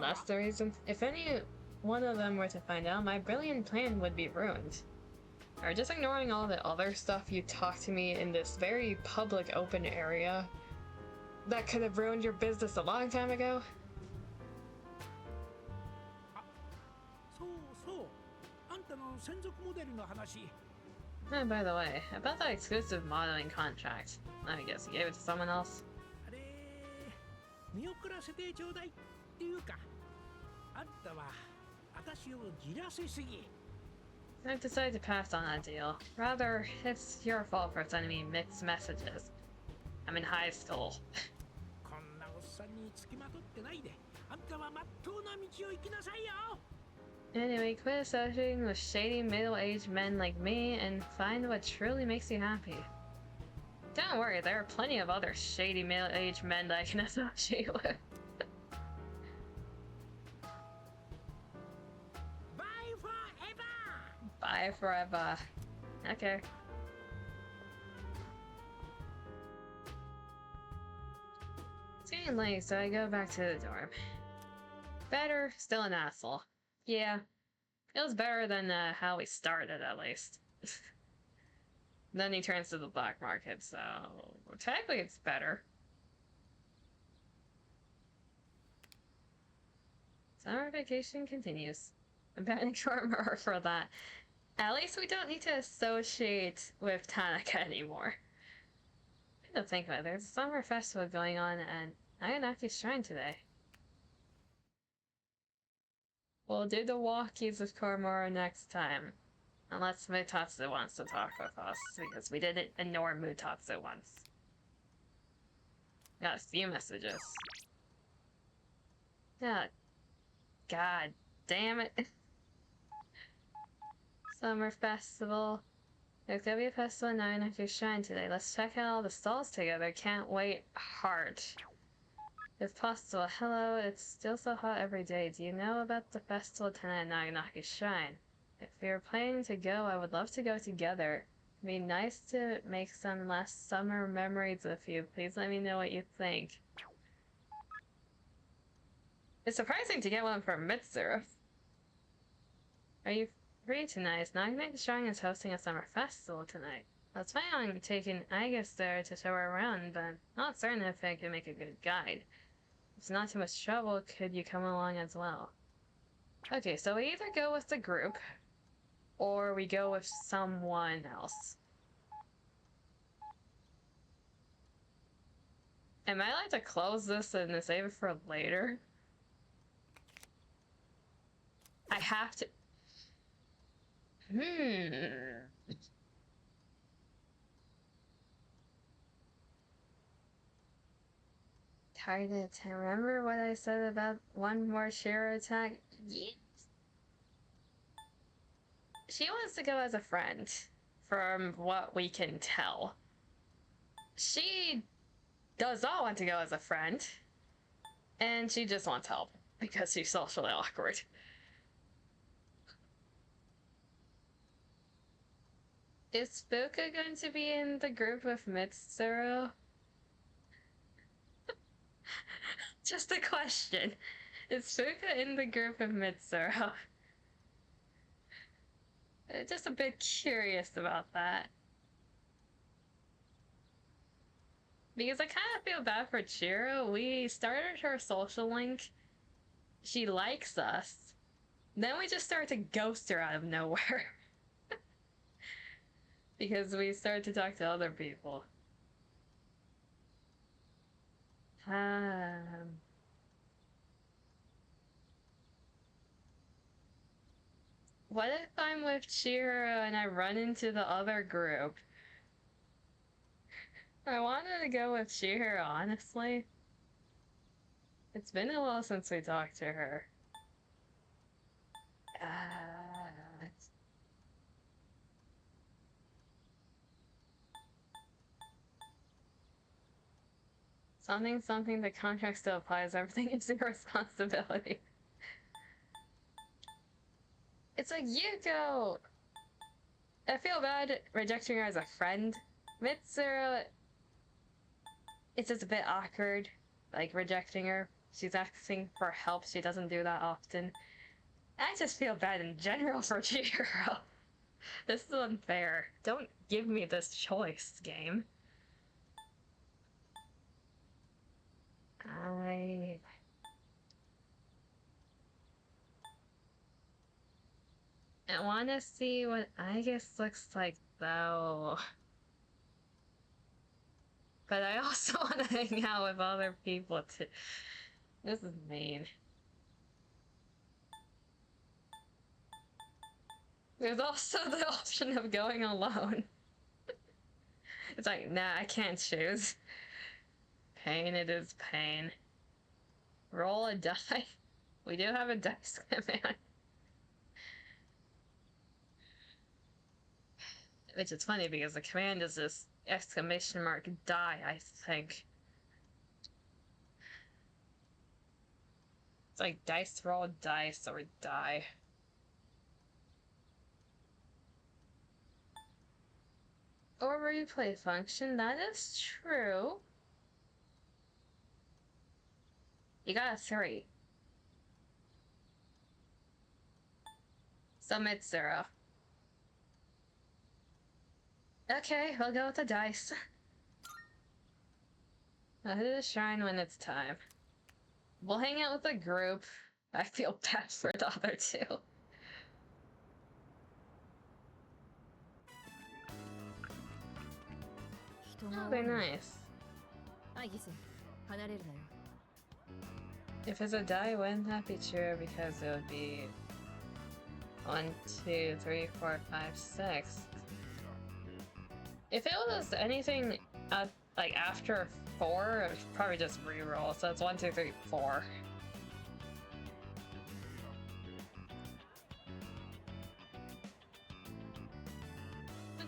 that's the reason. If any one of them were to find out, my brilliant plan would be ruined. Or just ignoring all the other stuff you talked to me in this very public open area that could have ruined your business a long time ago. And by the way, about that exclusive modeling contract, I guess you gave it to someone else. I've decided to pass on that deal. Rather, it's your fault for sending me mixed messages. I'm in high school. Anyway, quit associating with shady middle-aged men like me and find what truly makes you happy. Don't worry, there are plenty of other shady middle-aged men that I can associate with. Bye forever! Bye forever. Okay. It's getting late, so I go back to the dorm. Better, still an asshole. Yeah, it was better than how we started, at least. Then he turns to the black market, so technically it's better. Summer vacation continues. I'm banning Koromor for that. At least we don't need to associate with Tanaka anymore. I don't think about it. There's a summer festival going on at Unedited Shrine today. We'll do the walkies with Koromor next time. Unless Mutatsu wants to talk with us, because we didn't ignore Mutatsu once. Got a few messages. Yeah. God damn it. Summer festival. There's gonna be a festival in Unedited Shrine today. Let's check out all the stalls together. Can't wait. Heart. If possible, hello, it's still so hot every day. Do you know about the festival tonight at Naganaki Shrine? If you're planning to go, I would love to go together. It'd be nice to make some last summer memories with you. Please let me know what you think. It's surprising to get one from Mitsuru. Are you free tonight? Naganaki Shrine is hosting a summer festival tonight. I was planning on taking Agus there to show her around, but I'm not certain if I can make a good guide. If it's not too much trouble, could you come along as well? Okay, so we either go with the group, or we go with someone else. Am I allowed to close this and save it for later? I have to... Target. Remember what I said about one more Shiro attack? Yes. She wants to go as a friend, from what we can tell. She does not want to go as a friend, and she just wants help because she's socially awkward. Is Fuka going to be in the group with Mitsuru? Just a question. Is Fuka in the group with Mitsuru? Just a bit curious about that. Because I kind of feel bad for Chiro. We started her social link. She likes us. Then we just started to ghost her out of nowhere. Because we started to talk to other people. What if I'm with Chiro and I run into the other group? I wanted to go with Chihiro, honestly. It's been a while since we talked to her. Something, the contract still applies. Everything is your responsibility. It's like, Yuko! I feel bad rejecting her as a friend. Mitsuru... It's just a bit awkward, like, rejecting her. She's asking for help. She doesn't do that often. I just feel bad in general for Chihiro. This is unfair. Don't give me this choice, game. I want to see what Aegis looks like, though. But I also want to hang out with other people, too. This is mean. There's also the option of going alone. It's like, nah, I can't choose. Pain, it is pain. Roll a die. We do have a dice command. Which is funny because the command is this exclamation mark die, I think. It's like dice roll dice or die. Or replay function, that is true. You got a 3. So Mitsuru. Okay, we'll go with the dice. I'll hit the shrine when it's time. We'll hang out with the group. I feel bad for the other two. Oh, they're nice. If it's a die, wouldn't that be true? Because it would be 1, 2, 3, 4, 5, 6. If it was anything like after 4, it would probably just reroll. So it's 1, 2, 3, 4.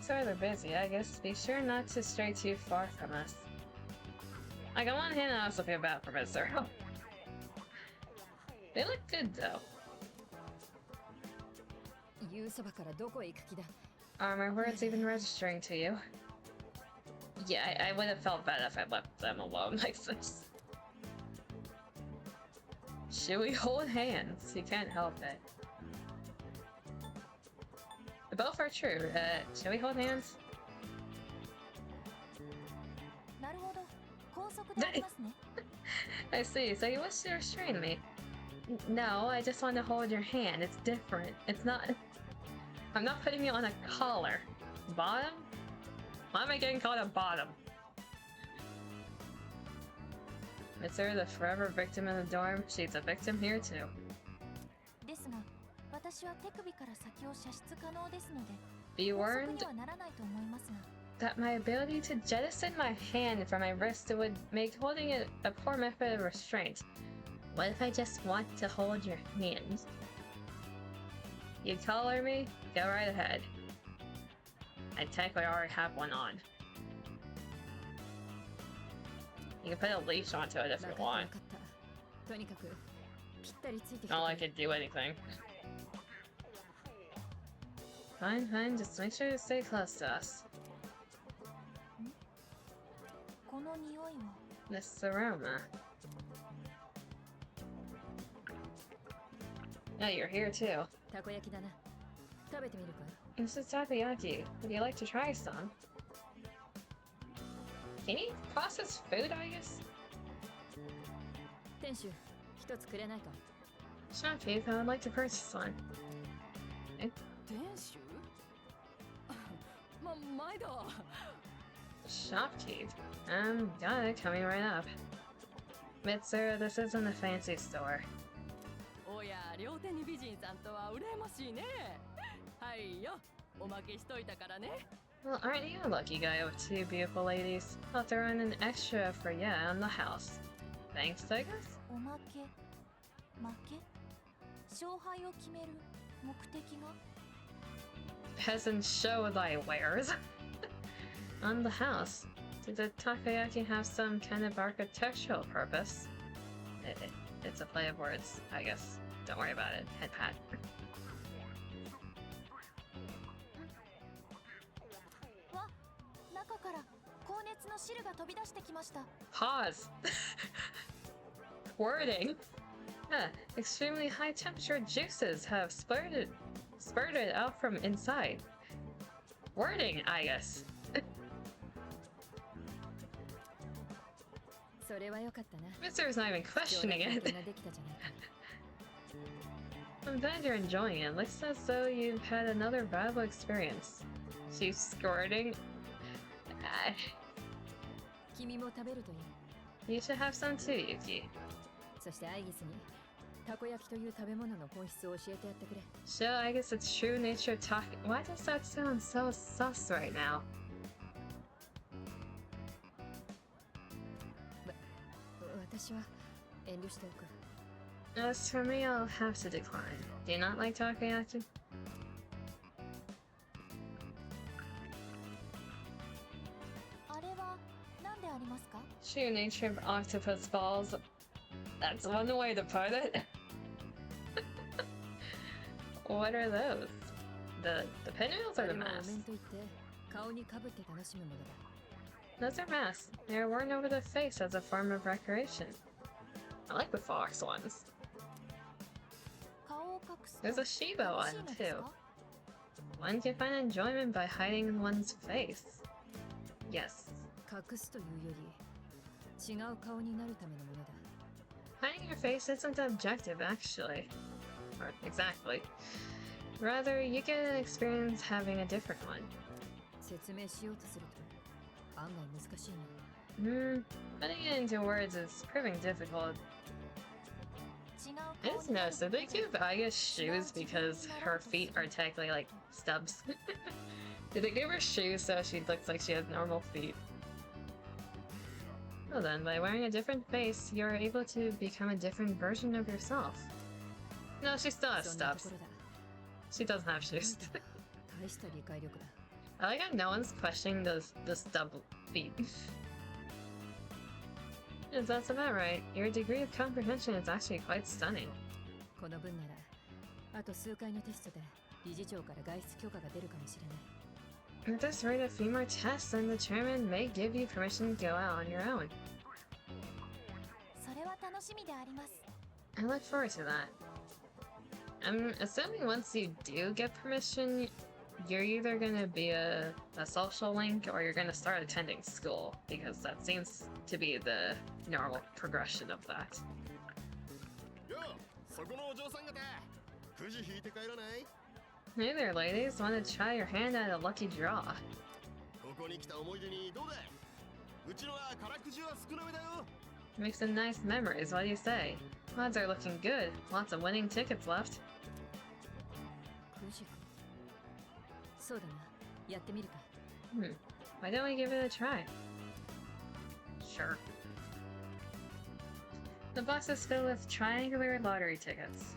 Sorry they're busy. I guess be sure not to stray too far from us. Like, on one hand, I also feel bad for Mitsuru. They look good, though. Armor, where it's even registering to you. Yeah, I would have felt bad if I left them alone like this. Should we hold hands? You can't help it. Both are true. Should we hold hands? I see. So you wish to restrain me? No, I just want to hold your hand. It's different. It's not... I'm not putting you on a collar. Bottom? Why am I getting called a bottom? Mitsuru, the forever victim in the dorm. She's a victim here too. Be warned that my ability to jettison my hand from my wrist would make holding it a poor method of restraint. What if I just want to hold your hand? You color me? Go right ahead. I technically already have one on. You can put a leash onto it if you want. とにかくぴったりついてきて Not く like れ I could do anything. Fine, fine, just make sure you stay close to us. この匂いは This aroma. Oh, you're here too. たこ焼きだな食べてみるか This is takoyaki. Would you like to try some? Can you process food, I guess? 店主一つくれないか Shop Chief, I would like to purchase one. 店主毎度 Shop Chief? Got it, coming right up. Mitsuru, this isn't a fancy store. おや両手に美人さんとは羨ましいねはいよおまけしといたからね Well, aren't you a lucky guy with two beautiful ladies? I'll throw in an extra for ya on the house. Thanks, I guess? おまけ負け勝敗を決める目的が Peasant show thy wares. On the house. Did the takoyaki have some kind of architectural purpose? It's a play of words, I guess. Don't worry about it. Head pat. わ中から高熱の汁が飛び出してきました Pause. Wording. Extremely high temperature juices have spurted out from inside. Wording, I guess. それはよかったな Mister's not even questioning 上 it. 手な関係ができたじゃないか I'm glad you're enjoying it. Looks as though you've had another valuable experience. She's squirting. 君も食べるといい You should have some too, Yuki. そしてアイギスにたこ焼きという食べ物の本質を教えてやってくれ Show, I guess it's true nature talk. Why does that sound so sus right now? 私は遠慮しておく As for me, I'll have to decline. Do you not like takoyaki? あれは何でありますか True nature of octopus balls. That's one way to put it. What are those? The pinwheels or the でもお masks? 面といって顔にかぶって楽しむものだ Those are masks. They're worn over the face as a form of recreation. I like the fox ones. 顔を隠す There's a Shiba 楽 one しいのです too. か One can find enjoyment by hiding one's face. Yes. 隠すというより違う顔になるためのものだ Hiding your face isn't objective, actually. Or exactly. Rather, you get an experience having a different one. 説明しようとすると案外難しいな Putting it into words is proving difficult. 違う I 顔 just になる noticed, did they give Aya shoes because her feet are technically like stubs? Did they give her shoes so she looks like she has normal feet? Well then, by wearing a different face, you're able to become a different version of yourself. No, she still has そんなと stubs. ころだ She doesn't have shoes. 大した理解力だ I like how no one's questioning the stub feet. Yes, that's about right. Your degree of comprehension is actually quite stunning. この分ならあと数回のテストで理事長から外出許可が出るかもしれない At this rate, a few more tests and the chairman may give you permission to go out on your own. それは楽しみであります I look forward to that. I'm assuming once you do get permission, you're either gonna be a social link or you're gonna start attending school, because that seems to be the normal progression of that. ようそこのお嬢さん方くじ引いて帰らない Hey there, ladies. Want to try your hand at a lucky draw? ここに来た思い出にどうだうちのは空くじは少なめだよ Make some nice memories, what do you say? Odds are looking good. Lots of winning tickets left. くじそうだなやってみるか Why don't we give it a try? Sure. The box is filled with triangular lottery tickets.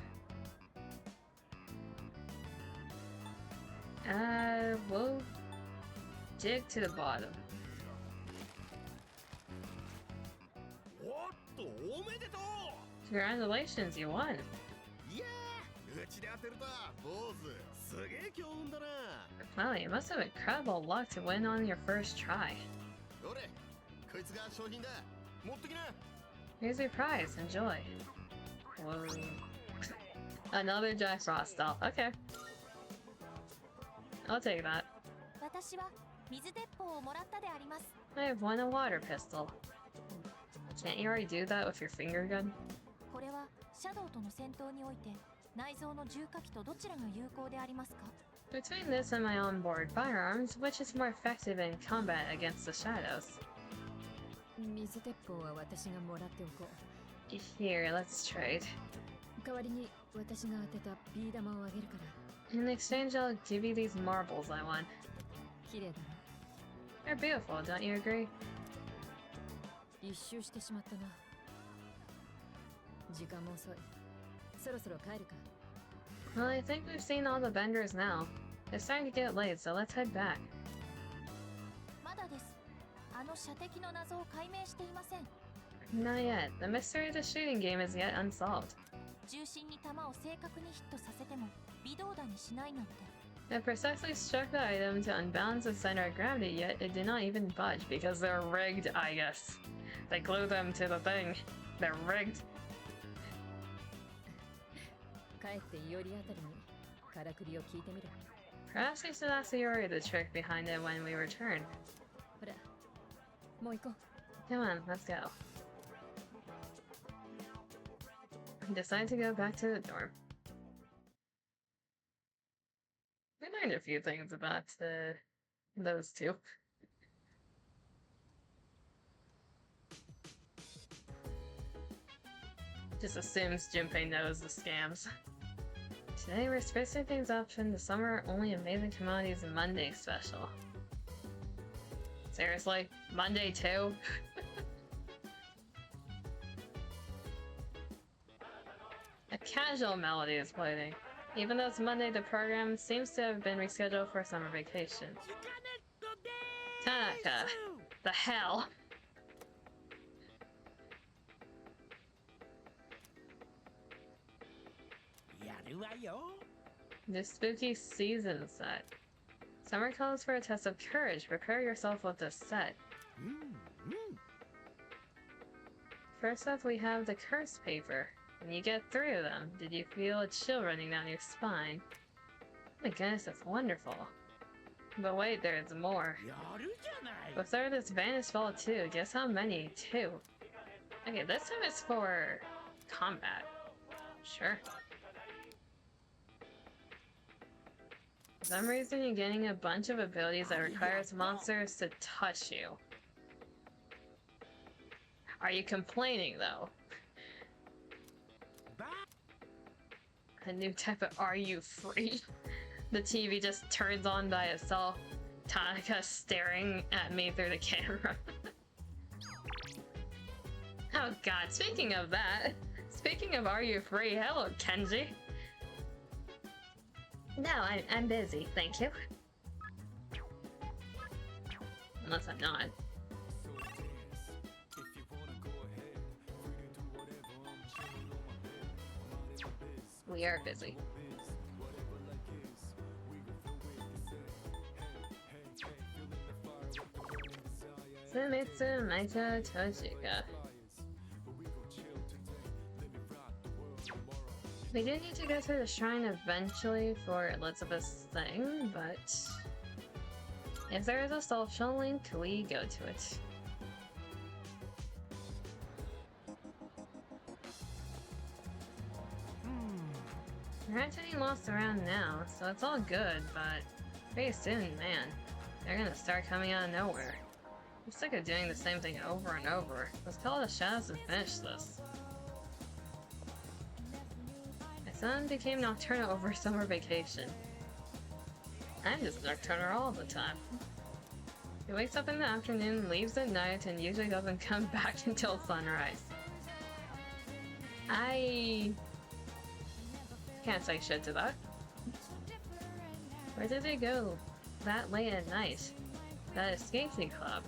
We'll dig to the bottom. おっとおめでとう Congratulations, you won. いやーうちで当てると坊主すげえ強運だな Wow, you must have incredible luck to win on your first try. どれこいつが商品だ持ってきな Here's your prize, enjoy. Whoa. Another Jack Frost doll. Okay. I'll take that. 私は水鉄砲をもらったであります。 I have won a water pistol. Can't you already do that with your finger gun? これはシャドウとの戦闘において内蔵の重火器とどちらが有効でありますか？ Between this and my onboard firearms, which is more effective in combat against the shadows? 水鉄砲は私がもらっておこう。 Here, let's trade. 代わりに私が当てたビー玉をあげるから。 In exchange, I'll give you these marbles I won. 綺麗だな。 They're beautiful, don't you agree? 一周してしまったな。時間も遅い。そろそろ帰るか。 Well, I think we've seen all the vendors now. It's starting to get late, so let's head back. まだです。あの射的の謎を解明していません。 Not yet. The mystery of the shooting game is yet unsolved. 重心に弾を正確にヒットさせても微動だにしないなんて。 It precisely struck the item to unbalance the center of gravity, yet it did not even budge because they're rigged, I guess. They glue them to the thing. They're rigged. 帰ってイオリあたりにからくりを聞いてみる。 Perhaps we should ask Yuri the trick behind it when we return. ほら、もう行こう。 Come on, let's go. Decide to go back to the dorm. We learned a few things about those two. Just assumes Junpei knows the scams. Today we're spicing things up in the summer only amazing commodities Monday special. Seriously? Monday too? A casual melody is playing. Even though it's Monday, the program seems to have been rescheduled for summer vacation. Tanaka! The hell? The spooky season set. Summer calls for a test of courage. Prepare yourself with this set. First up, we have the curse paper. When you get through them, did you feel a chill running down your spine? Oh my goodness, that's wonderful. But wait, there's more. The third is Vanish Ball 2. Guess how many? 2. Okay, this time it's for combat. Sure. For some reason, you're getting a bunch of abilities that requires monsters to touch you. Are you complaining, though? A new type of Are You Free? The TV just turns on by itself. Tanaka staring at me through the camera. Oh god, speaking of that. Speaking of Are You Free? Hello, Kenji. No, I'm busy, thank you. Unless I'm not. We are busy. Sumitsu Maito Toshika. We do need to go to the shrine eventually for Elizabeth's thing, but if there is a social link, we go to it. We're not getting lost around now, so it's all good, but pretty soon, man, they're gonna start coming out of nowhere. I'm sick of doing the same thing over and over. Let's call the shadows and finish this. My son became nocturnal over summer vacation. I'm just nocturnal all the time. He wakes up in the afternoon, leaves at night, and usually doesn't come back until sunrise. I can't say shit to that. Where did they go that late at night? That escapee club.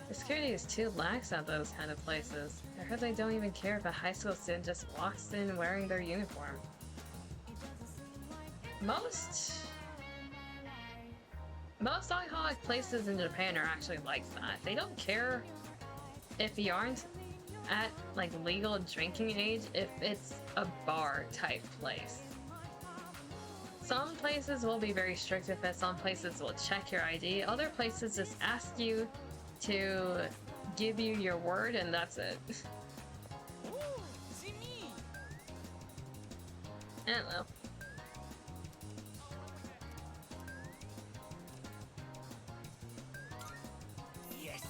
The security is too lax at those kind of places. I heard they don't even care if a high school student just walks in wearing their uniform. Most alcoholic places in Japan are actually like that. They don't care if you aren't at like legal drinking age if it's a bar type place. Some places will be very strict with it, some places will check your ID, other places just ask you to give you your word and that's it. I don't know. Yes.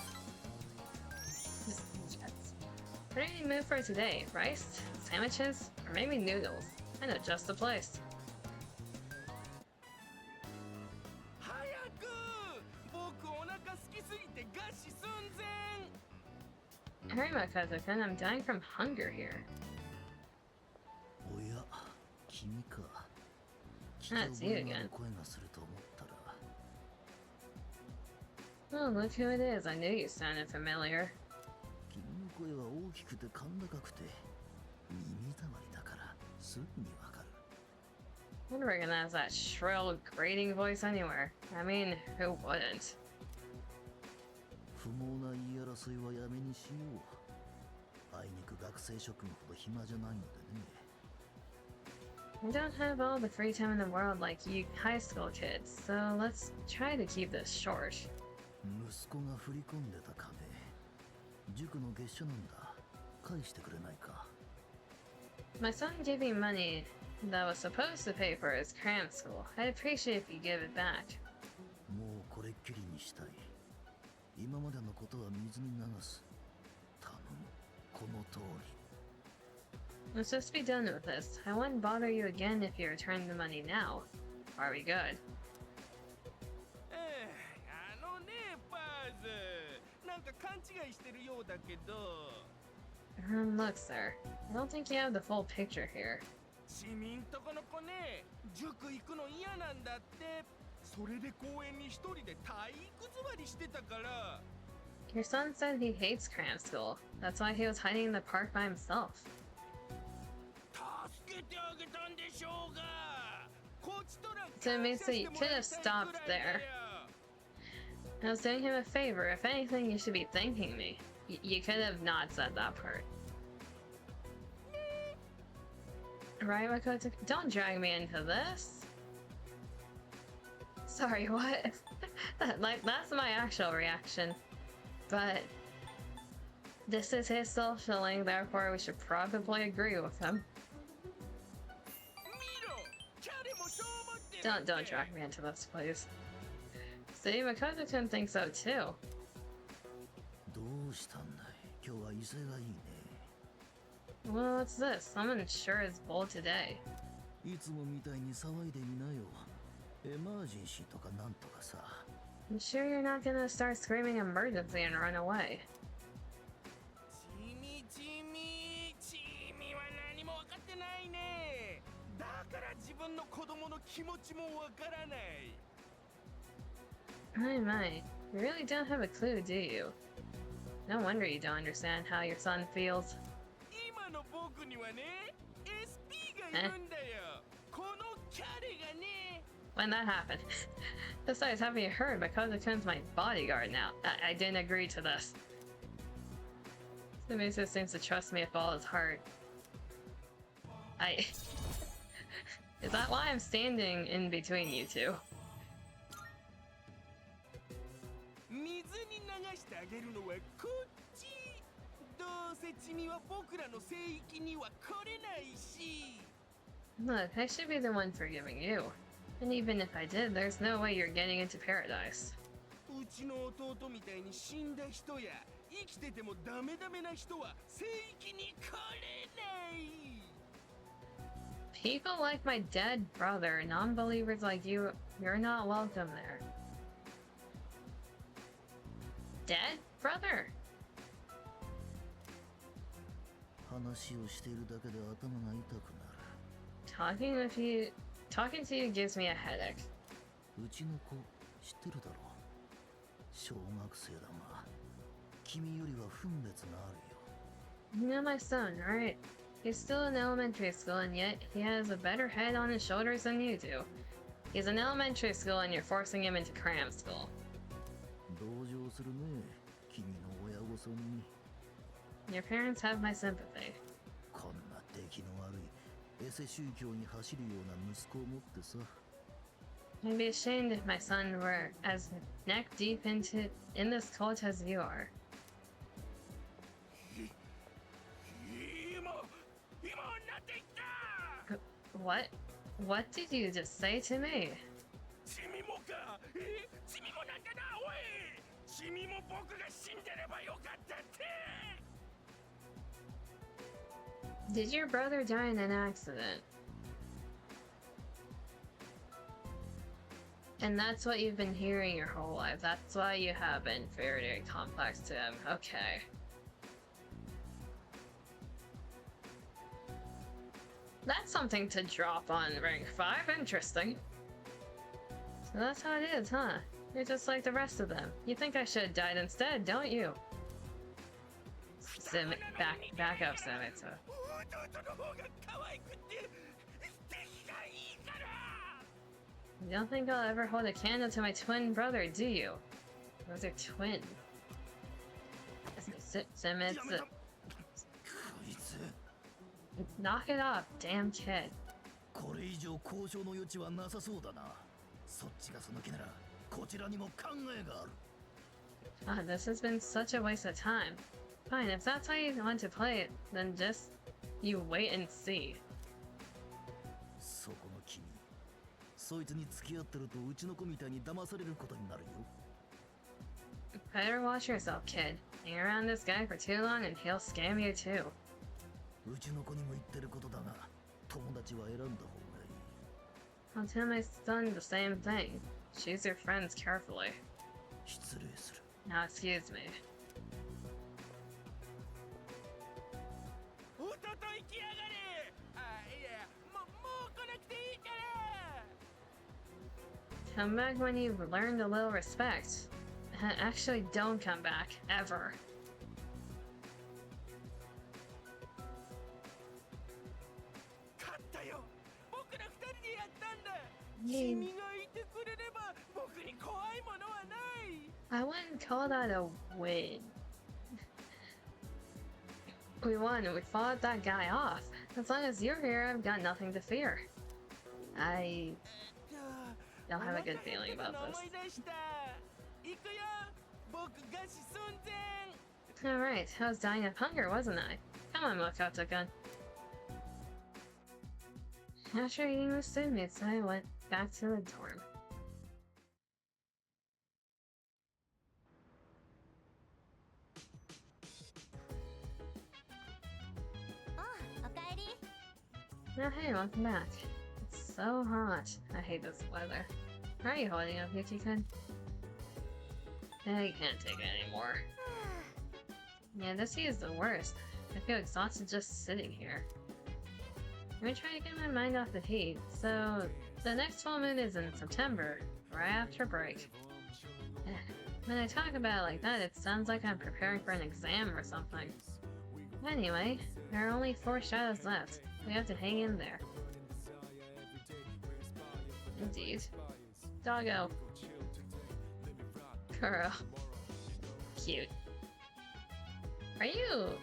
What do you move for today? Rice? Sandwiches? Or maybe noodles? I know just the place. Hurry, Makoto-kun, I'm dying from hunger here. That's you again. Oh, look who it is. I knew you sounded familiar. I'd recognize that shrill, grating voice anywhere. I mean, who wouldn't? I don't have all the free time in the world like you high school kids, so let's try to keep this short. My son gave me money that was supposed to pay for his cram school. I'd appreciate if you give it back. Let's just be done with this. I wouldn't bother you again if you return the money now. Are we good? Look, sir. I don't think you have the full picture here. Your son said he hates cram school. That's why he was hiding in the park by himself. So it means that you could have stopped there. I was doing him a favor. If anything, you should be thanking me. You could have not said that part. Right, Makoto? Don't drag me into this. Sorry, what? That's my actual reaction. But this is his self-filling, therefore we should probably agree with him. Don't drag me into this, please. See, Makoto-kun thinks so too. Well, what's this? Someone sure is bold today. You sure you're not gonna start screaming emergency and run away? My, you really don't have a clue, do you? No wonder you don't understand how your son feels. When that happened. Besides, haven't you heard? Makoto-kun's my bodyguard now. I didn't agree to this. Sumisu seems to trust me with all his heart. Is that why I'm standing in between you two? Look, I should be the one forgiving you. And even if I did, there's no way you're getting into paradise. People like my dead brother, non-believers like you, you're not welcome there. Dead brother? Talking to you gives me a headache. うちの子知ってるだろう。小学生だが君よりは分別があるよ。 You know my son, right? He's still in elementary school and yet he has a better head on his shoulders than you do. He's in elementary school and you're forcing him into cram school. 同情するね、君の親御さんに。 Your parents have my sympathy. こんな出来の悪いエセ宗教に走るような息子を持ってさ。 I'd be ashamed if my son were as neck deep in this cult as you are. 今なんて言った What? What did you just say to me? 君もか君もなんだなおい君も僕が死んでればよかったって Did your brother die in an accident? And that's what you've been hearing your whole life. That's why you have an inferiority complex to him. Okay. That's something to drop on rank 5. Interesting. So that's how it is, huh? You're just like the rest of them. You think I should have died instead, don't you? Sim, back up, Sim. You don't think I'll ever hold a candle to my twin brother, do you? Those are twin. Sim, knock it off, damn kid. これ以上交渉の余地はなさそうだな。そっちがその気ならこちらにも考えがある。 Ah, this has been such a waste of time. Fine, if that's how you want to play it, then just you wait and see. そこの君、そいつに付き合ってるとうちの子みたいに騙されることになるよ。 Better watch yourself, kid. Hang around this guy for too long and he'll scam you too. うちの子にも言ってることだが、友達は選んだ方がいい。 I'll tell my son the same thing. Choose your friends carefully. 失礼する。 Now excuse me. おっとっと行きやがれあいやもう来なくていいから Come back when you've learned a little respect. Actually, don't come back, ever. 勝ったよ僕ら二人でやったんだ Yay. 君がいてくれれば僕に怖いものはない I wouldn't call that a win. We won, we fought that guy off. As long as you're here, I've got nothing to fear. I don't have a good feeling about this. 思い出した行くよ僕餓死寸前 Alright, I was dying of hunger, wasn't I? Come on, Mokoto-kun. After eating with studmates, I went back to the dorm. おかえり Oh, hey, welcome back. It's so hot. I hate this weather. How are you holding up, Yuki-kun? I can't take it anymore. Yeah, this heat is the worst. I feel exhausted just sitting here. I'm gonna try to get my mind off the heat. So, the next full moon is in September, right after break. When I talk about it like that, it sounds like I'm preparing for an exam or something. Anyway, there are only 4 shadows left. We have to hang in there. Indeed. Doggo. Kuro. Cute. Are you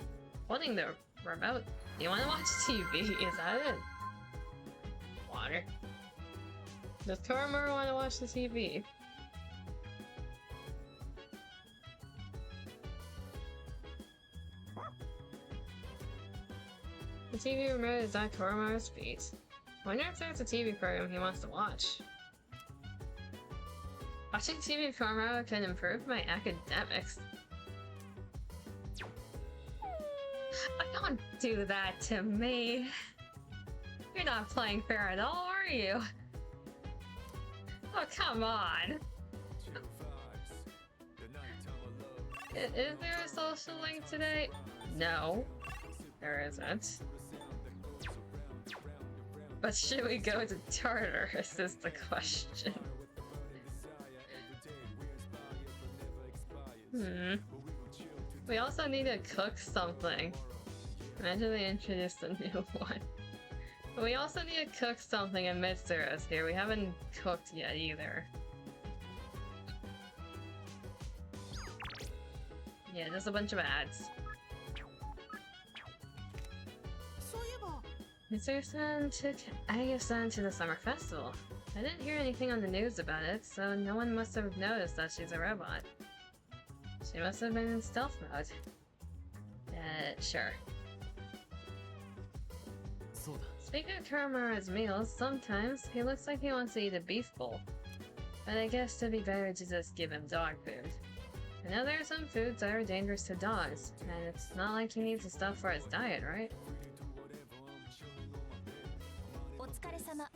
holding the remote? You want to watch TV? Is that it? Water. Does Koromaru want to watch the TV? The TV remote is at Koromaru's feet. Wonder if there's a TV program he wants to watch. Watching TV with Koromaru can improve my academics. Don't do that to me. You're not playing fair at all, are you? Oh, come on. Is there a social link today? No, there isn't. But should we go to Tartarus is the question. We also need to cook something. Imagine they introduced a new one. But we also need to cook something in Mitsuru's here. We haven't cooked yet either. Yeah, just a bunch of ads. Mitsuru-san took Ayu-san to the summer festival. I didn't hear anything on the news about it, so no one must have noticed that she's a robot. She must have been in stealth mode. Sure. Speaking of Kuramaru's meals, sometimes he looks like he wants to eat a beef bowl. But I guess it'd be better to just give him dog food. I know there are some foods that are dangerous to dogs, and it's not like he needs the stuff for his diet, right?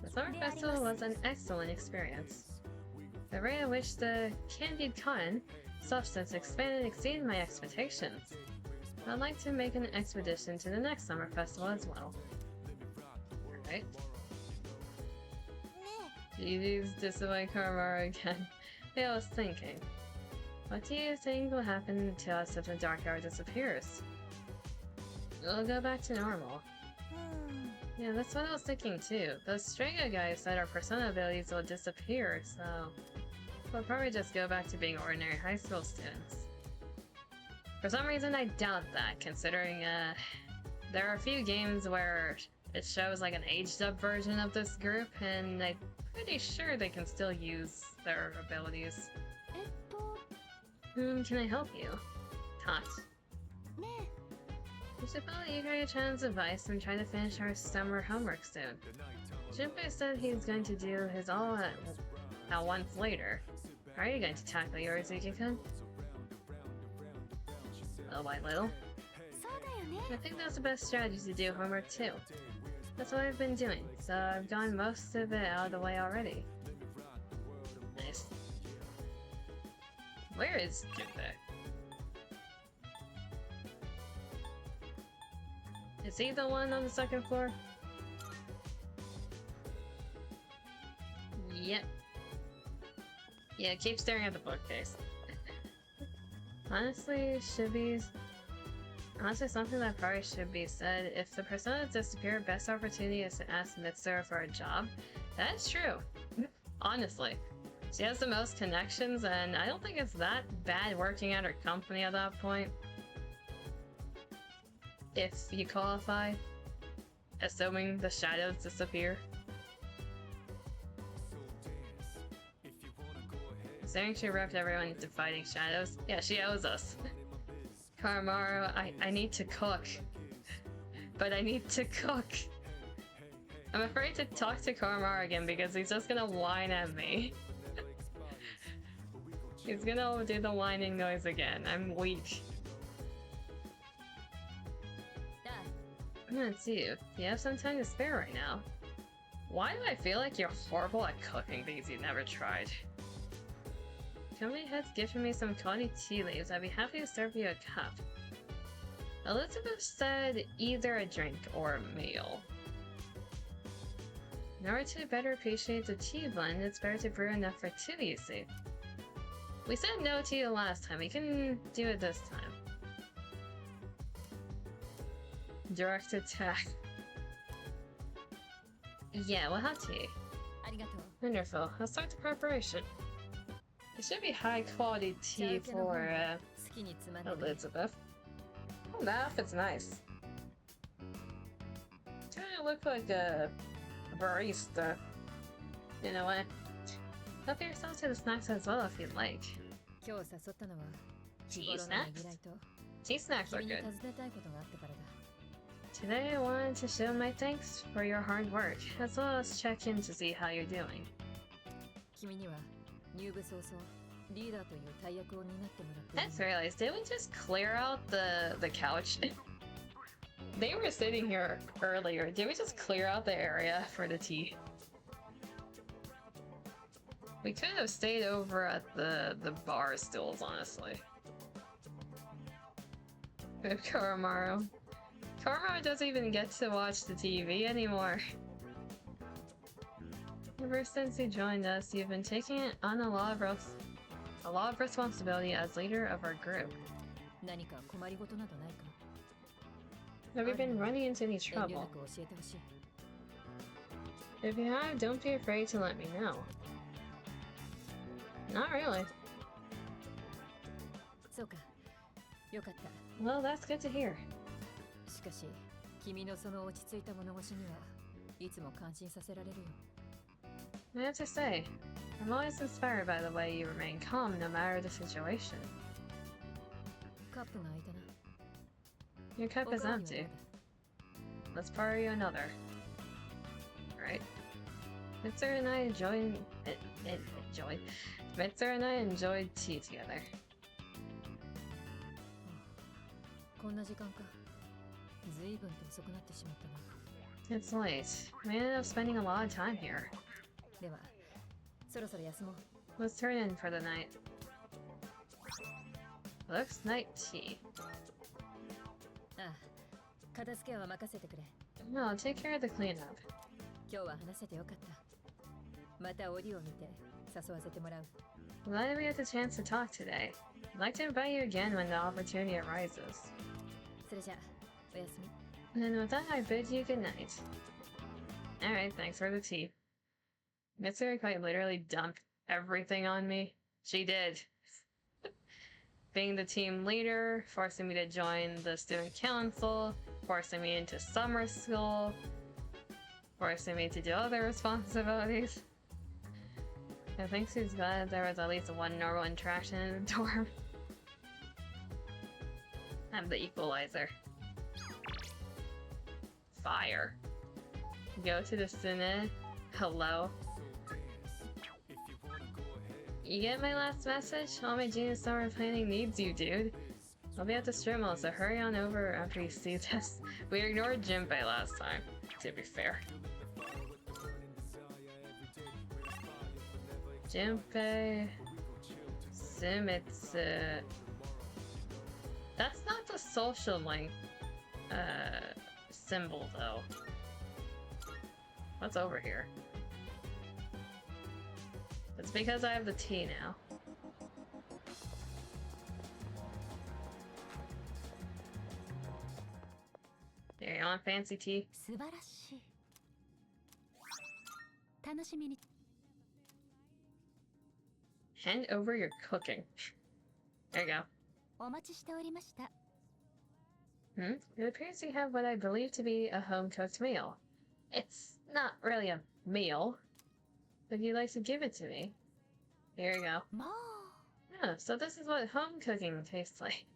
The summer festival was an excellent experience. The rate at which the candied cotton substance expanded exceeded my expectations. I'd like to make an expedition to the next summer festival as well. Alright. GG's disobey Kuramaru again. Yeah, I was thinking. What do you think will happen to us if the dark hour disappears? It'll go back to normal. Yeah, that's what I was thinking too. Those Strega guys said our persona abilities will disappear, so we'll probably just go back to being ordinary high school students. For some reason, I doubt that, considering there are a few games where it shows like an aged up version of this group, and I'm pretty sure they can still use their abilities. Can I help you? Tot. We should follow Yukari-chan's advice and try to finish our summer homework soon. Junpei said he's going to do his all at once later. How are you going to tackle yours, Yuki-kun? Little by little. I think that's the best strategy to do homework too. That's what I've been doing, so I've gotten most of it out of the way already. Nice. Where is Junpei? Is he the one on the second floor? Yep. Yeah, keep staring at the bookcase. Honestly, something that probably should be said. If the personas disappear, best opportunity is to ask Mitsuru for a job. That's true. Honestly. She has the most connections, and I don't think it's that bad working at her company at that point. If you qualify. Assuming the shadows disappear. Considering she roped everyone into fighting shadows. Yeah, she owes us. Kuramaru, I need to cook. But I need to cook. I'm afraid to talk to Kuramaru again because he's just gonna whine at me. He's gonna do the whining noise again. I'm weak. Let's see. You have some time to spare right now. Why do I feel like you're horrible at cooking things you've never tried? Company has given me some quality tea leaves. I'd be happy to serve you a cup. Elizabeth said either a drink or a meal. In order to better appreciate the tea blend, it's better to brew enough for two, you see. We said no tea the last time. We can do it this time. Direct attack. Yeah, we'll have tea. Wonderful. Let's start the preparation. It should be high quality tea for Elizabeth. Oh, that outfit's nice. Kinda look like a barista. You know what? Help yourself to the snacks as well if you'd like. Tea snacks? Tea snacks are good. Today I wanted to show my thanks for your hard work, as well as check in to see how you're doing. I just realized, did we just clear out the couch? They were sitting here earlier. Did we just clear out the area for the tea? We could have stayed over at the bar stools, honestly. Kuramaru. Kuramaru doesn't even get to watch the TV anymore. Ever since you joined us, you've been taking on a lot of a lot of responsibility as leader of our group. 何か困りごとなどないか？ Have you been running into any 遠慮な trouble? く教えてほしい。 If you have, don't be afraid to let me know. Not really. そうか。よかった。 Well, that's good to hear. しかし、君のその落ち着いた物腰にはいつも感心させられるよ。 I have to say, I'm always inspired by the way you remain calm no matter the situation. カップが開いたな。 Your cup is おかわりはどう empty. だ？ Let's pour you another. Right? Mitsuo and I enjoyed tea together. こんな時間か。ずいぶんと遅くなってしまったな。 It's late. We ended up spending a lot of time here. では、そろそろ休もう。 Let's turn in for the night. Looks night tea. ああ、片付けは任せてくれ。 No, I'll take care of the cleanup. 今日は話せてよかった。また折を見て誘わせてもらう。 Glad we had the chance to talk today. I'd like to invite you again when the opportunity arises. それじゃ、おやすみ。 And with that, I bid you good night. Alright, thanks for the tea. Mitsuru quite literally dumped everything on me. She did. Being the team leader, forcing me to join the student council, forcing me into summer school, forcing me to do other responsibilities. I think she's glad there was at least one normal interaction in the dorm. I'm the equalizer. Fire. Go to the Sune. Hello. You get my last message? All my genius summer planning needs you, dude. I'll be at the strip mall, so hurry on over after you see this. We ignored Jinbei last time, to be fair. Jinbei... Sumitsu... That's not the social link, symbol, though. What's over here? It's because I have the tea now. There, you want fancy tea? 素晴らしい。楽しみに。 Hand over your cooking. There you go. お待ちしておりました。 It appears you have what I believe to be a home-cooked meal. It's not really a meal, but you'd like to give it to me. Here you go. もう。 Oh, so this is what home cooking tastes like.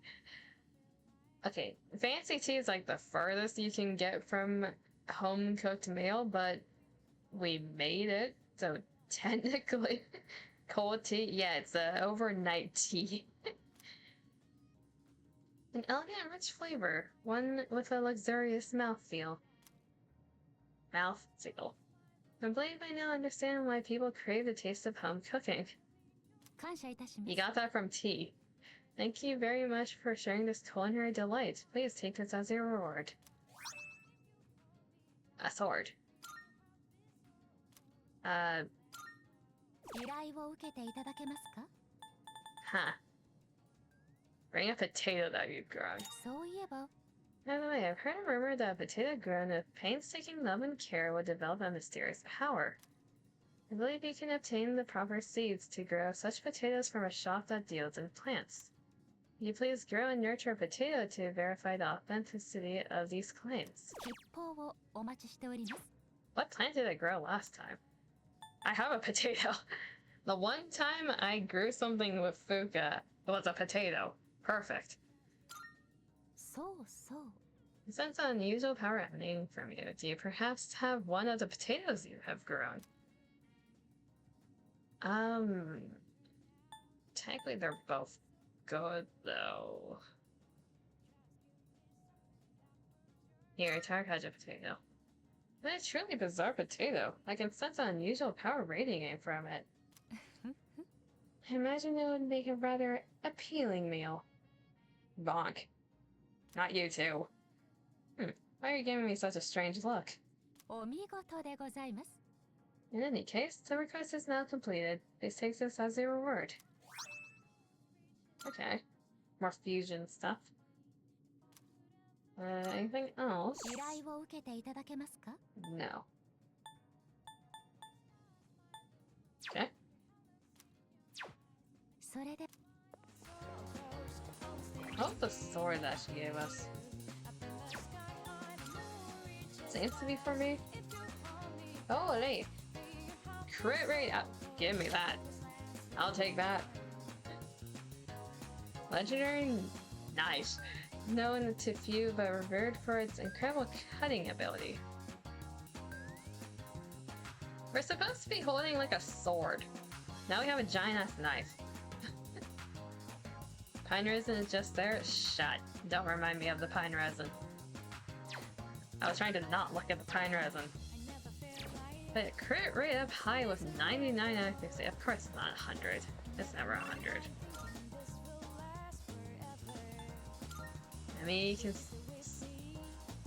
Okay, fancy tea is like the furthest you can get from home-cooked meal, but we made it, so technically, cold tea, yeah, it's a overnight tea. An elegant and rich flavor, one with a luxurious mouthfeel. Mouthfeel. I believe I now understand why people crave the taste of home cooking. 感謝いたします。 You got that from tea. Thank you very much for sharing this culinary delight. Please take this as your reward. A sword. 依頼を受けていただけますか？ Huh. Bring a potato that you've grown. そういえば、 By the way, I've heard a rumor that a potato grown with painstaking love and care will develop a mysterious power. I believe you can obtain the proper seeds to grow such potatoes from a shop that deals in plants. Will you please grow and nurture a potato to verify the authenticity of these claims? 吉報をお待ちしております。 What plant did I grow last time? I have a potato. The one time I grew something with Fuka, it was a potato. Perfect. そうそう。 I sense an unusual power emanating from you. Do you perhaps have one of the potatoes you have grown? Technically they're both good, though. Here, Tarek has a potato. But it's truly bizarre potato. I can sense an unusual power radiating from it. I imagine it would make a rather appealing meal. Bonk. Not you two. Why are you giving me such a strange look? お見事でございます。 In any case, the request is now completed. Please take this as a reward. Okay. More fusion stuff. Anything else? 依頼を受けていただけますか？ No. Okay. それで Oh, the sword that she gave us. Seems to be for me. Oh, hey. Crit rate. Give me that. I'll take that. Legendary. Nice. Known to few but revered for its incredible cutting ability. We're supposed to be holding like a sword. Now we have a giant ass knife. Pine resin is just there? Shut. Don't remind me of the pine resin. I was trying to not look at the pine resin. But crit rate up high with 99 accuracy. Of course it's not 100. It's never 100. I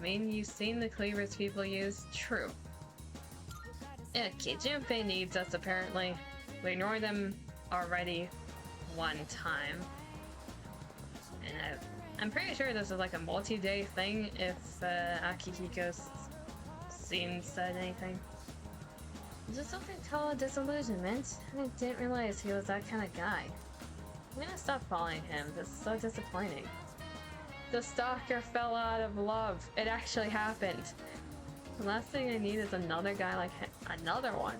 mean, you've seen the cleavers people use? True. Okay, Junpei needs us apparently. We ignored them already one time. And I'm pretty sure this is like a multi-day thing if Akihiko's scene said anything. Just something called disillusionment. I didn't realize he was that kind of guy. I'm gonna stop following him. This is so disappointing. The stalker fell out of love. It actually happened. The last thing I need is another guy like him. Another one.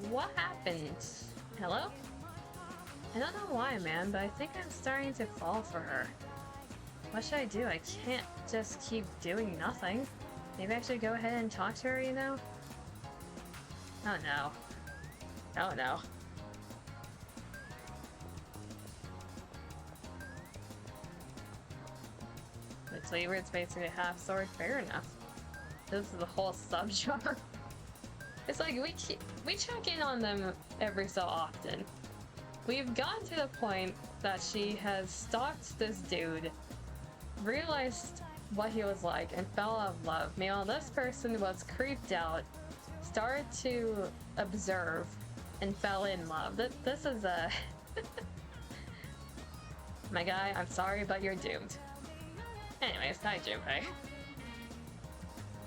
What happened? Hello? I don't know why, man, but I think I'm starting to fall for her. What should I do? I can't just keep doing nothing. Maybe I should go ahead and talk to her, you know? Oh no. Oh no. The cleaver's basically a half sword, fair enough. This is the whole subgenre. It's like we check in on them every so often. We've gotten to the point that she has stalked this dude, realized what he was like, and fell out of love. Meanwhile, this person was creeped out, started to observe, and fell in love. This is a... My guy, I'm sorry, but you're doomed. Anyways, hi Junpei.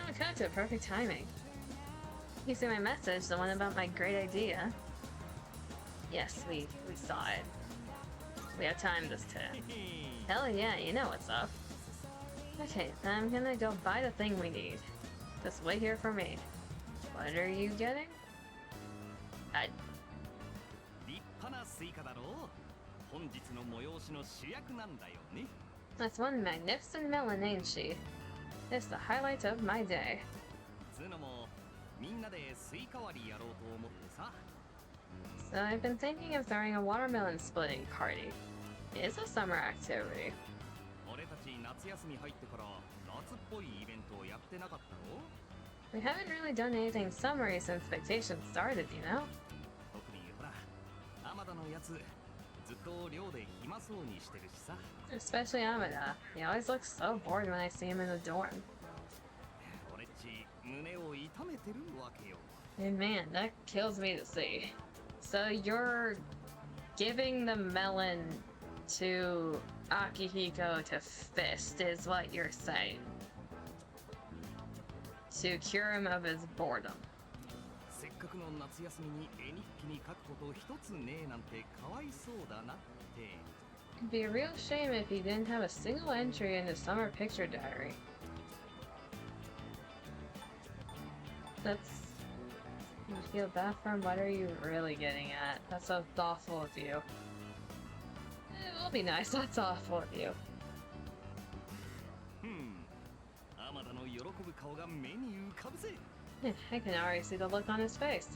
Oh, cut to perfect timing. You see my message, the one about my great idea? Yes, we saw it. We have time this time. Hell yeah, you know what's up. Okay, then I'm gonna go buy the thing we need. Just wait here for me. What are you getting? That's one magnificent melon, ain't she? It's the highlight of my day. So I've been thinking of throwing a watermelon splitting party. It's a summer activity. We haven't really done anything summery since vacation started, you know? Especially Amada. He always looks so bored when I see him in the dorm. And man, that kills me to see. So you're giving the melon to Akihiko to fist is what you're saying. To cure him of his boredom. It'd be a real shame if he didn't have a single entry in his summer picture diary. That's... You feel bad for him? What are you really getting at? That's so thoughtful of you. It will be nice, that's awful of you. I can already see the look on his face.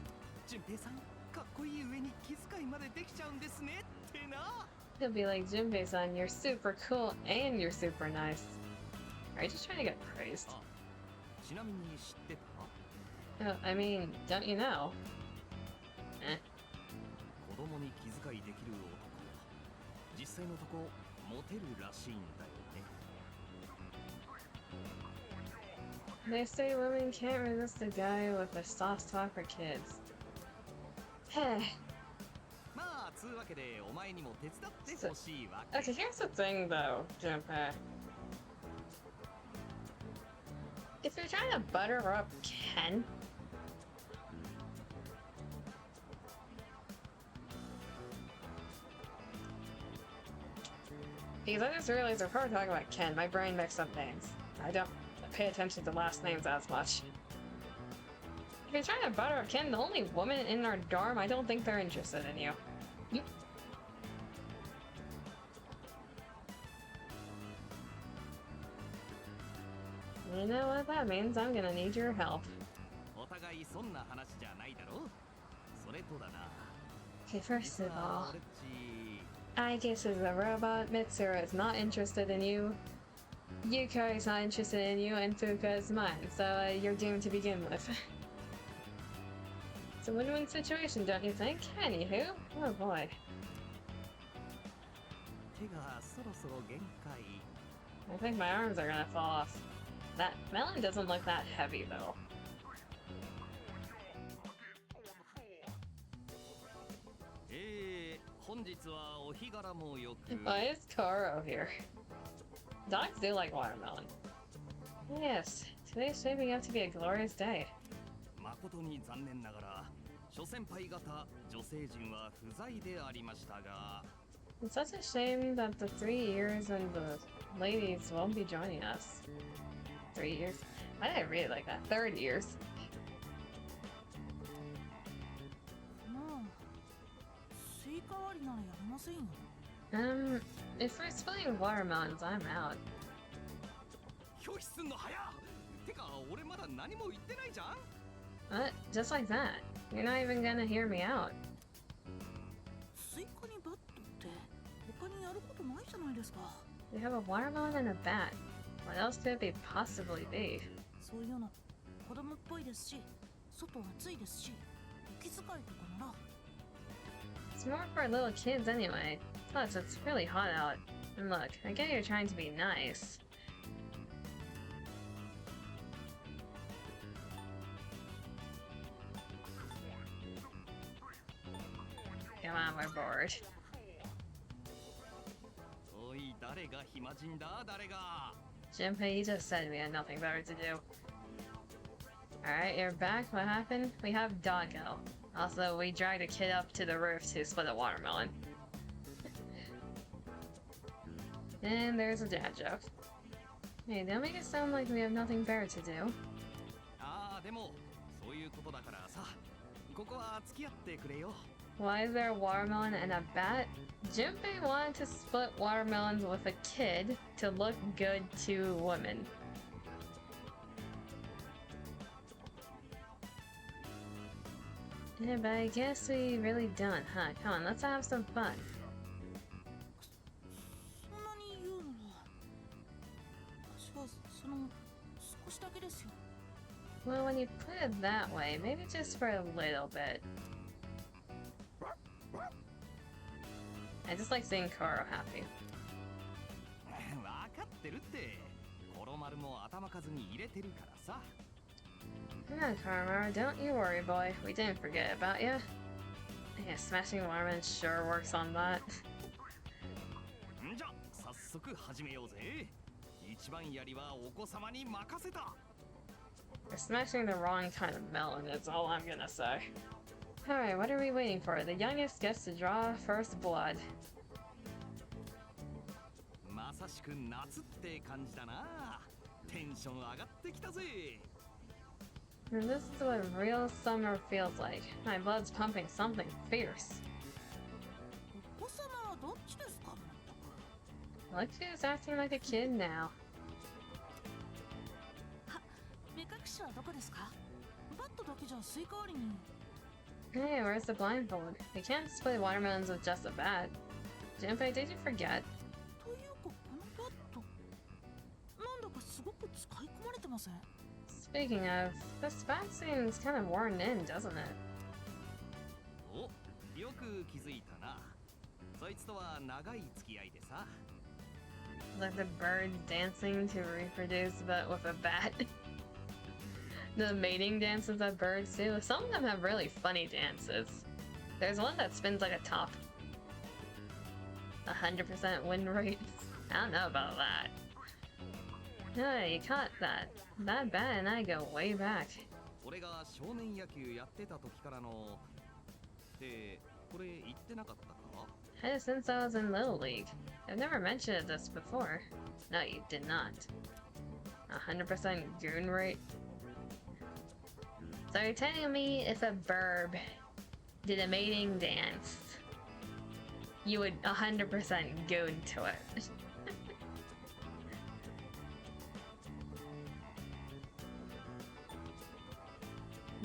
He'll be like, Junpei-san, you're super cool and you're super nice. Are you just trying to get praised? Oh, I mean, don't you know? Eh. They say women can't resist a guy with a soft spot for kids. Heh. けでお前にも手伝ってほしいわけ。 Okay, here's the thing though, Junpei. If you're trying to butter up Ken, because I just realized before we're talking about Ken, my brain mixed up names. I don't pay attention to last names as much. If you're trying to butter up Ken, the only woman in our dorm, I don't think they're interested in you. You know what that means? I'm gonna need your help. お互いそんな話じゃないだろ。それとだな。 Okay, first of 実は all, 俺っち Aegis is a robot, Mitsuru is not interested in you, Yukari is not interested in you, and Fuka is mine, so you're doomed to begin with. It's a win-win situation, don't you think? Anywho, oh boy. 手がそろそろ限界。 I think my arms are gonna fall off. That melon doesn't look that heavy though. 本日はお日柄もよく。 Why is Koro here? Dogs do like watermelon. Yes, today's shaping up to be a glorious day. 誠に残念ながら、諸先輩方女性陣は不在でありましたが。 It's such a shame that the 3 years and the ladies won't be joining us. 3 years? Why did I read it like that? 30 years. If we're splitting watermelons, I'm out. 拒否すんの早っ。てか俺まだ何も言ってないじゃん。 What? Just like that? You're not even gonna hear me out. スイカにバットって他にやることないじゃないですか。 We have a watermelon and a bat. What else could it possibly be? そういうの子供っぽいですし、外暑いですし、お気遣いとかなら。 It's more for little kids anyway. Plus, it's really hot out. And look, I get you're trying to be nice. Come on, we're bored. おい誰が暇人だ誰が。 Junpei, you just said we had nothing better to do. Alright, you're back. What happened? We have Doggo. Also, we dragged a kid up to the roof to split a watermelon. And there's a dad joke. Hey, don't make it sound like we have nothing better to do. ああでもそういうことだからさ。ここは付き合ってくれよ。 Why is there a watermelon and a bat? Junpei wanted to split watermelons with a kid to look good to women. Yeah, but I guess we really don't, huh? Come on, let's have some fun. そんなに言うなら、私はその少しだけですよ。 Well, when you put it that way, maybe just for a little bit. I just like seeing Koro happy. わかってるって。コロマルも頭数に入れてるからさ。 Come on, Karma, don't you worry, boy. We didn't forget about you. Yeah, smashing watermelon sure works on that. んじゃ、早速始めようぜ。一番槍はお子様に任せた。 We're smashing the wrong kind of melon, is all I'm gonna say. Alright, what are we waiting for? The youngest gets to draw first blood. まさしく夏って感じだな。テンション上がってきたぜ。 And this is what real summer feels like. My blood's pumping something fierce. お子様はどっちですか。 Look who's acting like a kid now. 目隠しはどこですか。バットだけじゃスイカ割りに。 Hey, where's the blindfold? We can't split watermelons with just a bat. Junpei, did you forget? というかこのバット、なんだかすごく使い込まれてません。 Speaking of, this bat seems kind of worn in, doesn't it? お、よく気づいたな。そいつとは長い付き合いでさ。 Like the birds dancing to reproduce, but with a bat. The mating dances that birds do. Some of them have really funny dances. There's one that spins like a top. 100% win rate. I don't know about that. No, you caught that. That bat and I go way back. 俺が少年野球やってた時からのってこれ言ってなかったか Hey, since I was in Little League. I've never mentioned this before. No, you did not. 100% goon rate. So you're telling me if a burb did a mating dance, you would 100% goon to it.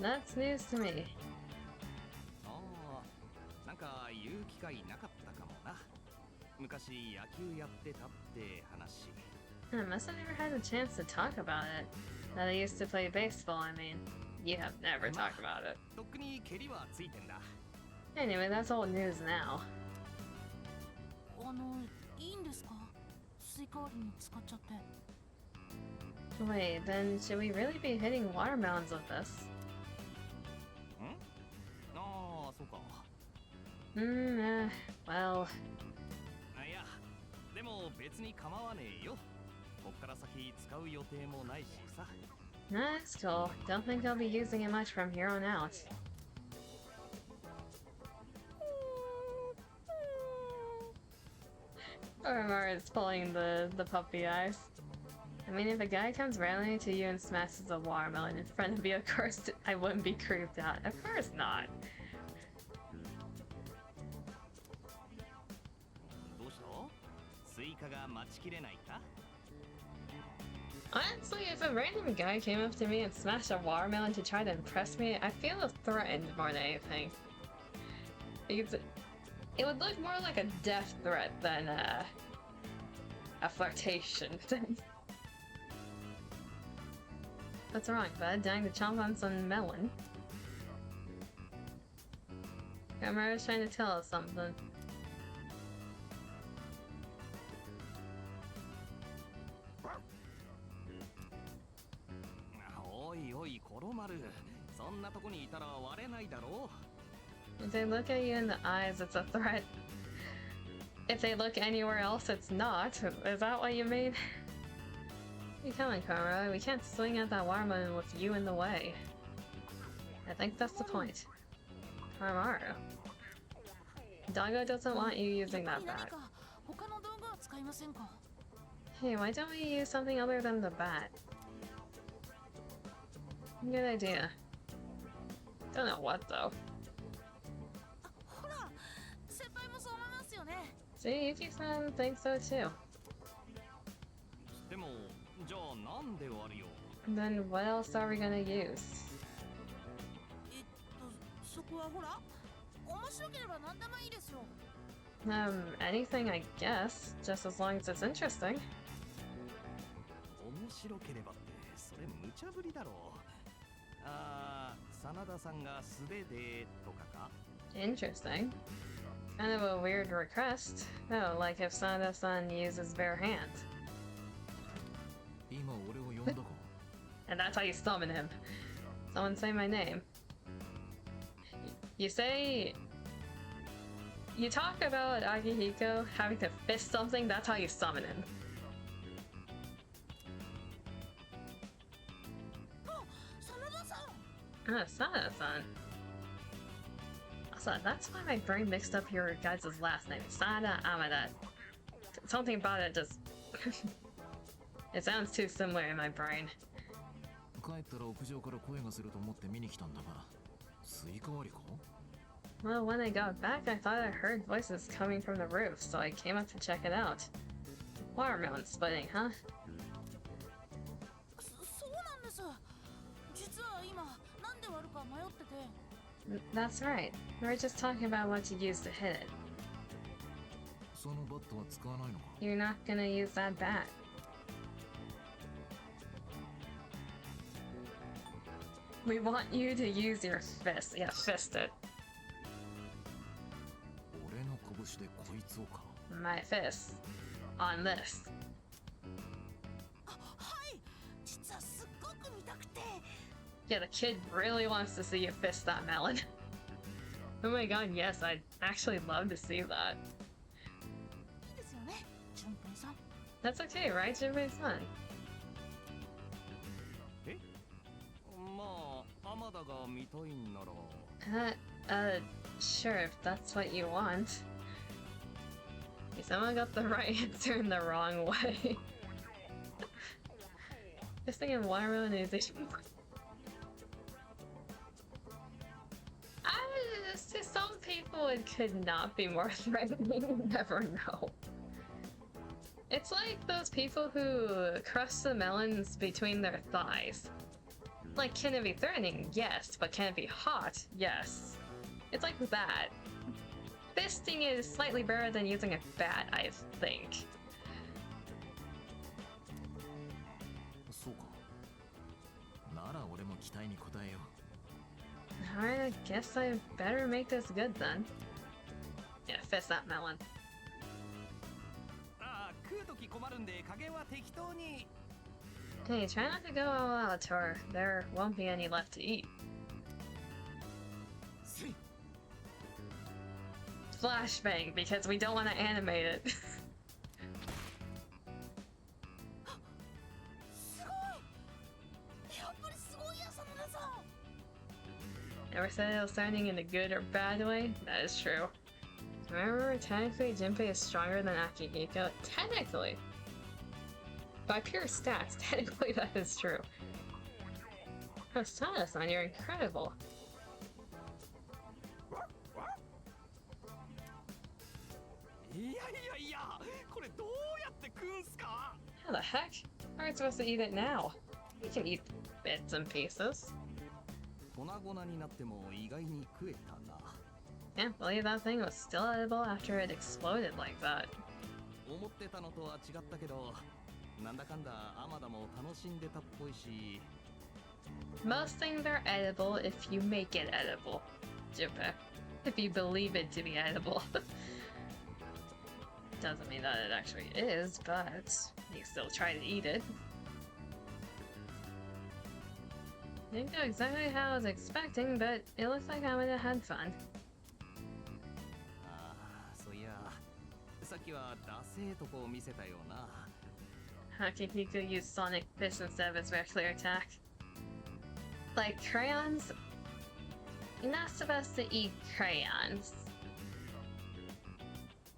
That's news to me. ああ、なんか言う機会なかったかもな。昔野球やってたって話。 I must have never had a chance to talk about it. That I used to play baseball, I mean. You have never talked about it. とっくに蹴りはついてんだ。 Anyway, that's old news now. いいんですか？スイカ割りに使っちゃって。 Wait, then should we really be hitting watermelons with this? ん？ああ、そうか。Well... あ、いや、でも別に構わねえよ。こっから先使う予定もないしさ。 That's cool. Don't think I'll be using it much from here on out. Or is pulling the puppy eyes. I mean, if a guy comes randomly to you and smashes a watermelon in front of you, of course I wouldn't be creeped out. Of course not. どうした？スイカが待ちきれないか？ Honestly, if a random guy came up to me and smashed a watermelon to try to impress me, I feel threatened more than anything. Because it would look more like a death threat than a flirtation. What's wrong, bud? Dying to chomp on some melon? Grandma was trying to tell us something. If they look at you in the eyes, it's a threat. If they look anywhere else, it's not. Is that what you mean? You coming, Karma? We can't swing at that watermelon with you in the way. I think that's the point. Karmaru. Doggo doesn't want you using that bat. Hey, why don't we use something other than the bat? Good idea. Don't know what though. See, Yuki-san thinks so too. Then what else are we gonna use? Anything I guess, just as long as it's interesting. Interesting. Kind of a weird request. Oh, like if Sanada-san uses bare hands. And that's how you summon him. Someone say my name. You say... You talk about Akihiko having to fist something, that's how you summon him. Oh, Sanada-san. Also, that's why my brain mixed up your guys' last name. Sanada Amada. Something about it just... It sounds too similar in my brain. Well, when I got back, I thought I heard voices coming from the roof, so I came up to check it out. Watermelon splitting, huh? That's right. We were just talking about what to use to hit it. You're not gonna use that bat. We want you to use your fist. Yeah, fist it. My fist. On this. Yeah, the kid really wants to see you fist that melon. Oh my god, yes, I'd actually love to see that. That's okay, right? Everybody's fun. え、まあ、アマダが見たいんなら。Sure, if that's what you want. Someone got the right answer in the wrong way. Just thinking watermelon musician. Some people it could not be more threatening, you never know. It's like those people who crush the melons between their thighs. Like, can it be threatening? Yes. But can it be hot? Yes. It's like that. Fisting is slightly better than using a bat, I think. そうか。なら俺も期待に応えよう。Alright, I guess I better make this good then. Yeah, fist that melon. ああ、食うとき困るんで加減は適当に。 Hey, try not to go all out, or there won't be any left to eat. Flashbang, because we don't want to animate it. Ever said it was sounding in a good or bad way? That is true. Remember, technically Junpei is stronger than Akihiko. Technically! By pure stats, technically that is true. Hostada-san, you're incredible. いやいやいや、これどうやって食うんすか? How the heck? How are we supposed to eat it now? You can eat bits and pieces. 粉々になっても意外に食えたな。 Can't believe that thing was still edible after it exploded like that. 思ってたのとは違ったけど、なんだかんだアマダも楽しんでたっぽいし。 Most things are edible if you make it edible, Junpei. If you believe it to be edible. Doesn't mean that it actually is, but you still try to eat it. Didn't go exactly how I was expecting, but it looks like I would have had fun. ああ、そういや、さっきはダセーとこを見せたよな。 Akihiko used Sonic Fish instead of his regular attack. Like crayons? You're not supposed to eat crayons.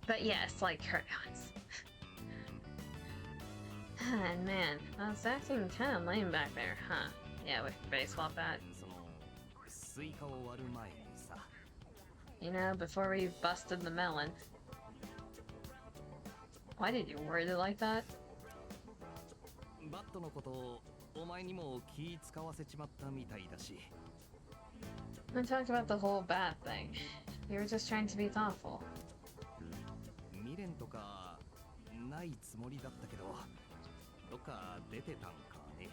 But yes, like crayons. And man, I was acting kind of lame back there, huh? Yeah, with baseball bat. そのスイカを割る前にさ。 You know, before we busted the melon. Why did you word it like that? バットのことお前にも気使わせちまったみたいだし。 I talked about the whole bat thing. You were just trying to be thoughtful. 未練とかないつもりだったけど、どっか出てたんかね。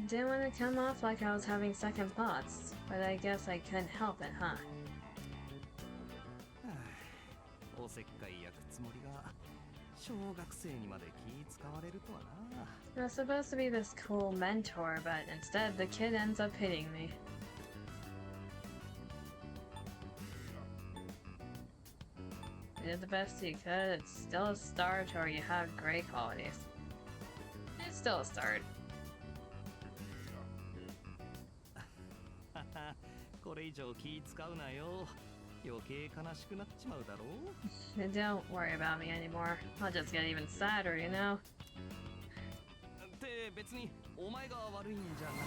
Didn't want to come off like I was having second thoughts, but I guess I couldn't help it, huh? おせっかい焼くつもりが小学生にまで気使われるとはな。 I was supposed to be this cool mentor, but instead the kid ends up hitting me. You did the best you could. It's still a start, or you have great qualities. It's still a start. これ以上気使うなよ。余計悲しくなっちまうだろう。 Don't worry about me anymore. I'll just get even sadder, you know? って別にお前が悪いんじゃなく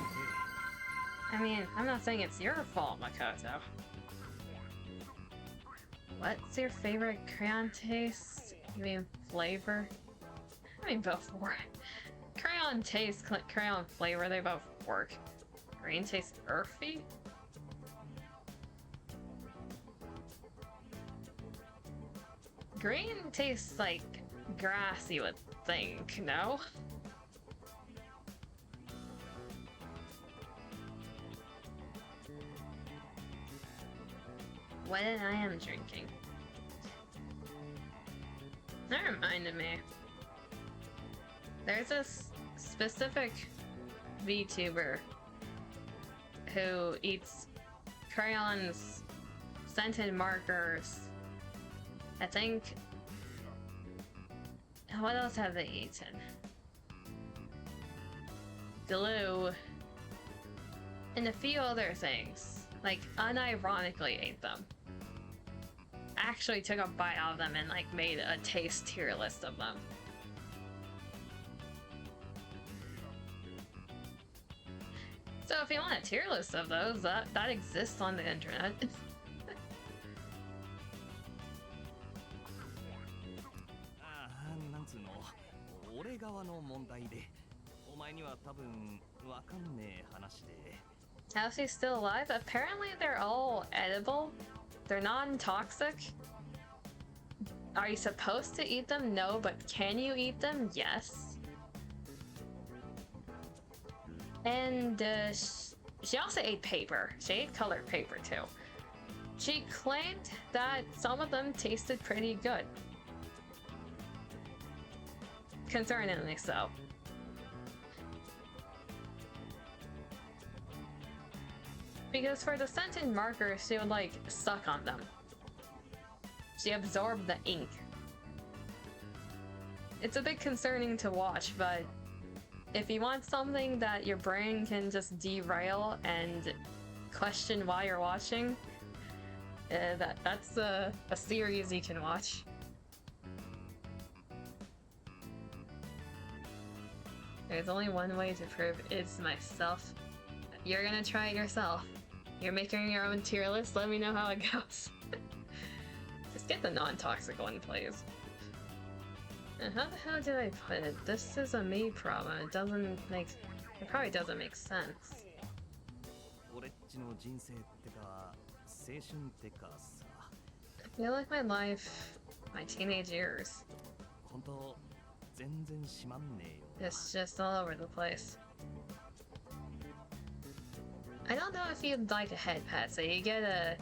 て。 I mean, I'm not saying it's your fault, Makoto. What's your favorite crayon taste? You mean flavor? I mean both work. Crayon taste, crayon flavor, they both work. Green tastes earthy? Green tastes like grass, you would think, no? What I am drinking. That reminded me. There's this specific VTuber who eats crayons, scented markers. I think What else have they eaten? Glue. And a few other things. Like, unironically ate them. Actually took a bite out of them and like made a taste tier list of them. So if you want a tier list of those, that exists on the internet. ああ、なんつうの、俺側の問題で、お前には多分わかんねえ話で。 How's he still alive? Apparently they're all edible. They're non-toxic. Are you supposed to eat them? No, but can you eat them? Yes. And she also ate paper. She ate colored paper too. She claimed that some of them tasted pretty good. Concerningly so. Because for the scented markers, she would like suck on them. She absorbed the ink. It's a bit concerning to watch, but if you want something that your brain can just derail and question why you're watching, that's a series you can watch. There's only one way to prove it's myself. You're gonna try it yourself. You're making your own tier list, let me know how it goes. Just get the non-toxic one, please. And how the hell did I put it? This is a me problem. It probably doesn't make sense. I feel like my life, my teenage years. It's just all over the place. I don't know if you'd like a head pad, so you get a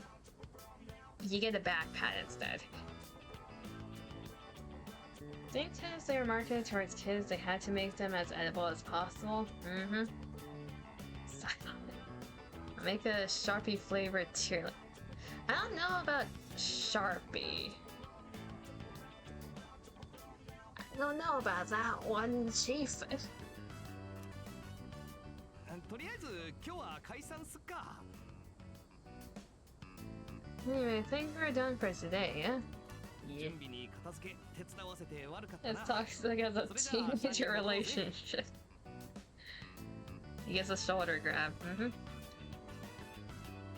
back pad instead. Because they were marketed towards kids, they had to make them as edible as possible. Mm-hmm. I'll make a Sharpie flavored tier. I don't know about Sharpie. I don't know about that one, Chief. とりあえず今日は解散すっか。 Anyway, I think we're done for today, yeah? Yeah. 準備に片付け手伝わせて悪かったな。 It's toxic as a teenager relationship. He gets a shoulder grab. Mm-hmm.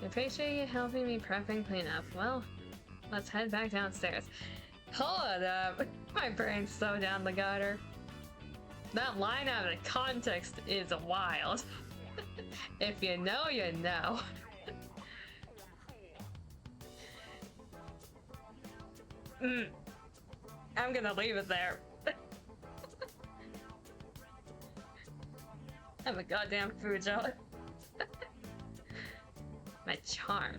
I appreciate you helping me prep and clean up. Well, let's head back downstairs. Hold up! My brain's so down the gutter. That line out of context is wild. If you know, you know. I'm gonna leave it there. I'm a goddamn Fujo. My charm.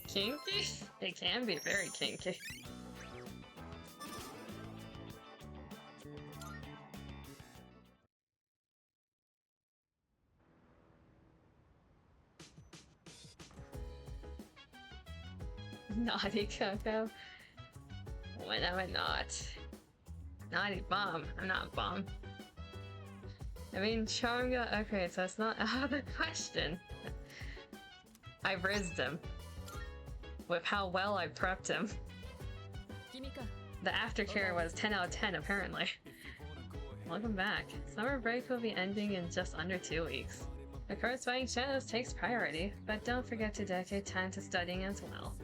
Kinky? It can be very kinky. Naughty Coco. When am I not? Naughty Bomb. I'm not a bomb. I mean, Charm got okay, so it's not out of the question. I rizzed him. With how well I prepped him. The aftercare was 10 out of 10, apparently. Welcome back. Summer break will be ending in just under 2 weeks. Of course, fighting shadows takes priority, but don't forget to dedicate time to studying as well.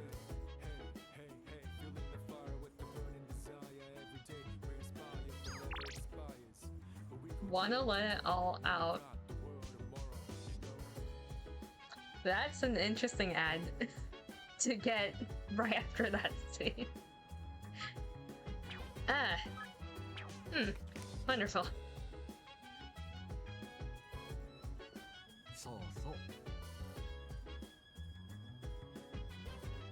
Wanna let it all out. That's an interesting ad to get right after that scene. Wonderful.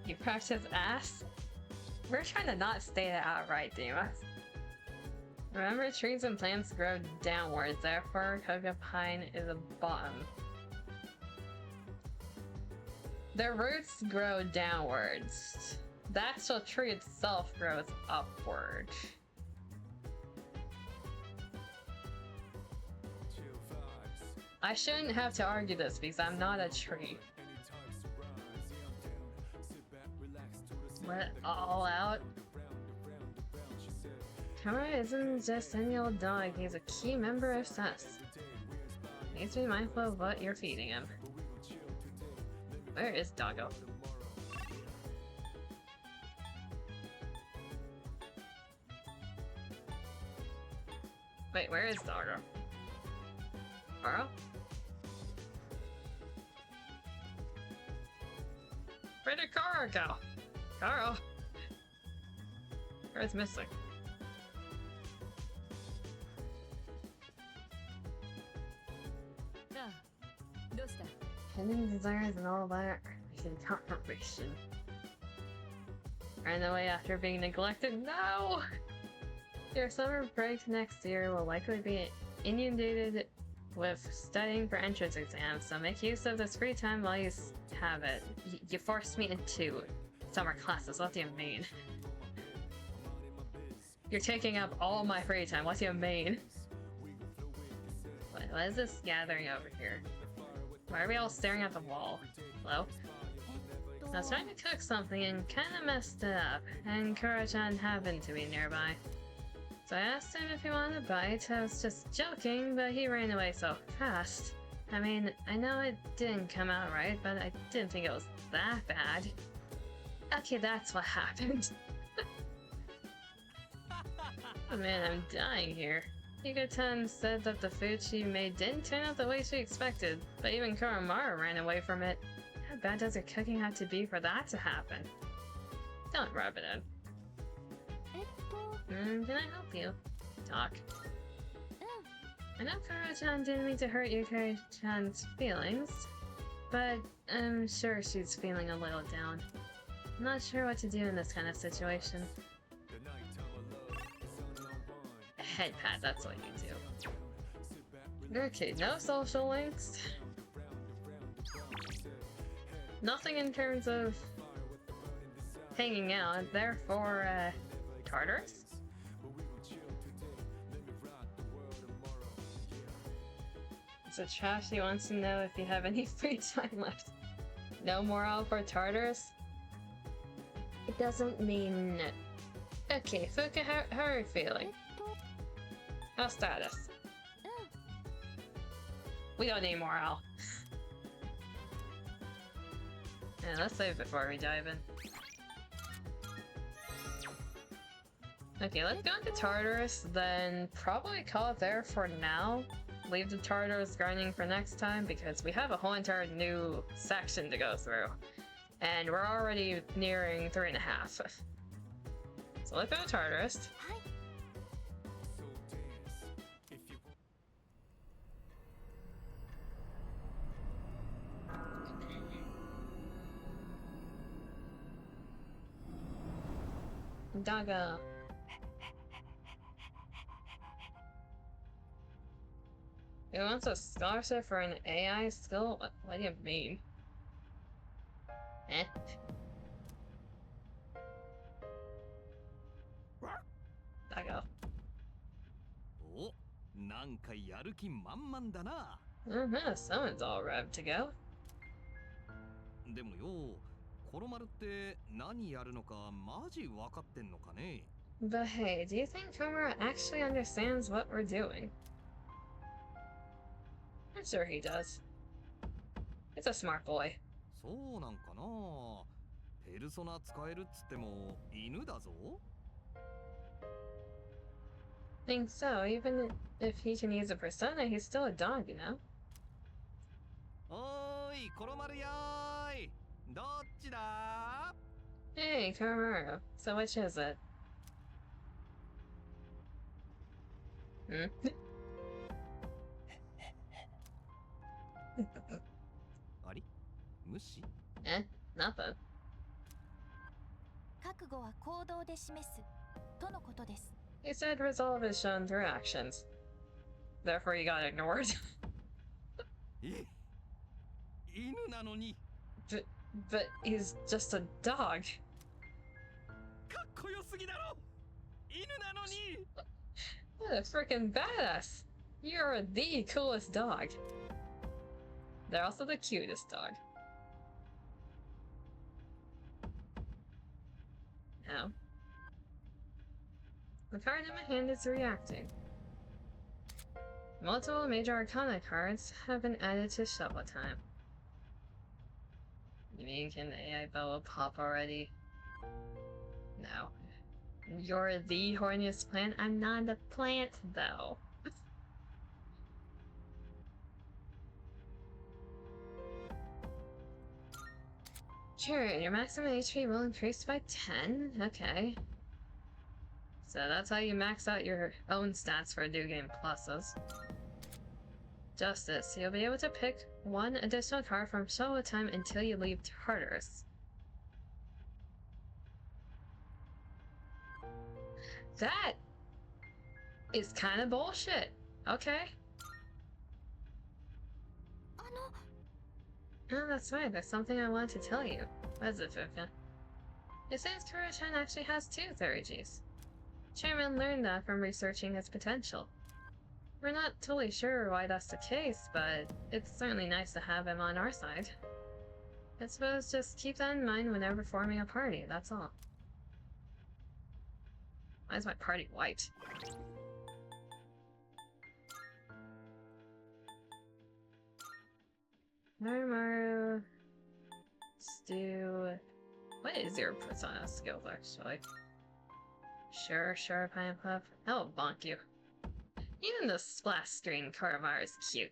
You prepped his ass? We're trying to not state it outright, Dima. Remember, trees and plants grow downwards, therefore cocoa pine is a bottom. Their roots grow downwards. The actual tree itself grows upward. I shouldn't have to argue this because I'm not a tree. Let it all out. Kamara isn't just any old dog, he's a key member of sus. Needs to be mindful of what you're feeding him. Where is Doggo? Wait, where is Doggo? Carl? Where did Carl go? Carl? Carl's missing. Hidden desires and all that. Confirmation. Ran away after being neglected? No! Your summer break next year will likely be inundated with studying for entrance exams, so make use of this free time while you have it. You forced me into summer classes, what do you mean? You're taking up all my free time, what do you mean? What is this gathering over here? Why are we all staring at the wall? Hello? I was trying to cook something and kinda messed it up, and Kura-chan happened to be nearby. So I asked him if he wanted a bite. I was just joking, but he ran away so fast. I mean, I know it didn't come out right, but I didn't think it was that bad. Okay, that's what happened. Oh man, I'm dying here. Yuka-tan said that the food she made didn't turn out the way she expected, but even Kuramaru ran away from it. How bad does her cooking have to be for that to happen? Don't rub it in. Can I help you? Talk. I know Kuro-chan didn't mean to hurt Yuka-chan's feelings, but I'm sure she's feeling a little down. I'm not sure what to do in this kind of situation. A head pat, that's what you do. Okay, no social links. Nothing in terms of hanging out, therefore, Tartarus? So Trashy wants to know if you have any free time left. No morale for Tartarus? It doesn't mean... Okay, Fuka, how are you feeling? How's status? We don't need morale. Yeah, let's save before we dive in. Okay, let's go into Tartarus, then probably call it there for now. Leave the Tartarus grinding for next time, because we have a whole entire new section to go through. And we're already nearing 3.5. So let's go to Tartarus. Doggo. Who wants a scholarship for an AI skill? What do you mean? Eh? Doggo. Oh, なんかやる気満々だな。Someone's all revved to go. でもよ、コロマルって何やるのかマジ分かってんのかね? But hey, do you think Komura actually understands what we're doing? I'm sure he does. He's a smart boy. そうなんかな。ペルソナ使えるっつっても犬だぞ。Think so, even if he can use a persona, he's still a dog, you know? おーい、コロマルやーい。どっちだ? Hey, Komura. So which is it? Ari? 無視? Eh, nothing. 覚悟は行動で示すとのことです。 He said resolve is shown through actions. Therefore, you got ignored. え、犬なのに。But he's just a dog. こよすぎだろ。犬なのに。 What a freaking badass! You're the coolest dog. They're also the cutest dog. Now, the card in my hand is reacting. Multiple major arcana cards have been added to Shuffle Time. You mean can the AI bubble pop already? No. You're the horniest plant? I'm not a plant, though. Sure, your maximum HP will increase by 10? Okay. So that's how you max out your own stats for New Game Pluses. Justice. You'll be able to pick one additional card from Shuffle Time until you leave Tartarus. That is kind of bullshit. Okay. Oh, that's right. There's something I wanted to tell you. What is it, Fuka? It seems Kuro-chan actually has 2 30Gs. Chairman learned that from researching its potential. We're not totally sure why that's the case, but it's certainly nice to have him on our side. I suppose just keep that in mind whenever forming a party, that's all. Why is my party white? Maru, Stu. What is your persona skill, actually? Sure, Pine Puff. I'll bonk you. Even the splash screen Karamar is cute.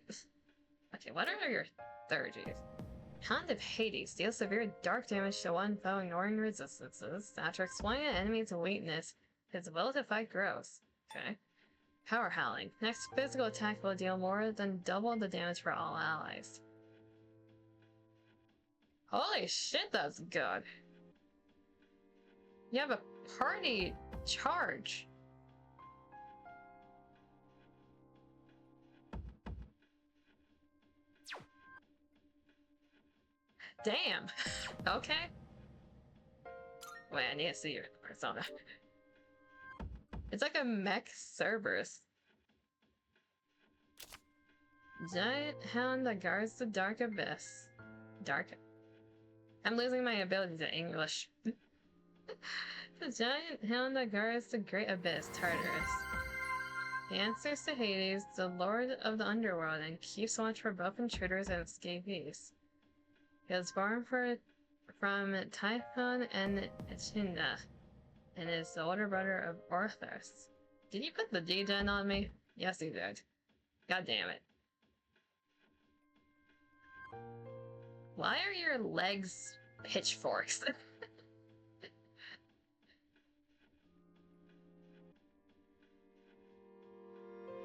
Okay, what are your 30s? Hound of Hades deals severe dark damage to one foe, ignoring resistances. After exploiting an enemy's weakness, his will to fight grows. Okay. Power Howling. Next physical attack will deal more than double the damage for all allies. Holy shit, that's good. You have a party charge. Damn. Okay. Wait, I need to see your persona. It's like a mech Cerberus. Giant hound that guards the dark abyss. I'm losing my ability to English. The giant hound that guards the great abyss, Tartarus. He answers to Hades, the lord of the underworld, and keeps watch for both intruders and escapees. He was born from Typhon and Echinda, and is the older brother of Orthus. Did you put the D-Gen on me? Yes, you did. God damn it. Why are your legs pitchforks?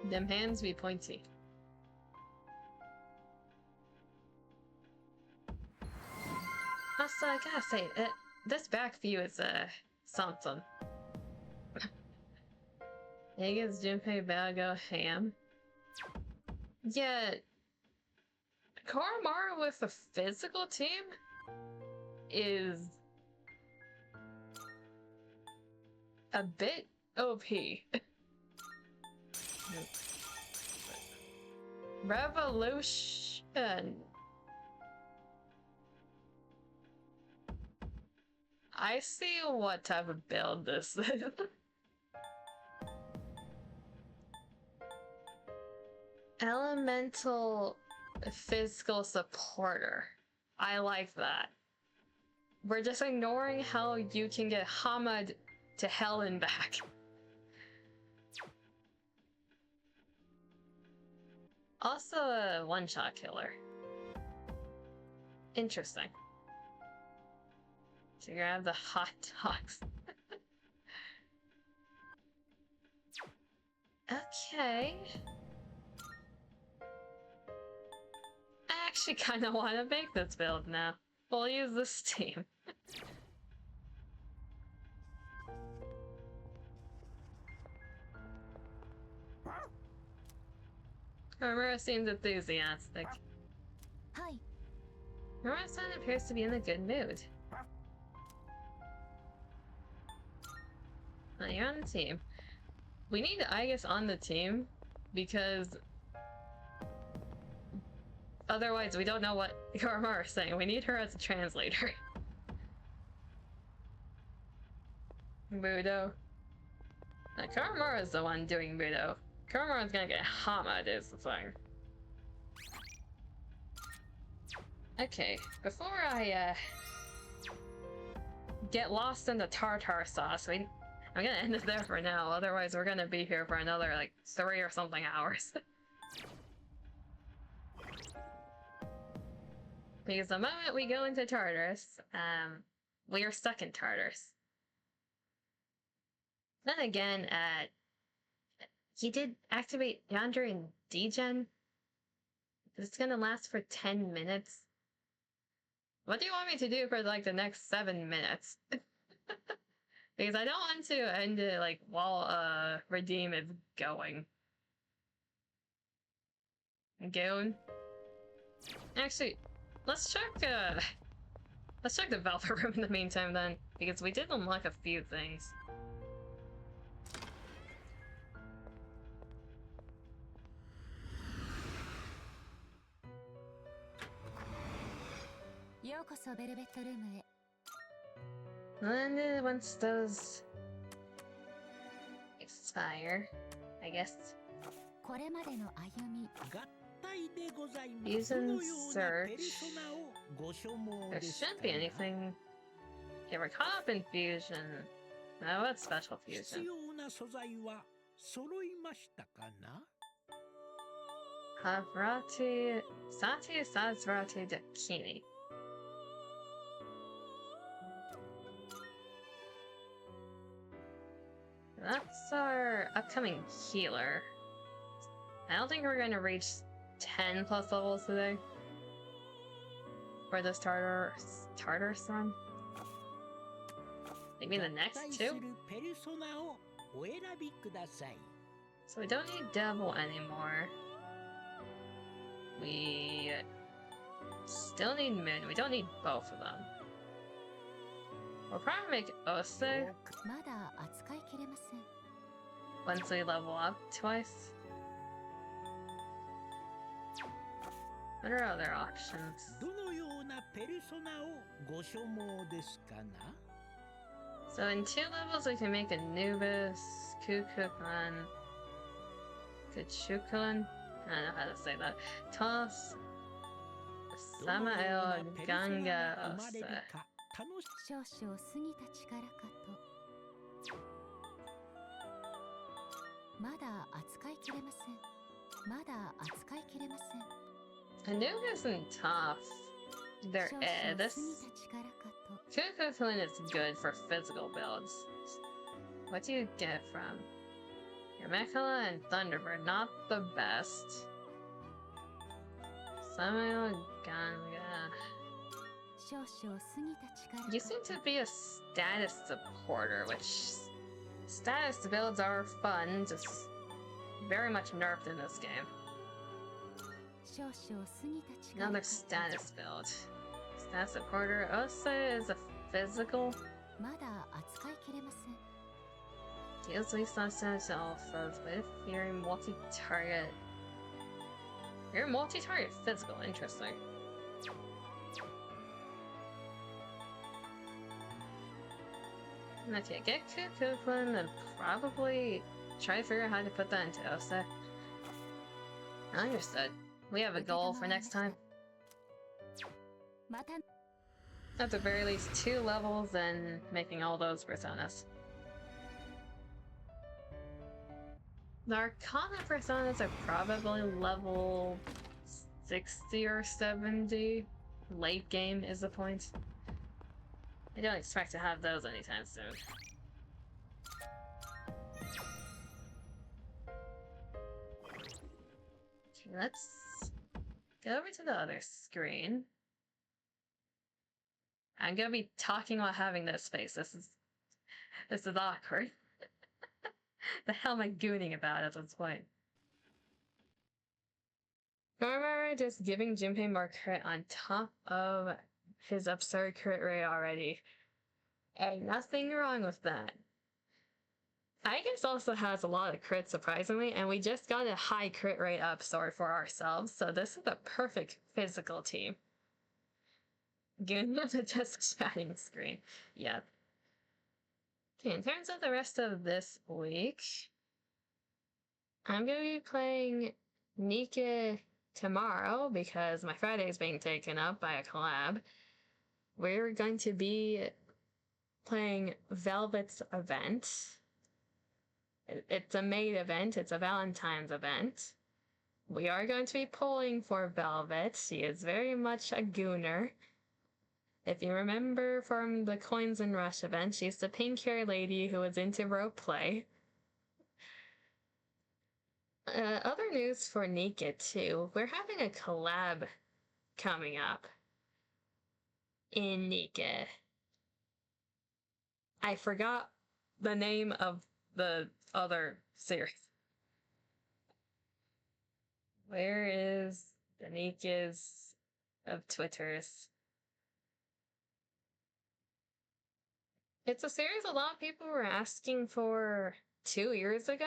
Them hands be pointy. Also, I gotta say, this back view is, something. Niggas, Junpei, Bago, Ham. Yet, Koromaru with the physical team is a bit OP. Revolution. I see what type of build this is. Elemental physical supporter. I like that. We're just ignoring how you can get Hamad to hell and back. Also a one-shot killer. Interesting. So you grab the hot dogs. Okay. I actually kind of want to make this build now. We'll use this team. Romero seems enthusiastic. Hi. Romero-san appears to be in a good mood. You're on the team. We need Aigis on the team because otherwise we don't know what Karamara is saying. We need her as a translator. Mudo. Now, Karamara is the one doing Mudo. Karamara's gonna get hammered is the thing. Okay, before I get lost in the tartar sauce, I'm gonna end it there for now, otherwise we're gonna be here for another like 3 or something hours. Because the moment we go into Tartarus, we are stuck in Tartarus. Then again, he did activate Yandere and Degen. It's gonna last for 10 minutes. What do you want me to do for like the next 7 minutes? Because I don't want to end it like while Redeem is going. Goon. Actually, let's check the Velvet room in the meantime then, because we did unlock a few things. And once those expire, I guess. Use and search. There shouldn't be anything. Okay, we're caught up in fusion. Now what's special fusion? Havrati Sati Sazvrati Dakini. That's our upcoming healer. I don't think we're going to reach 10 plus levels today. For this Tartar Sun. Maybe the next 2? So we don't need Devil anymore. We still need Moon. We don't need both of them. We'll probably make Ose once we level up twice. What are other options? So in 2 levels we can make Anubis, Kukulkan, Kuchukulin, I don't know how to say that, Toss, Samael, Ganga, Ose. Anubis and Toph, they're this Kukulin is good for physical builds. What do you get from your Mechala and Thunderbird? Not the best. Samuel Ganga. You seem to be a status supporter, which status builds are fun, just very much nerfed in this game. Another status build. Status supporter. Ose is a physical. Deals least on status alphas, but if you're multi-target. You're multi-target physical, interesting. Okay, get Kukulin and probably try to figure out how to put that into Ose. Understood. We have a goal for next time. At the very least 2 levels and making all those personas. The Arcana personas are probably level 60 or 70. Late game is the point. I don't expect to have those anytime soon. Okay, let's go over to the other screen. I'm gonna be talking while having this space. This is awkward. The hell am I gooning about at this point? Normara just giving Junpei more crit on top of his absurd crit rate already. And nothing wrong with that. Aegis also has a lot of crits, surprisingly, and we just got a high crit rate up sword for ourselves, so this is a perfect physical team. Goon has a just chatting screen. Yep. Okay, in terms of the rest of this week, I'm going to be playing Nika tomorrow because my Friday is being taken up by a collab. We're going to be playing Velvet's event. It's a maid event, it's a Valentine's event. We are going to be pulling for Velvet. She is very much a gooner. If you remember from the Coins and Rush event, she's the pink hair lady who was into role play. Other news for Nika too. We're having a collab coming up in Nika. I forgot the name of the other series. Where is the Nikas of Twitters? It's a series a lot of people were asking for 2 years ago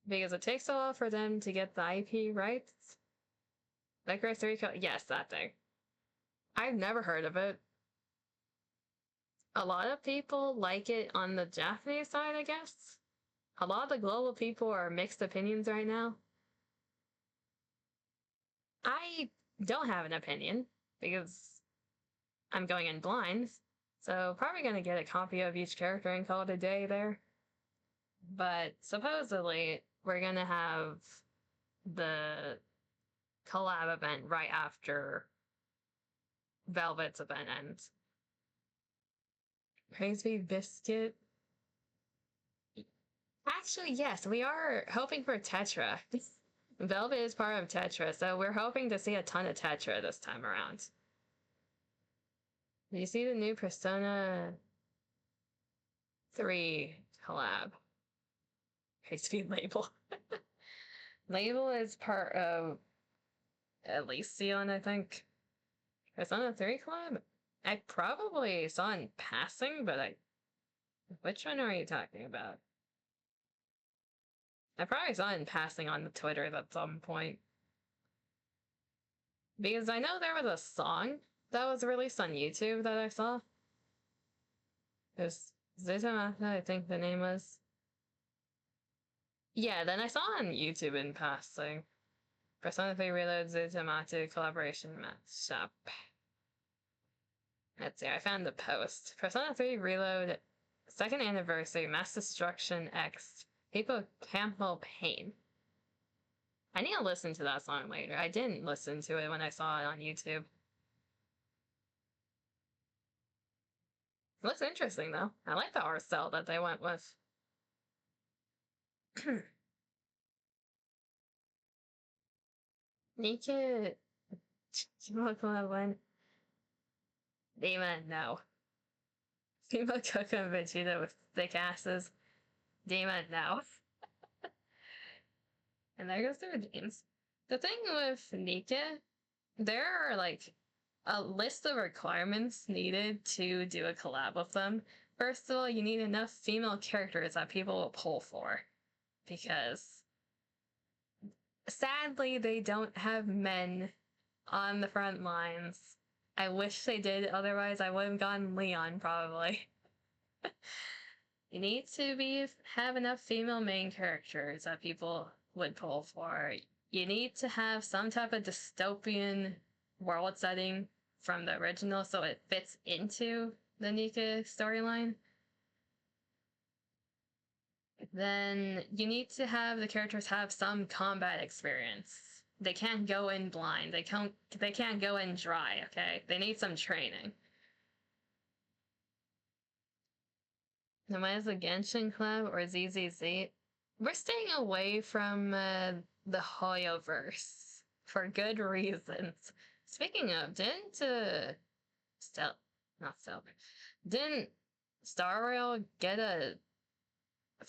because it takes a while for them to get the IP rights. Like Rico, yes, that thing. I've never heard of it. A lot of people like it on the Japanese side, I guess. A lot of the global people are mixed opinions right now. I don't have an opinion because I'm going in blind, so probably gonna get a copy of each character and call it a day there. But supposedly, we're gonna have the collab event right after Velvet's event ends. Praise be Biscuit. Actually, yes, we are hoping for Tetra. Velvet is part of Tetra, so we're hoping to see a ton of Tetra this time around. Do you see the new Persona 3 collab? Praise be Label. Label is part of Elysion, I think. Persona 3 collab? I probably saw in passing, but which one are you talking about? I probably saw it in passing on the Twitter at some point. Because I know there was a song that was released on YouTube that I saw. It was Zutamata, I think the name was. Yeah, then I saw on YouTube in passing. Persona 3 Reload Zutamata collaboration mashup. Let's see, I found the post. Persona 3 Reload 2nd Anniversary Mass Destruction X People Campo Pain. I need to listen to that song later. I didn't listen to it when I saw it on YouTube. It looks interesting though. I like the art style that they went with. Nika one. Demon, no. People cook and Vegeta with thick asses. Demon, no. And there goes their dreams. The thing with Nika, there are like a list of requirements needed to do a collab with them. First of all, you need enough female characters that people will pull for. Because sadly, they don't have men on the front lines. I wish they did, otherwise I would have gotten Leon, probably. You need to have enough female main characters that people would pull for. You need to have some type of dystopian world setting from the original so it fits into the Nika storyline. Then you need to have the characters have some combat experience. They can't go in blind. They can't go in dry, okay? They need some training. Now, is the Genshin Club or ZZZ? We're staying away from the Hoyoverse for good reasons. Speaking of, didn't Star Rail get a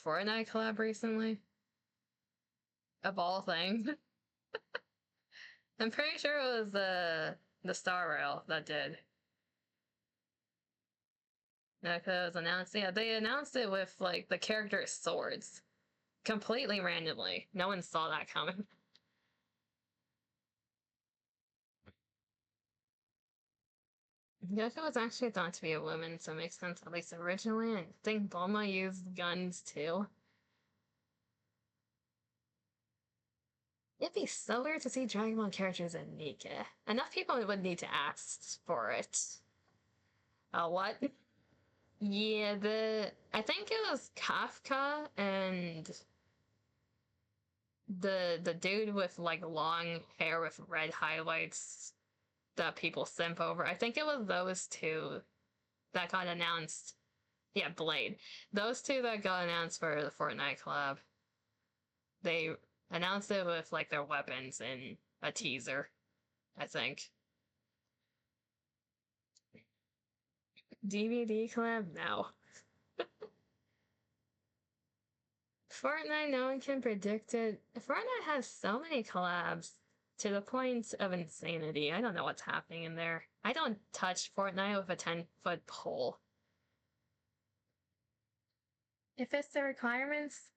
Fortnite collab recently? Of all things. I'm pretty sure it was the Star Rail that did. No, because it was announced. Yeah, they announced it with like the character's swords, completely randomly. No one saw that coming. Yoko was actually thought to be a woman, so it makes sense at least originally. I think Bulma used guns too. It'd be so weird to see Dragon Ball characters in Nika. Enough people would need to ask for it. What? Yeah, I think it was Kafka and the dude with like long hair with red highlights that people simp over. I think it was those two that got announced. Yeah, Blade. Those two that got announced for the Fortnite collab. They announced it with like their weapons in a teaser, I think. DVD collab? No. Fortnite, no one can predict it. Fortnite has so many collabs to the point of insanity. I don't know what's happening in there. I don't touch Fortnite with a 10-foot pole. If it's the requirements,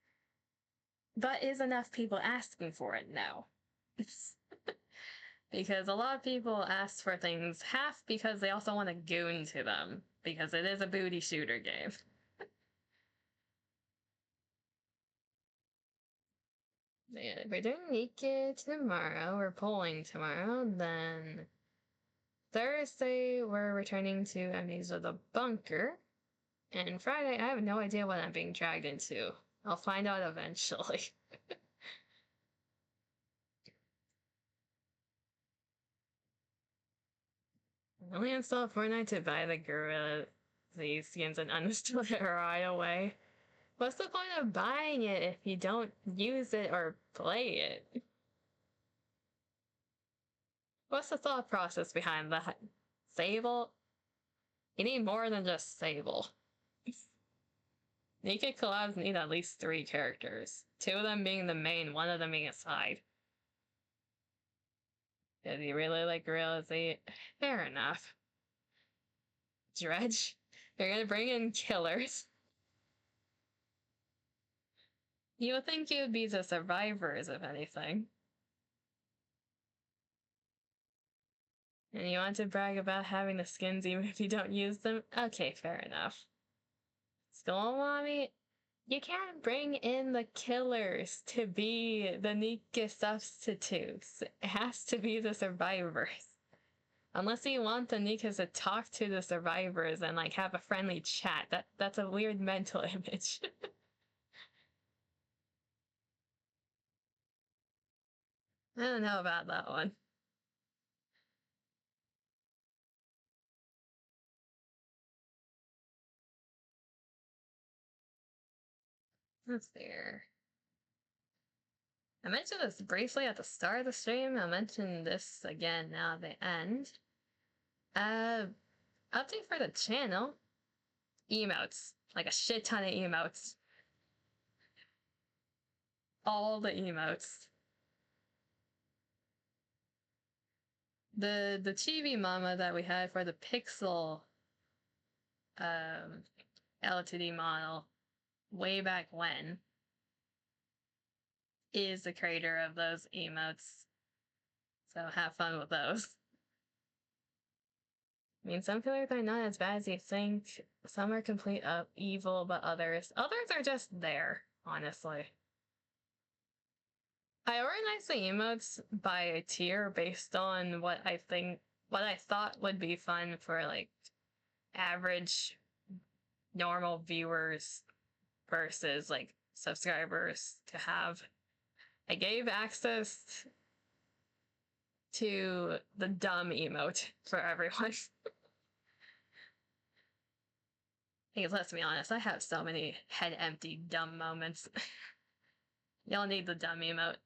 but is enough people asking for it? No. Because a lot of people ask for things half because they also want to goon to them, because it is a booty shooter game. Yeah, if we're doing Nika tomorrow, we're polling tomorrow, then Thursday we're returning to Amnesia the Bunker, and Friday I have no idea what I'm being dragged into. I'll find out eventually. I only installed Fortnite to buy the Gorilla Z skins and uninstalled it right away. What's the point of buying it if you don't use it or play it? What's the thought process behind that? Sable? You need more than just Sable. Naked collabs need at least 3 characters. 2 of them being the main, 1 of them being a side. Did you really like Gorilla Z? Fair enough. Dredge? They're gonna bring in killers. You would think you would be the survivors, if anything. And you want to brag about having the skins even if you don't use them? Okay, fair enough. Skull Mommy, you can't bring in the killers to be the Nika substitutes. It has to be the survivors. Unless you want the Nikas to talk to the survivors and like have a friendly chat. That's a weird mental image. I don't know about that one. Let's see here. I mentioned this briefly at the start of the stream. I'll mention this again now at the end. Update for the channel. Emotes. Like a shit ton of emotes. All the emotes. The chibi mama that we had for the Pixel LTD model way back when is the creator of those emotes. So have fun with those. I mean, some killers are not as bad as you think. Some are complete evil, but others are just there, honestly. I organized the emotes by a tier based on what I thought would be fun for like average normal viewers versus like subscribers to have. I gave access to the dumb emote for everyone. Because let's be honest, I have so many head empty dumb moments. Y'all need the dumb emote.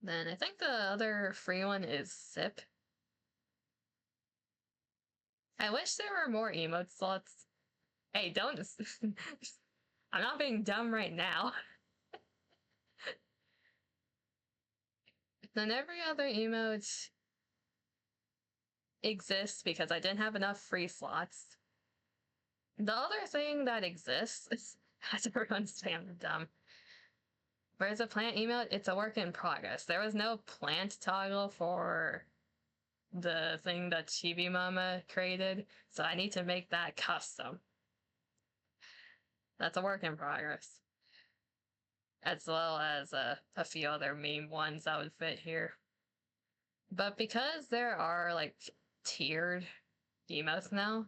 Then I think the other free one is Sip. I wish there were more emote slots. Hey, don't... I'm not being dumb right now. Then every other emote exists because I didn't have enough free slots. The other thing that exists is, as everyone's saying, dumb. Whereas a plant emote, it's a work in progress. There was no plant toggle for the thing that Chibi Mama created, so I need to make that custom. That's a work in progress. As well as a few other meme ones that would fit here. But because there are like tiered emotes now,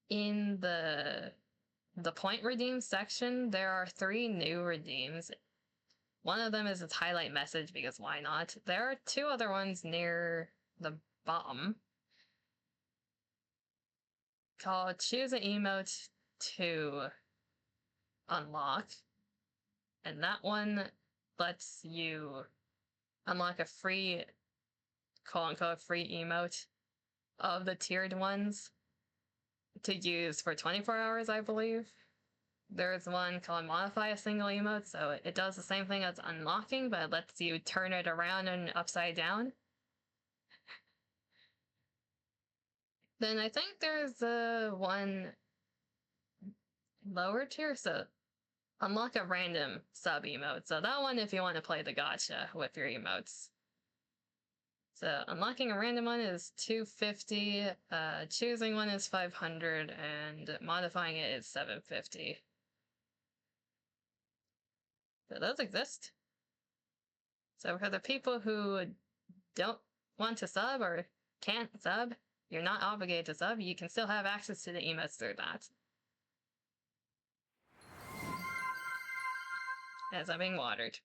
in the point redeem section, there are 3 new redeems. One of them is its highlight message because why not? There are 2 other ones near the bottom called choose an emote to unlock, and that one lets you unlock a free, quote-unquote, free emote of the tiered ones to use for 24 hours, I believe. There's one called modify a single emote, so it does the same thing as unlocking, but it lets you turn it around and upside down. Then I think there's one lower tier, so unlock a random sub emote. So that one if you want to play the gacha with your emotes. So unlocking a random one is 250, choosing one is 500, and modifying it is 750. So those exist. So for the people who don't want to sub or can't sub, you're not obligated to sub, you can still have access to the emotes through that. As I'm being watered.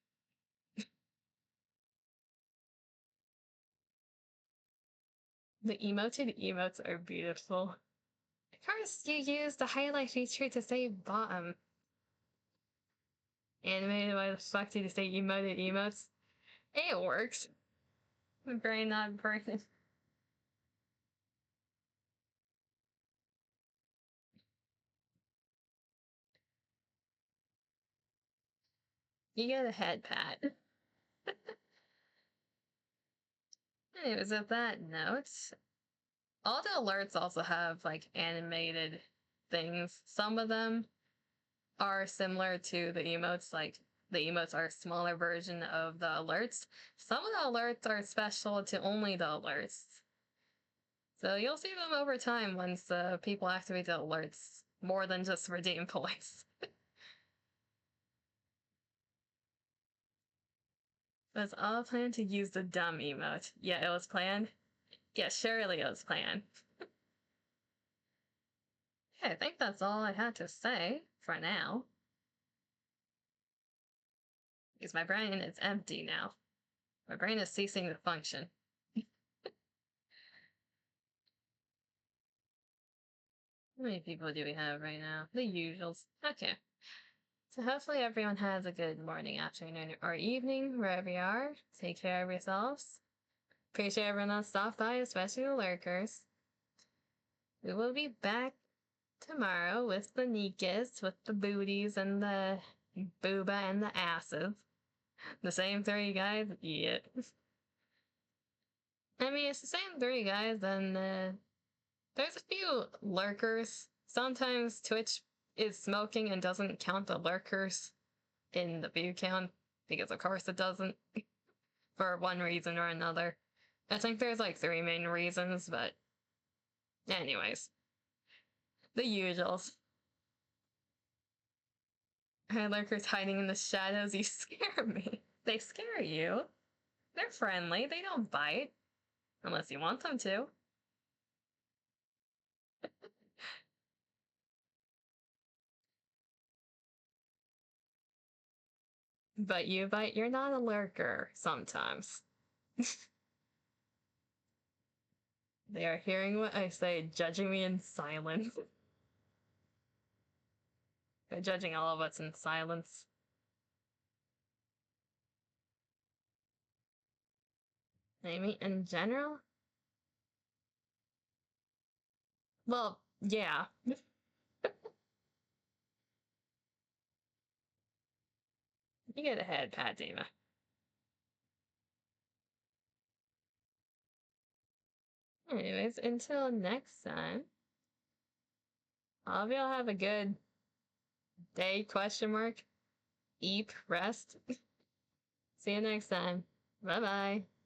The emoted emotes are beautiful. Of course, you use the highlight feature to say bottom. Animated, why the fuck did you say emoted emotes? It works. My brain not burning. You get a head pat. Anyways, with that note, all the alerts also have like animated things. Some of them are similar to the emotes, like the emotes are a smaller version of the alerts. Some of the alerts are special to only the alerts. So you'll see them over time once people activate the alerts, more than just redeem points. Was all planned to use the dumb emote? Yeah, it was planned. Yeah, surely it was planned. Yeah, I think that's all I had to say for now. Because my brain is empty now. My brain is ceasing to function. How many people do we have right now? The usuals. Okay. So hopefully everyone has a good morning, afternoon, or evening, wherever you are. Take care of yourselves. Appreciate everyone that stopped by, especially the lurkers. We will be back tomorrow with the Nikas, with the booties and the booba and the asses. The same 3 guys? Yeah. I mean, it's the same 3 guys, and there's a few lurkers. Sometimes Twitch is smoking and doesn't count the lurkers in the view count, because of course it doesn't, for one reason or another. I think there's like 3 main reasons, but anyways. The usuals. Hi, lurkers hiding in the shadows, you scare me. They scare you. They're friendly, they don't bite. Unless you want them to. But you bite, you're not a lurker sometimes. They are hearing what I say, judging me in silence. They're judging all of us in silence. Maybe in general? Well, yeah. You get ahead, Pat Dima. Anyways, until next time, all of y'all have a good day, question mark, eat, rest. See you next time. Bye-bye.